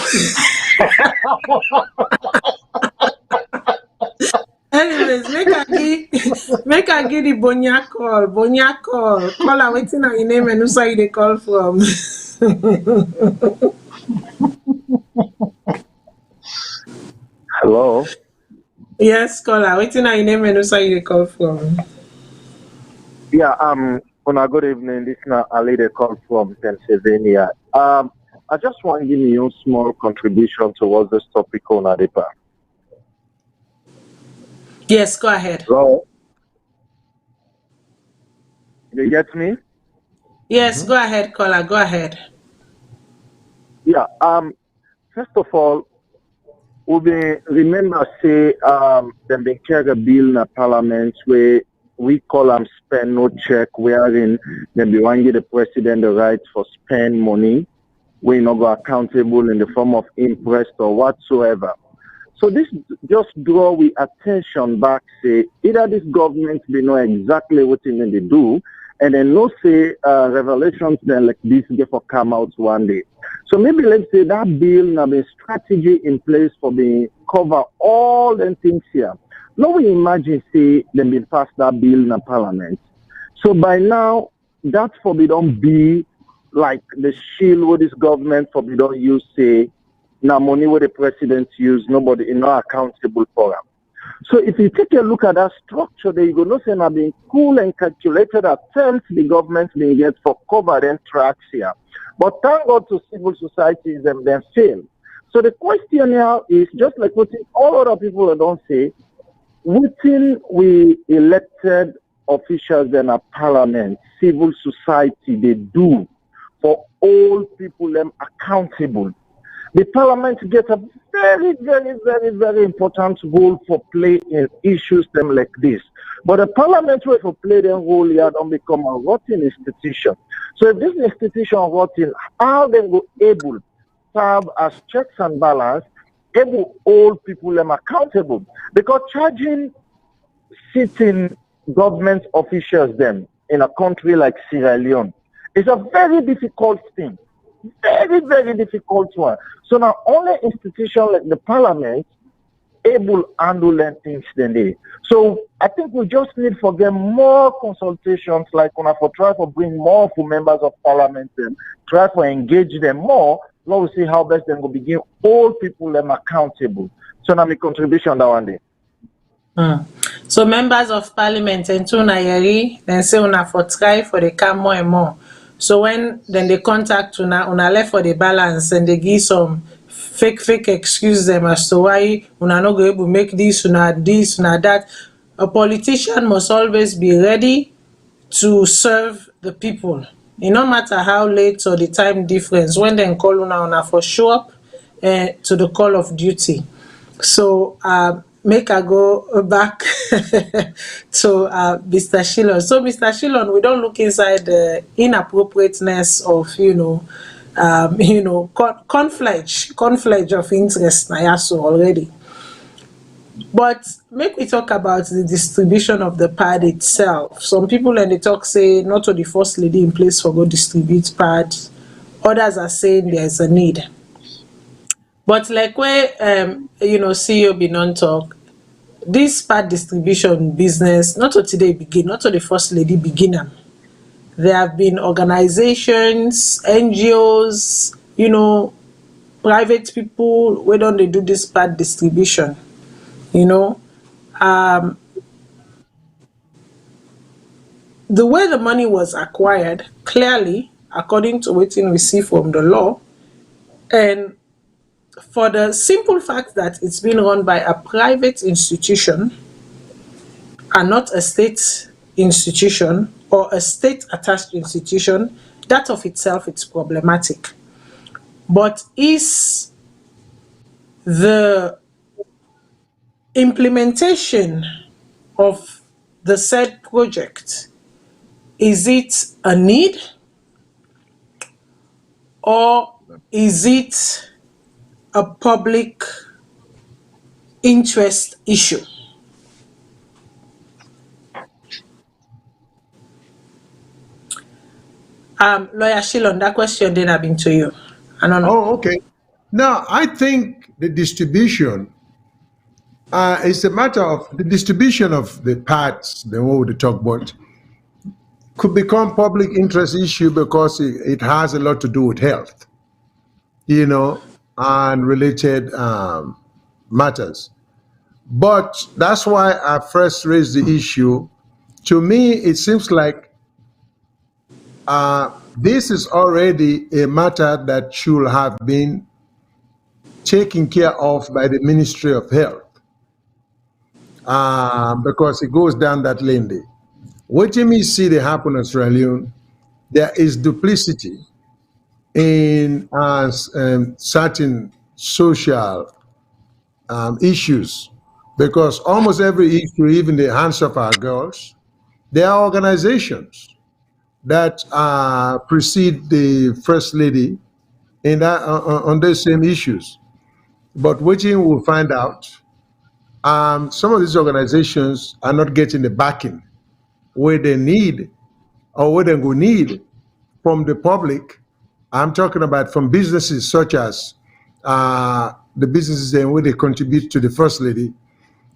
Anyways, make I give the Bonya call. Bonya call. Call her waiting on your name and who say they call from. Hello. Yes, caller. Waiting on your name and who say they call from. Yeah, good evening. This is Ali they call from Pennsylvania. I just want to give you a small contribution towards this topic on Adepa. Yes, go ahead. Hello. You get me? Yes, go ahead, caller. Go ahead. Yeah. First of all, we remember say them been carry a bill in the parliament where we call them spend no check, wherein them be want to give the president the right for spend money. We not go accountable in the form of interest or whatsoever. So this just draw we attention back, say either this government they know exactly what they do, and then no say revelations then like this get for come out one day. So maybe let's say that bill now the strategy in place for the cover all them things here. Now we imagine say them be pass that bill in the parliament. So by now that forbidden be like the shield what this government forbidden use say now money what the president use nobody is not accountable for them. So if you take a look at that structure, there you go, no say now being cool and calculated attempts the government being get for cover and tracks here. But thank God to civil societies and then fail. So the question here is just like what all other people don't say, within we elected officials in a parliament, civil society they do for all people them accountable. The parliament gets a very, very, very, very important role for play in issues them like this. But the parliament will for play their role here don't become a rotten institution. So if this institution rotten, how they go able to serve as checks and balance, able all people them accountable. Because charging sitting government officials them in a country like Sierra Leone is a very difficult thing. Very, very difficult one. So now only institution like the parliament able to handle them things than they. So I think we just need for them more consultations like when I for try to bring more for members of parliament and try to engage them more. Now we see how best them will begin all people them accountable. So now my contribution that one day. So members of parliament and two Nayari then say una for try for the come more and more. So when then they contact una left for the balance and they give some fake excuse them as to why una not go able to make this, una that. A politician must always be ready to serve the people. It no matter how late or the time difference, when they call una for show up to the call of duty. So make I go back to Mr. Shillon. So Mr. Shillon, we don't look inside the inappropriateness of conflict of interest Nayaso already. But make we talk about the distribution of the pad itself. Some people and they talk say not to the first lady in place for go distribute pad. Others are saying there's a need. But like where CEO Binon talk, this pad distribution business, not to today begin, not to the first lady begin. There have been organizations, NGOs, private people, where don't they do this pad distribution? The way the money was acquired, clearly, according to what we see from the law, and for the simple fact that it's been run by a private institution and not a state institution or a state-attached institution, that of itself is problematic. But is the implementation of the said project, is it a need or is it a public interest issue? Lawyer Shillon, that question then I've been to you. I don't know. Oh, okay. Now, I think the distribution is a matter of the distribution of the parts, the one we talk about, could become public interest issue because it has a lot to do with health, and related matters. But that's why I first raised the issue. To me, it seems like this is already a matter that should have been taken care of by the Ministry of Health, because it goes down that lane there. What you may see they happen in Sierra Leone, there is duplicity in certain social issues, because almost every issue, even the hands of our girls, there are organizations that precede the First Lady in that, on those same issues. But what you will find out, some of these organizations are not getting the backing where they need or what they go need from the public. I'm talking about from businesses such as the businesses and where they contribute to the First Lady.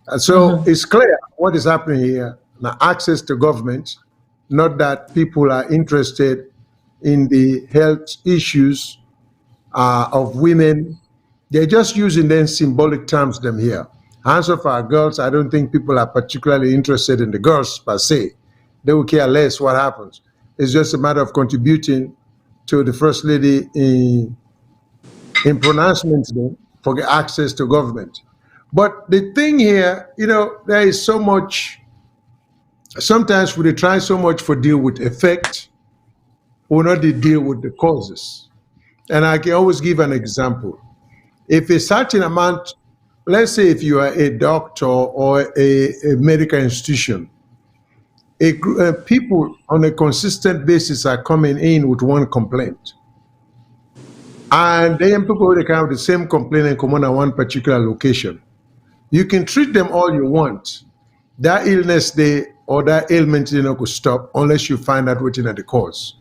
And so it's clear what is happening here. Now, access to government, not that people are interested in the health issues of women. They're just using them symbolic terms them here. Hands off our girls, I don't think people are particularly interested in the girls per se. They will care less what happens. It's just a matter of contributing to the First Lady in pronouncements then for the access to government. But the thing here, there is so much, sometimes we try so much for deal with effect, we not deal with the causes. And I can always give an example. If a certain amount, let's say if you are a doctor or a medical institution, people on a consistent basis are coming in with one complaint. And then people will have the same complaint and come on at one particular location. You can treat them all you want. That illness or that ailment could stop unless you find out what's in the cause.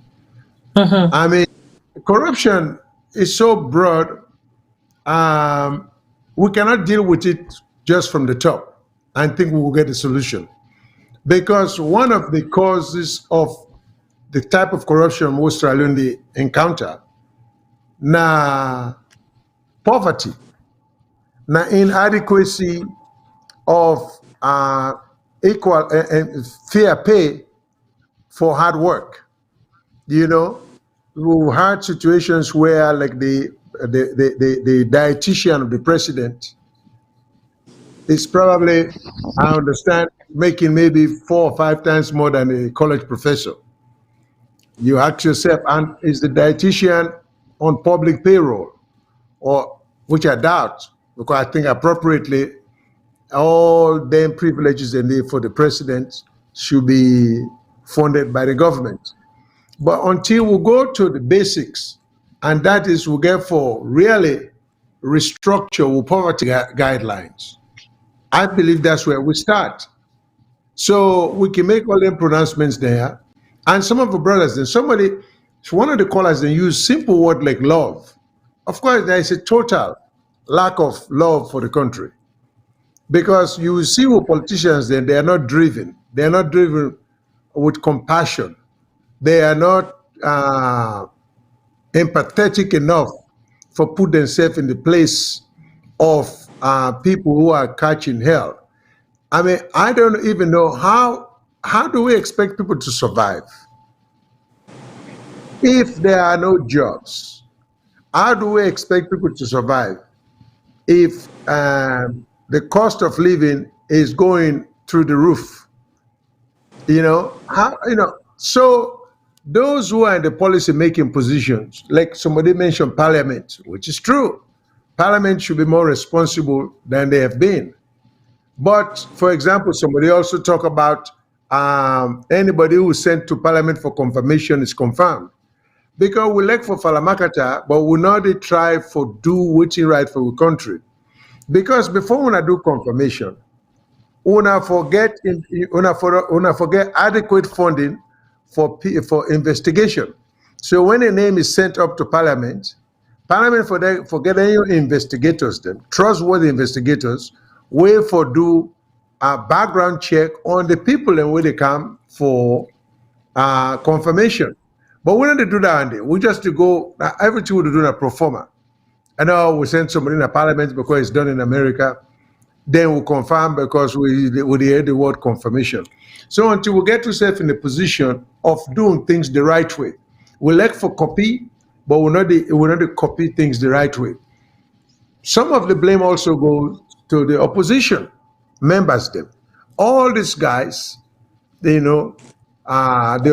I mean, corruption is so broad. We cannot deal with it just from the top and think we will get a solution. Because one of the causes of the type of corruption most Australians encounter, poverty, inadequacy of equal and fair pay for hard work. We had situations where, like the dietitian of the president is probably, I understand, making maybe 4 or 5 times more than a college professor. You ask yourself, and is the dietitian on public payroll? Or, which I doubt, because I think appropriately, all them privileges they need for the president should be funded by the government. But until we go to the basics, and that is we get for really restructure with poverty guidelines, I believe that's where we start. So we can make all them pronouncements there. And some of the brothers, and one of the callers, they use simple word like love. Of course, there is a total lack of love for the country. Because you see with politicians, then they are not driven. They are not driven with compassion. They are not empathetic enough for put themselves in the place of people who are catching hell. I mean, I don't even know how do we expect people to survive if there are no jobs? How do we expect people to survive if the cost of living is going through the roof? So those who are in the policy making positions, like somebody mentioned parliament, which is true. Parliament should be more responsible than they have been. But for example, somebody also talk about anybody who is sent to parliament for confirmation is confirmed. Because we like for Falamakata, but we not try for do what's right for the country. Because before when I do confirmation, una forget adequate funding for investigation. So when a name is sent up to Parliament forget any investigators, then trustworthy investigators, wait for do a background check on the people and where they come for confirmation. But we don't do that, Andy. We just to go everything we do in a pro forma. I know we send somebody in a Parliament because it's done in America. Then we confirm because we hear the word confirmation. So until we get ourselves in a position of doing things the right way, we like for copy, but we're not copy things the right way. Some of the blame also goes to the opposition members. Them, all these guys, the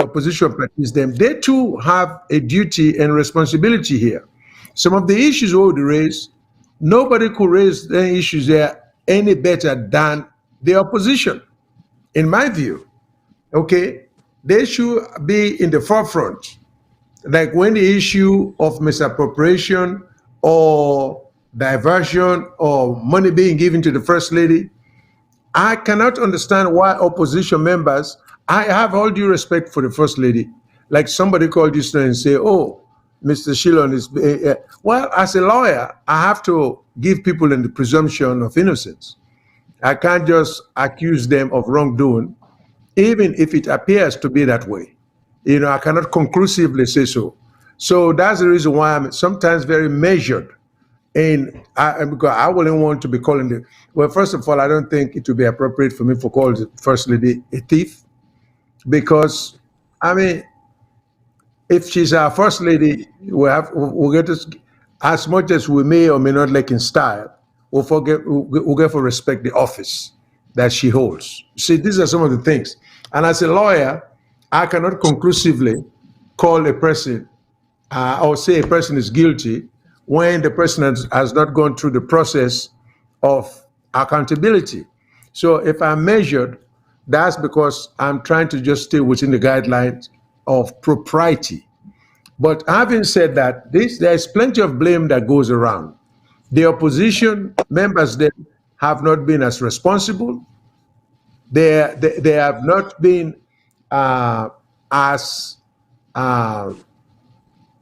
opposition parties, they too have a duty and responsibility here. Some of the issues we would raise, nobody could raise the issues there any better than the opposition, in my view. Okay, they should be in the forefront. Like when the issue of misappropriation or diversion or money being given to the First Lady, I cannot understand why opposition members I have all due respect for the First Lady. Like somebody called you today and say, oh, Mr. Shillon is, well, as a lawyer, I have to give people in the presumption of innocence. I can't just accuse them of wrongdoing, even if it appears to be that way. You know, I cannot conclusively say so. So that's the reason why I'm sometimes very measured. Because I wouldn't want to be calling the, well, first of all, I don't think it would be appropriate for me to call the First Lady a thief, because, I mean, if she's our First Lady, we'll get to, as much as we may or may not like in style, we'll get to respect the office that she holds. See, these are some of the things. And as a lawyer, I cannot conclusively call a person or say a person is guilty when the person has not gone through the process of accountability. So if I'm measured, that's because I'm trying to just stay within the guidelines of propriety. But having said that, there's plenty of blame that goes around. The opposition members there have not been as responsible. They have not been as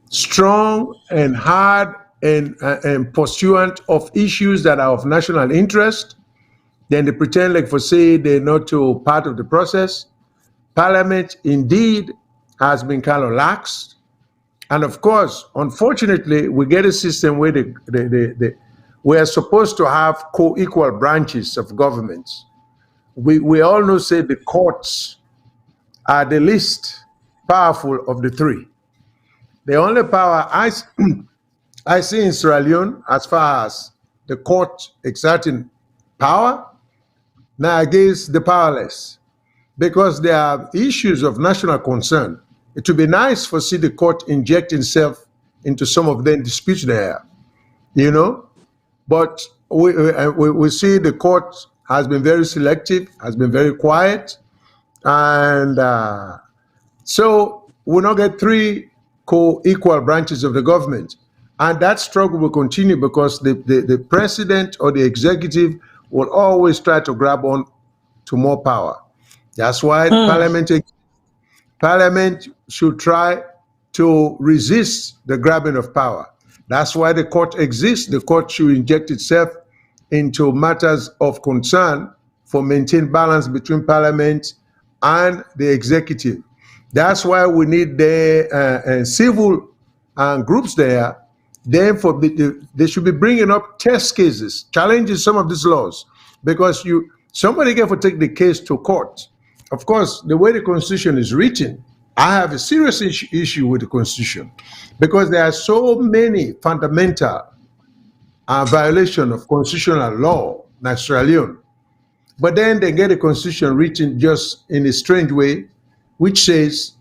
strong and hard and pursuant of issues that are of national interest. Then they pretend like for say they're not part of the process. Parliament indeed has been kind of lax. And of course, unfortunately, we get a system where we are supposed to have co-equal branches of government. We all know, say, the courts are the least powerful of the three. The only power I see in Sierra Leone, as far as the court exerting power, now against the powerless, because there are issues of national concern. It would be nice for see the court inject itself into some of the disputes there, you know. But we see the court has been very selective, has been very quiet, and so we'll not get three co-equal branches of the government. And that struggle will continue because the president or the executive will always try to grab on to more power. That's why Parliament should try to resist the grabbing of power. That's why the court exists. The court should inject itself into matters of concern for maintain balance between Parliament and the executive. That's why we need the civil groups there. Therefore, they should be bringing up test cases, challenging some of these laws, because somebody get to take the case to court. Of course, the way the Constitution is written, I have a serious issue with the Constitution, because there are so many fundamental violations of constitutional law in Sierra Leone. But then they get a Constitution written just in a strange way, which says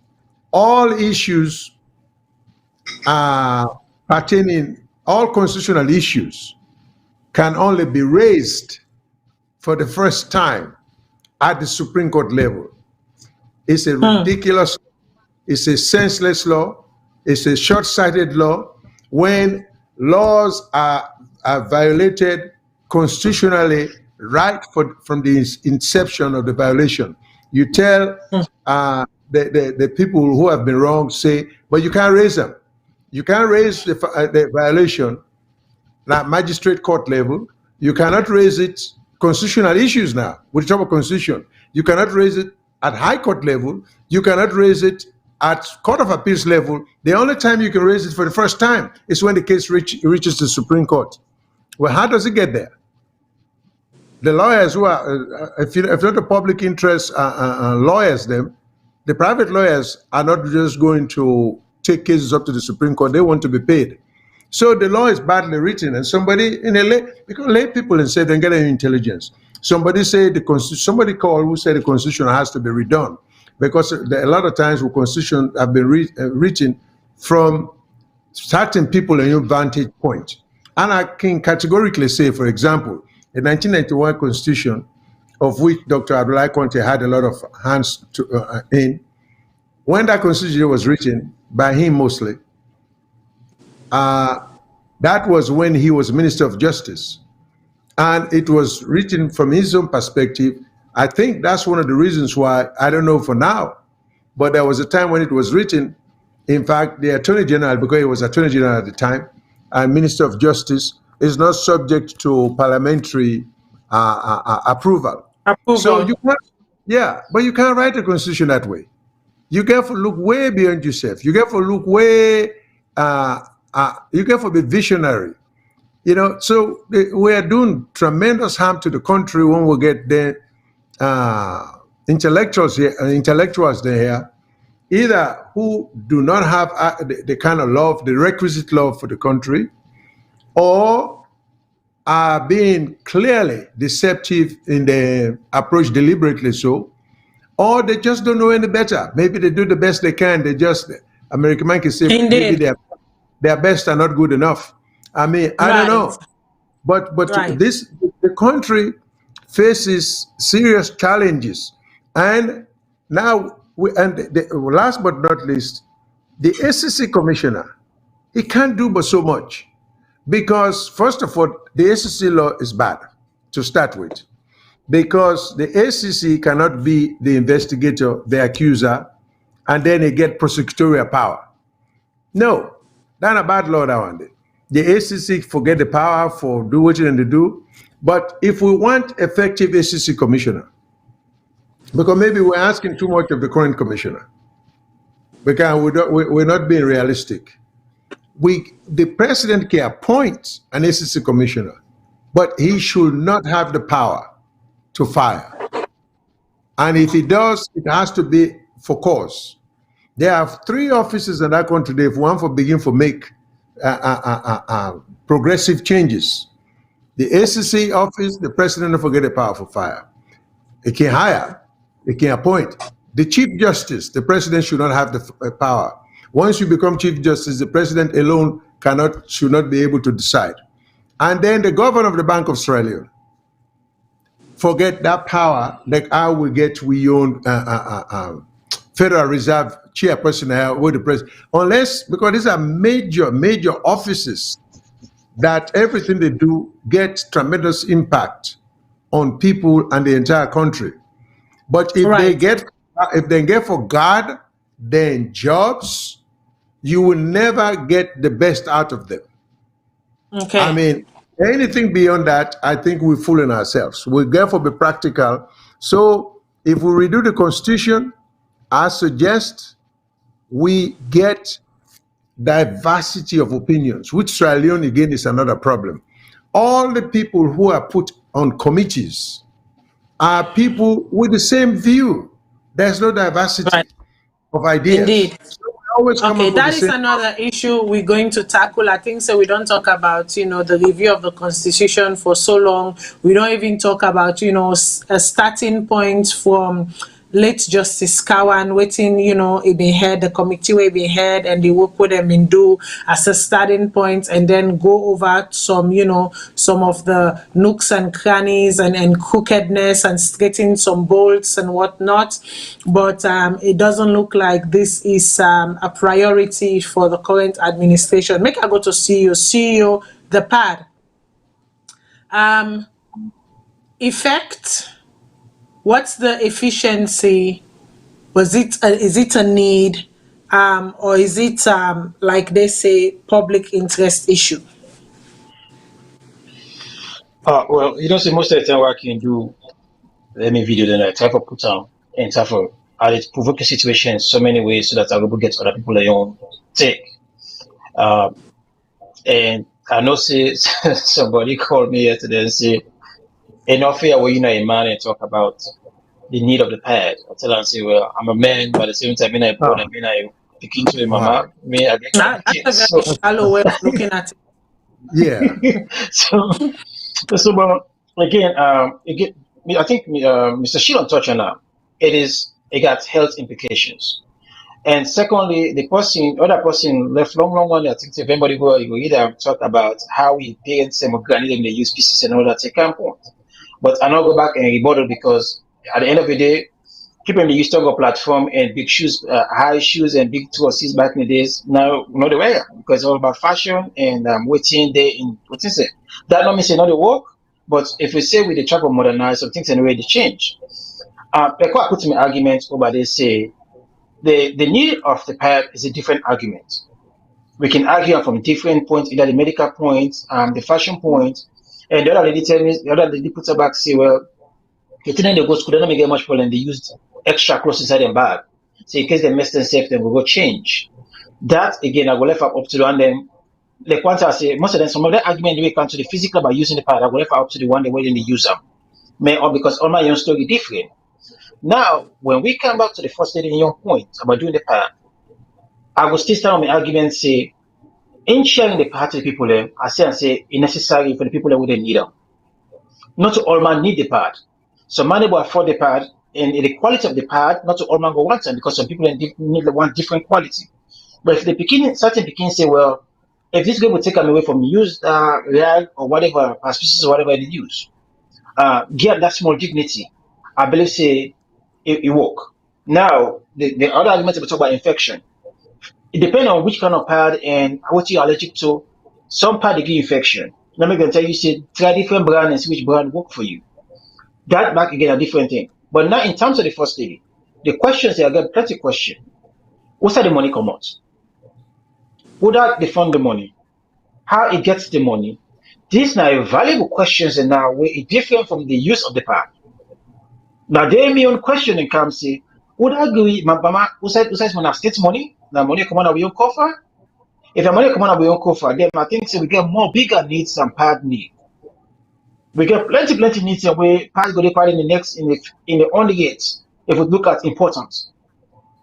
all issues pertaining, all constitutional issues can only be raised for the first time at the Supreme Court level. It's a ridiculous, it's a senseless law, it's a short-sighted law. When laws are violated constitutionally right from the inception of the violation, you tell the people who have been wronged, say, but you can't raise them. You can't raise the violation at magistrate court level. You cannot raise it constitutional issues now. We're talking about constitution. You cannot raise it at high court level. You cannot raise it at court of appeals level. The only time you can raise it for the first time is when the case reaches the Supreme Court. Well, how does it get there? The lawyers who are, if not the public interest lawyers, the private lawyers are not just going to take cases up to the Supreme Court. They want to be paid. So the law is badly written, and somebody because lay people and say they get any intelligence. Somebody somebody called who said the Constitution has to be redone, because a lot of times the Constitution have been written from certain people in your vantage point. And I can categorically say, for example, the 1991 Constitution, of which Dr. Abdullahi Conte had a lot of hands in, when that Constitution was written by him mostly, that was when he was Minister of Justice. And it was written from his own perspective I think that's one of the reasons why, I don't know for now, but there was a time when it was written. In fact, the Attorney General, because he was Attorney General at the time, and Minister of Justice, is not subject to parliamentary approval. So you can't, yeah, but you can't write a constitution that way. You have to look way beyond yourself. You have to look way, you have to be visionary. You know, so we are doing tremendous harm to the country when we get the intellectuals there, either who do not have the kind of love, the requisite love for the country, or are being clearly deceptive in their approach, deliberately so, or they just don't know any better. Maybe they do the best they can. They just, American man can say, maybe their best are not good enough. I mean, I don't know. But the country faces serious challenges. And now, last but not least, the SEC commissioner, he can't do but so much. Because, first of all, the SEC law is bad to start with. Because the SEC cannot be the investigator, the accuser, and then they get prosecutorial power. No, that's a bad law that one. The SEC forget the power for do what you need to do. But if we want effective SEC commissioner, because maybe we're asking too much of the current commissioner, because we're not being realistic. The president can appoint an SEC commissioner, but he should not have the power to fire. And if he does, it has to be for cause. There are 3 offices in that country. If one for begin to make progressive changes, the SEC office, the president don't forget the power for fire. He can hire, he can appoint. The Chief Justice, the president should not have the power. Once you become Chief Justice, the president alone should not be able to decide. And then the governor of the Bank of Sierra Leone, forget that power, like how we get we own Federal Reserve chairperson with the president. Unless, because these are major offices that everything they do gets tremendous impact on people and the entire country. But if they get for God, then jobs, you will never get the best out of them. Okay. I mean, anything beyond that, I think we're fooling ourselves. We'll therefore be practical. So if we redo the Constitution, I suggest we get diversity of opinions, which Sierra Leone, again, is another problem. All the people who are put on committees are people with the same view. There's no diversity of ideas. Indeed. So we always come Okay, up with that the is same. another issue we're going to tackle. I think so. We don't talk about, the review of the Constitution for so long. We don't even talk about, a starting point from late Justice Cowan waiting, it been heard, the committee will be heard, and the work with them in do as a starting point, and then go over some, some of the nooks and crannies and crookedness and straighten some bolts and whatnot. But it doesn't look like this is a priority for the current administration. Make I go to CEO, the pad. Effect. What's the efficiency? Is it a need, or is it like they say, public interest issue? Well, see, most of the time what I can do, let me video then I try to put on and try to provoke a situation in so many ways so that I will get other people their own take. And I know say somebody called me yesterday and say, enough here where a man and talk about the need of the pad. I tell her and say, well, I'm a man, but at the same time, I born and I picking to a mama. I get that's a very shallow way of looking at it. Yeah. so but again, I think Mr. Shilon touched on that. It got health implications. And secondly, other person left long one. I think if anybody go either talk about how we pay some organic they use pieces and all that take point. But I not go back and rebuttal because at the end of the day, people used to go platform and big shoes, high shoes and big 206 back in the days. Now not the way because it's all about fashion and waiting there in what is it? That not mean say not the work, But if we say we the try to modernize some things anyway, they change. Like what I put in my argument over they say the need of the pipe is a different argument. We can argue from different points, either the medical point, the fashion point, and the other lady tell me, the other lady puts her back say, well, the thing they go school, they don't get much problem. They used extra clothes inside their bag. So in case they mess themselves, then we go change. That again, I will left up to the one then. Like once I say, most of them, some of the argument they come to the physical by using the pad, I will left up to the one the way they use them. May or because all my young story different. Now, when we come back to the first lady in your point about doing the pad, I will still stand on my argument say, in sharing the pad to the people there, I say it's necessary for the people that wouldn't need them. Not all man need the pad. Some man will afford the pad, and the quality of the pad, not all man go want them because some people need one different quality. But if the beginning, certain beginnings say, well, if this guy will take them away from used rag or whatever, species or whatever they use, give that small dignity, I believe say it work. Now, the other argument we talk about infection. It depends on which kind of pad and what you're allergic to. Some pad they give infection. Let me tell you, say try different brand and see which brand work for you. That back again a different thing. But now in terms of the first lady, the questions I got plenty question. What's how the money come out? Who that they fund the money? How it gets the money? These are valuable questions and now where it different from the use of the pad. Now they may own question and come say, would I agree, Mama, who says when I state money, now money come out of your coffers? If the money come out of your coffers, then I think so we get more bigger needs than pad need. We get plenty needs where pad go to part in the only years if we look at importance.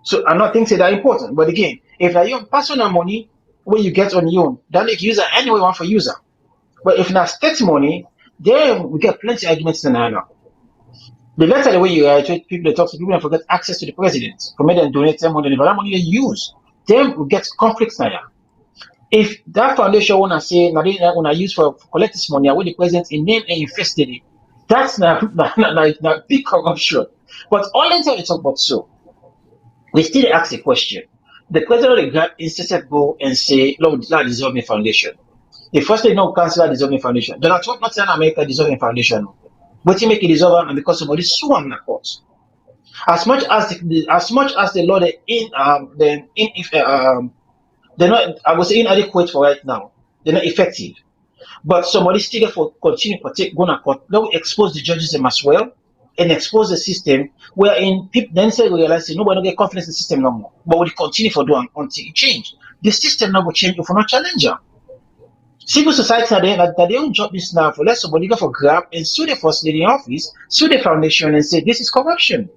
So I'm not thinking that important, but again, if I your personal money where you get on your own, that make user anyway one for user. But if not state money, then we get plenty arguments in now. The letter the way you write people they talk to people and forget access to the president. For me then donate them money, but that money they use, then we get conflicts now. If that foundation wanna say now they wanna use for collect this money, where the president in name and invested it, that's not big corruption. But all until they talk about so, we still ask a question. The president of the grant instead go and say, Lord, that dissolve the foundation. The first thing no cancel that dissolving foundation. Donald Trump not saying America dissolving foundation. But he make it dissolve and because somebody sue him in the court. As much as the law they're not, I would say inadequate for right now. They're not effective. But somebody still for continue to go to court. They will expose the judges them as well and expose the system wherein people then say realize nobody don't get confidence in the system no more. But we continue for doing until it change. The system now will change if we're not challenger. Civil society are there that they don't job this now for let somebody go for grab and sue the first lady in office, sue the foundation and say this is corruption.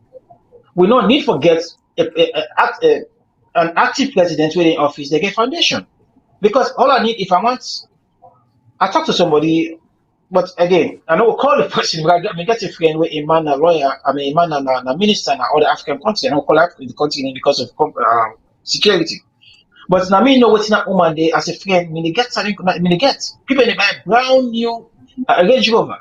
We don't need to get an active president within office, they get foundation. Because all I need, if I talk to somebody, but again, I know we'll call the person, but I get a friend with a man, a lawyer, a man, a minister, and other African country, and I'll call out the country because of security. But now me know what's not woman day as a friend, me get something, me get people they buy brand new Range Rover.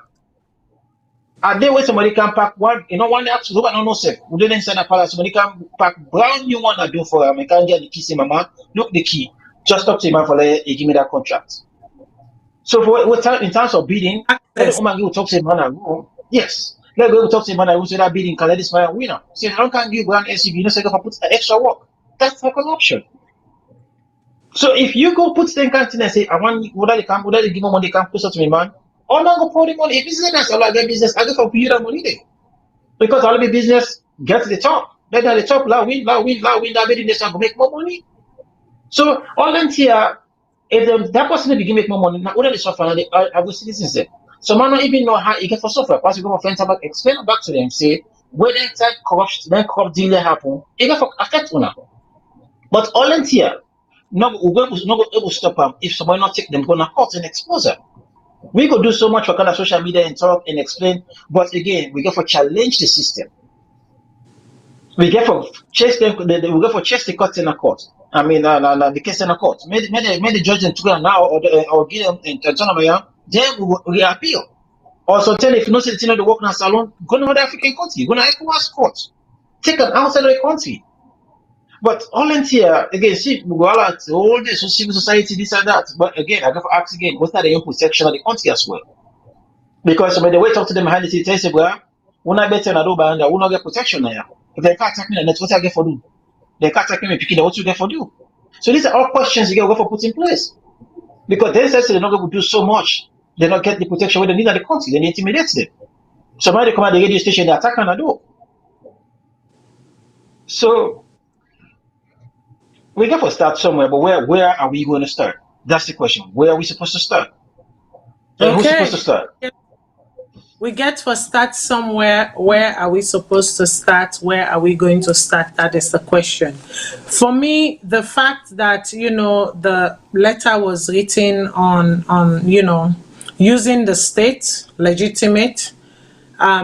And then when somebody can pack one, one day actually, nobody no safe. We didn't send a palace, somebody can pack brand new one I do for him. I can get the key, say, Mama, look the key. Just talk to him for he give me that contract. So in terms of bidding, let the woman go talk to him and go. Yes. Let go talk to him and say that bidding can let this man winner. Say, how can you go and SUV, you know, say, put extra work. That's not an option. So if you go put the canteen and say, I want whether they give me money, they can push out to me, man. All man go pour the money. If it's business, I get business, I go for you that money there. Because all the business get to the top. Then at the top, la win, that bidding this one go make more money. So all them here, if that person begin make more money, now what are they suffer? I will citizens there. So man don't even know how you get for suffer. Once you go for friends back, explain back to them, say, where that type corrupt deal happen, it get for affect una. But all them here, no able to stop them if somebody not take them go to court and expose them. We could do so much for kind of social media and talk and explain, but again, we get for challenge the system. We get for chase them. We get for chase the court in a court. I mean, the case in a court. May the judge them together now or give them and turn them around. Then we appeal. Also, tell if you know say the work in a salon, go to another African country, go to ECOWAS court, take them outside of the country. But all in here, again, see, we go out all this, civil society, this and that. But again, I got to ask again, what's that the input section of the country as well? Because when they wait talk to them behind the scene, they say, well, we're not better than Adobe and we'll not get protection there. If they can't attack me, that's what I get for do. They can't attack me, picking what you get for do. So these are all questions you get for put in place. Because they say they're not going to do so much, they not get the protection where they need at the country, they intimidate them. Somebody come at the radio station, they attack on Adobe. So we got to start somewhere, but where are we going to start? That's the question. Where are we supposed to start? And who's supposed to start? We get to start somewhere. Where are we supposed to start? Where are we going to start? That is the question. For me, the fact that, you know, the letter was written on you know, using the state legitimate,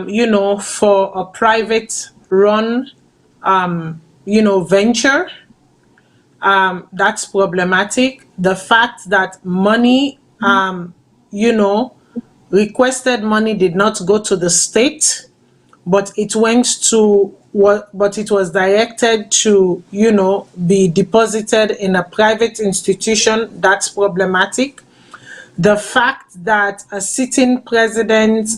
you know, for a private run, you know, venture, that's problematic. The fact that money, you know, requested money did not go to the state, but it went to what, but it was directed to, you know, be deposited in a private institution. That's problematic. The fact that a sitting president,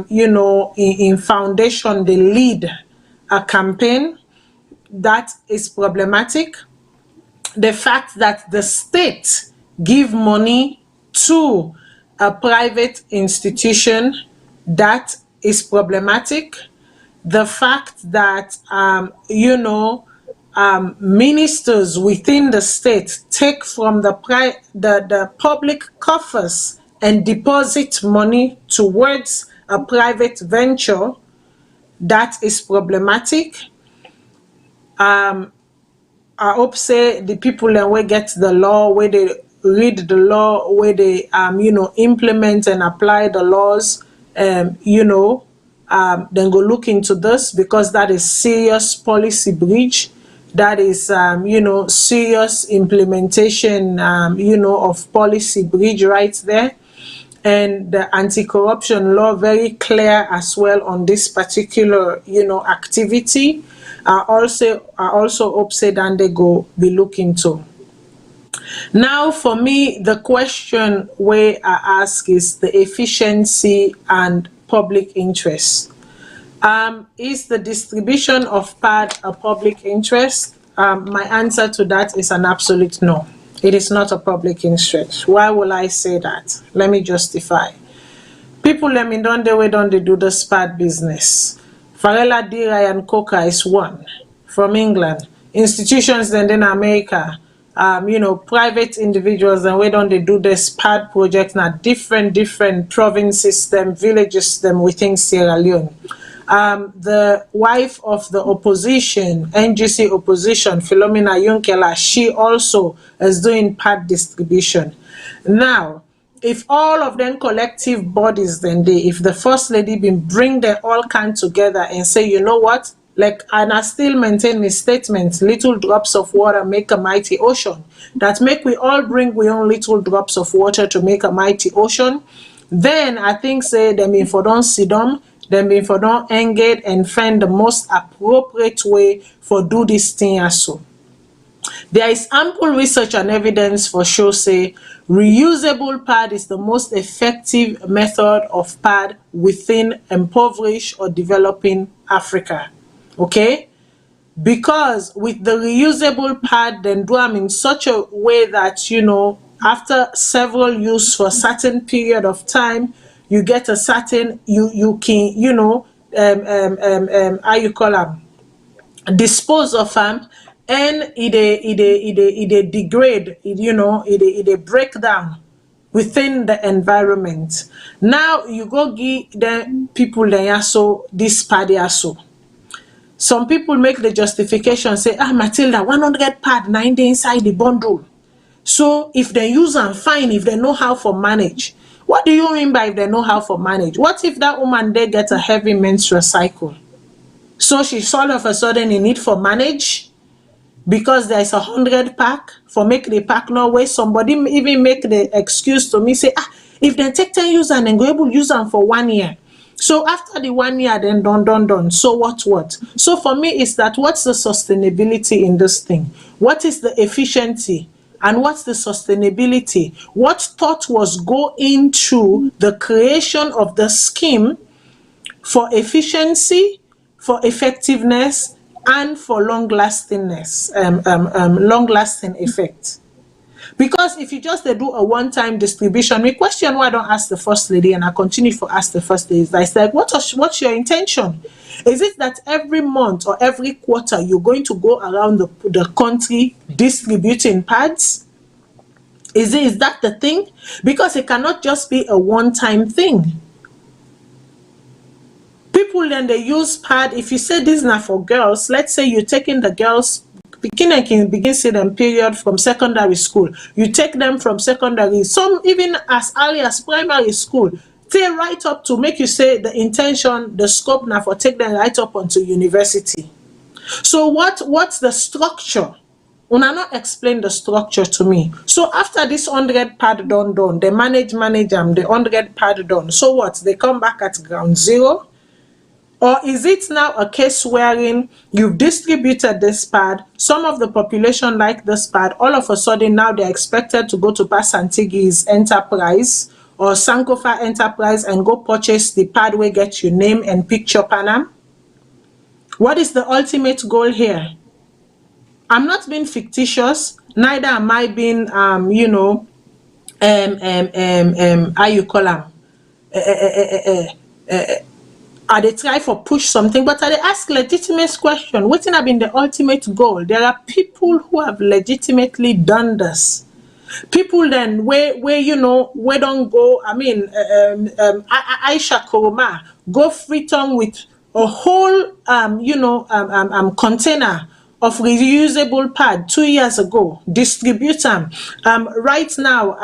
you know, in foundation, they lead a campaign, that is problematic. The fact that the state give money to a private institution, that is problematic. The fact that, you know, ministers within the state take from the public coffers and deposit money towards a private venture, that is problematic. I hope say the people that will get the law, where they read the law, where they you know, implement and apply the laws, you know, then go look into this, because that is serious policy breach. That is you know, serious implementation, you know, of policy breach right there. And the anti-corruption law very clear as well on this particular, you know, activity. I also hope say that they go be looking to. Now, for me, the question where I ask is the efficiency and public interest. Is the distribution of PAD a public interest? My answer to that is an absolute no. It is not a public interest. Why will I say that? Let me justify. People let me don't they do the SPAD business. Farella D. Ryan Coker is one from England. Institutions then in America, you know, private individuals, and where don't they do the SPAD project now? Different provinces, them villages, them within Sierra Leone. The wife of the opposition, NGC opposition, Philomena Yunkela, she also is doing PAD distribution. Now, if all of them collective bodies, then if the first lady been bring them all kind together and say, you know what, like, and I still maintain my statement, little drops of water make a mighty ocean, that make we all bring we own little drops of water to make a mighty ocean, then I think say them if I don't sit down, them if I don't engage and find the most appropriate way for do this thing as so. There is ample research and evidence for sure say reusable pad is the most effective method of pad within impoverished or developing Africa. Okay? Because with the reusable pad, then do them in such a way that, you know, after several use for a certain period of time, you get a certain, you can, you know, how you call them, dispose of them, and it degrade, you know, it break down within the environment. Now you go give the people there so this party also. Some people make the justification say, Matilda, 100 pad 90 inside the bundle. So if they use them, fine. If they know how to manage. What do you mean by if they know how to manage? What if that woman there gets a heavy menstrual cycle? So she's all of a sudden in need for manage because there's 100 pack for make the pack no way. Somebody even make the excuse to me say, if they take 10 use and then go able to use them for 1 year. So after the 1 year, then done. So what? So for me, is that what's the sustainability in this thing? What is the efficiency? and what's the sustainability? What thought was go into the creation of the scheme for efficiency, for effectiveness, and for long-lastingness, long-lasting effect? Because if you just do a one-time distribution, we question why I don't ask the First Lady, and I continue to ask the First Lady. I said, what's your intention? Is it that every month or every quarter you're going to go around the country distributing pads? Is that the thing? Because it cannot just be a one-time thing. People then they use pad. If you say this is not for girls, let's say you're taking the girls begin see them period from secondary school. You take them from secondary, some even as early as primary school, say right up to make you say the intention, the scope now for take them right up onto university. So what's the structure? Una not explain the structure to me. So after this 100 pad done, they manage them, the 100 pad done. So what? They come back at ground zero? Or is it now a case wherein you've distributed this pad, some of the population like this pad, all of a sudden now they're expected to go to Pasantigi's enterprise or Sankofa enterprise and go purchase the pad where get your name and picture Panam? What is the ultimate goal here? I'm not being fictitious, neither am I being, how you call them? Are they try for push something, but are they ask legitimate question? What's have been the ultimate goal? There are people who have legitimately done this. People then where where don't go. I mean, Aisha Koroma go free tongue with a whole container of reusable pad 2 years ago. Distribute them. Right now,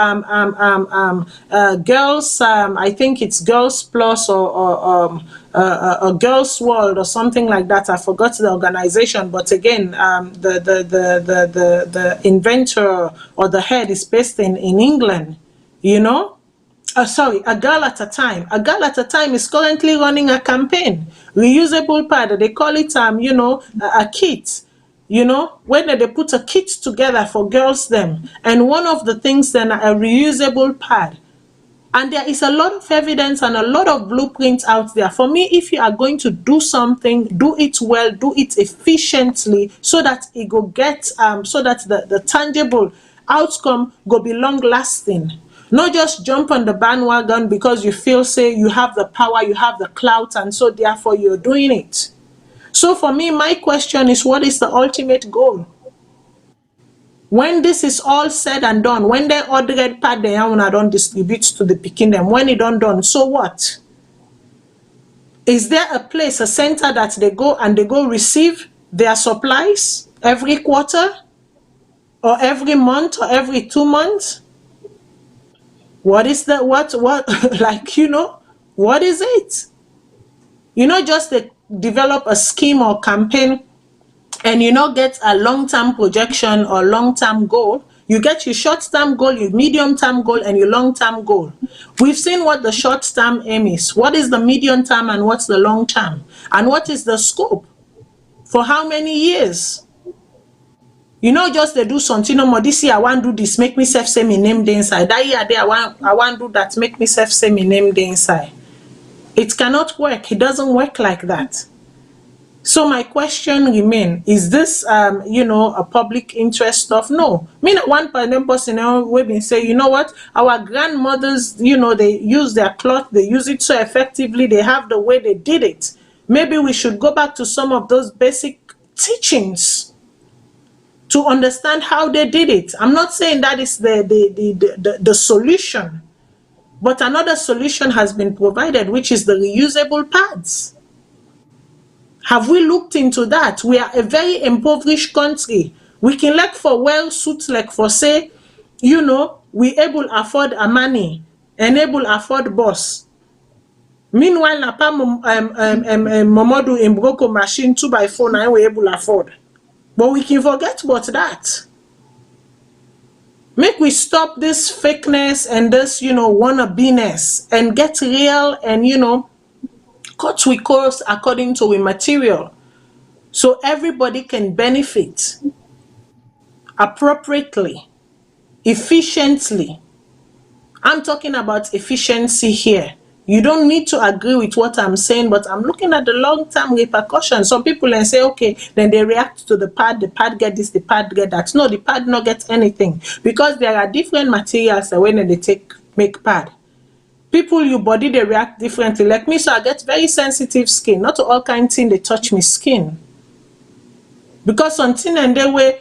girls. I think it's Girls Plus or a Girls World or something like that. I forgot the organization, but again, the inventor or the head is based in England. Sorry, A Girl at a Time. A Girl at a Time is currently running a campaign. Reusable pad. They call it a kit. When they put a kit together for girls them, and one of the things then a reusable pad. And there is a lot of evidence and a lot of blueprints out there. For me, if you are going to do something, do it well, do it efficiently, so that it go get so that the tangible outcome go be long lasting. Not just jump on the bandwagon because you feel say you have the power, you have the clout, and so therefore you're doing it. So for me, my question is, what is the ultimate goal? When this is all said and done, when they ordered pad they don't distribute to the picking them, when it done, so what? Is there a place, a center that they go receive their supplies every quarter or every month or every 2 months? What is the what what is it? Just to develop a scheme or campaign and get a long-term projection or long-term goal. You get your short-term goal, your medium-term goal, and your long-term goal. We've seen what the short-term aim is. What is the medium-term and what's the long-term? And what is the scope? For how many years? Just they do something more. This year I want to do this, make myself say my name the inside. That year there I want to do that, make myself say my name the inside. It cannot work. It doesn't work like that. So my question remains, is this, a public interest stuff? No. Me not one person, we've been saying, you know what? Our grandmothers, they use their cloth, they use it so effectively, they have the way they did it. Maybe we should go back to some of those basic teachings to understand how they did it. I'm not saying that is the solution, but another solution has been provided, which is the reusable pads. Have we looked into that? We are a very impoverished country. We can look for well suits like for say, we able afford a money, enable afford bus. Meanwhile, Napa Momodu in Broko machine 2x4 and we able afford. But we can forget about that. Make we stop this fakeness and this, wannabiness and get real and, cut we course according to the material, so everybody can benefit appropriately. efficiently. I'm talking about efficiency here. You don't need to agree with what I'm saying, but I'm looking at the long-term repercussions. Some people then say, okay, then they react to the pad get this, the pad get that. No, the pad not get anything, because there are different materials that when they make pad. People, your body, they react differently. Like me, so I get very sensitive skin. Not all kind of thing they touch me skin. Because something and the way,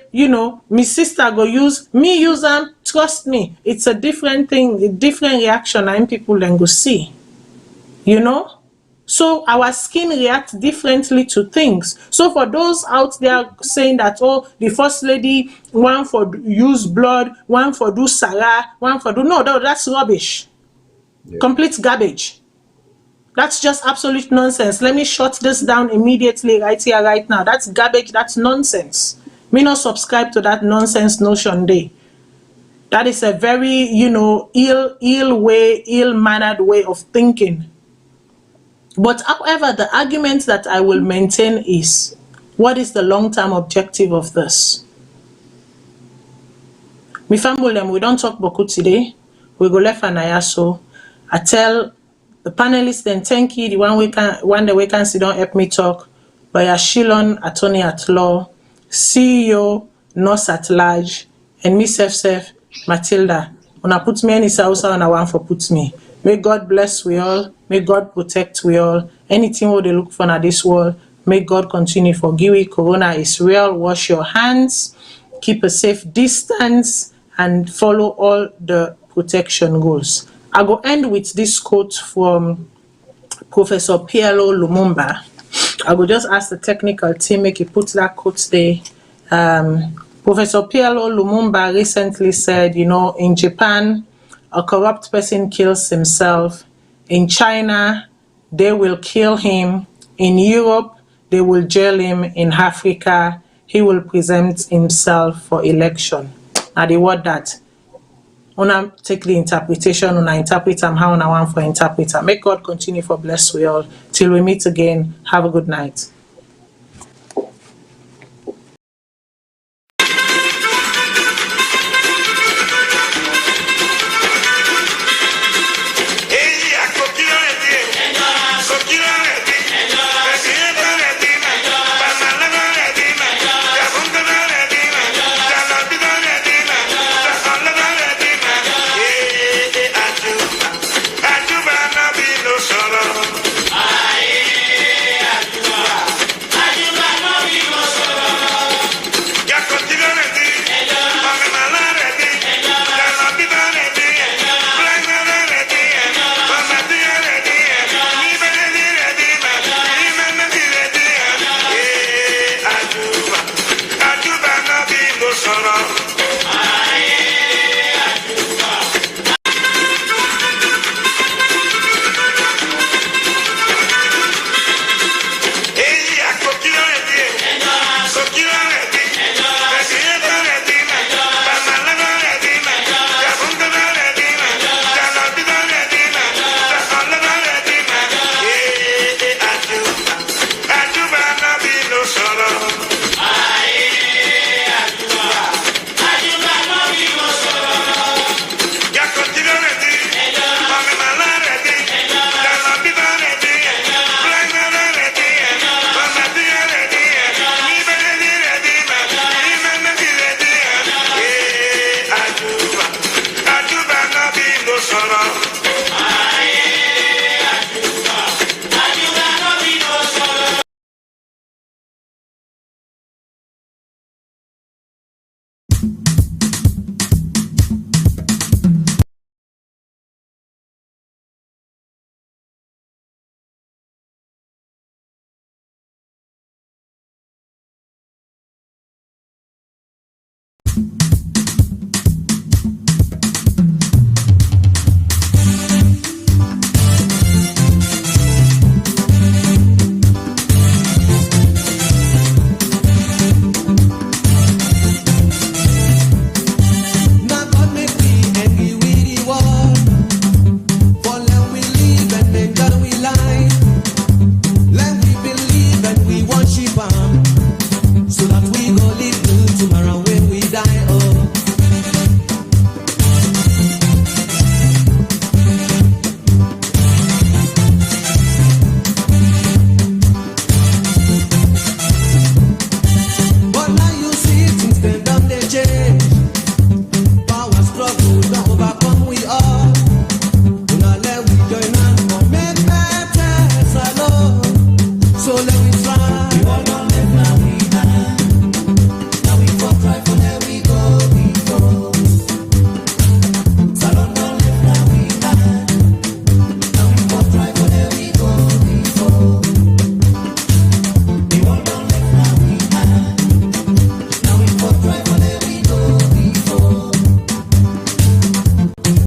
my sister go use them, trust me, it's a different thing, a different reaction and people then go see. So our skin reacts differently to things. So for those out there saying that, oh, the first lady, one for use blood, one for do Sarah, one for do, no, that's rubbish. Yeah. Complete garbage. That's just absolute nonsense. Let me shut this down immediately, right here, right now. That's garbage. That's nonsense. Me not subscribe to that nonsense notion day. That is a very, ill-mannered way of thinking. But however, the argument that I will maintain is, what is the long-term objective of this? Me family them, we don't talk boku today. We go left and ayaso. I tell the panelists then thank you. The one the we can sit down help me talk. Lawyer Shilon, attorney at law, CEO, nurse at large, and me self Matilda. Una put me any sauce on a one for put me. May God bless we all. May God protect we all. Anything what they look for in this world, may God continue forgive we. Corona is real. Wash your hands. Keep a safe distance and follow all the protection goals. I go end with this quote from Professor PLO Lumumba. I will just ask the technical team make you put that quote there. Professor PLO Lumumba recently said, in Japan, a corrupt person kills himself. In China, they will kill him. In Europe, they will jail him. In Africa, he will present himself for election. Now the word that una take the interpretation, una interpret them how una want for interpreter. May God continue for bless we all. Till we meet again. Have a good night.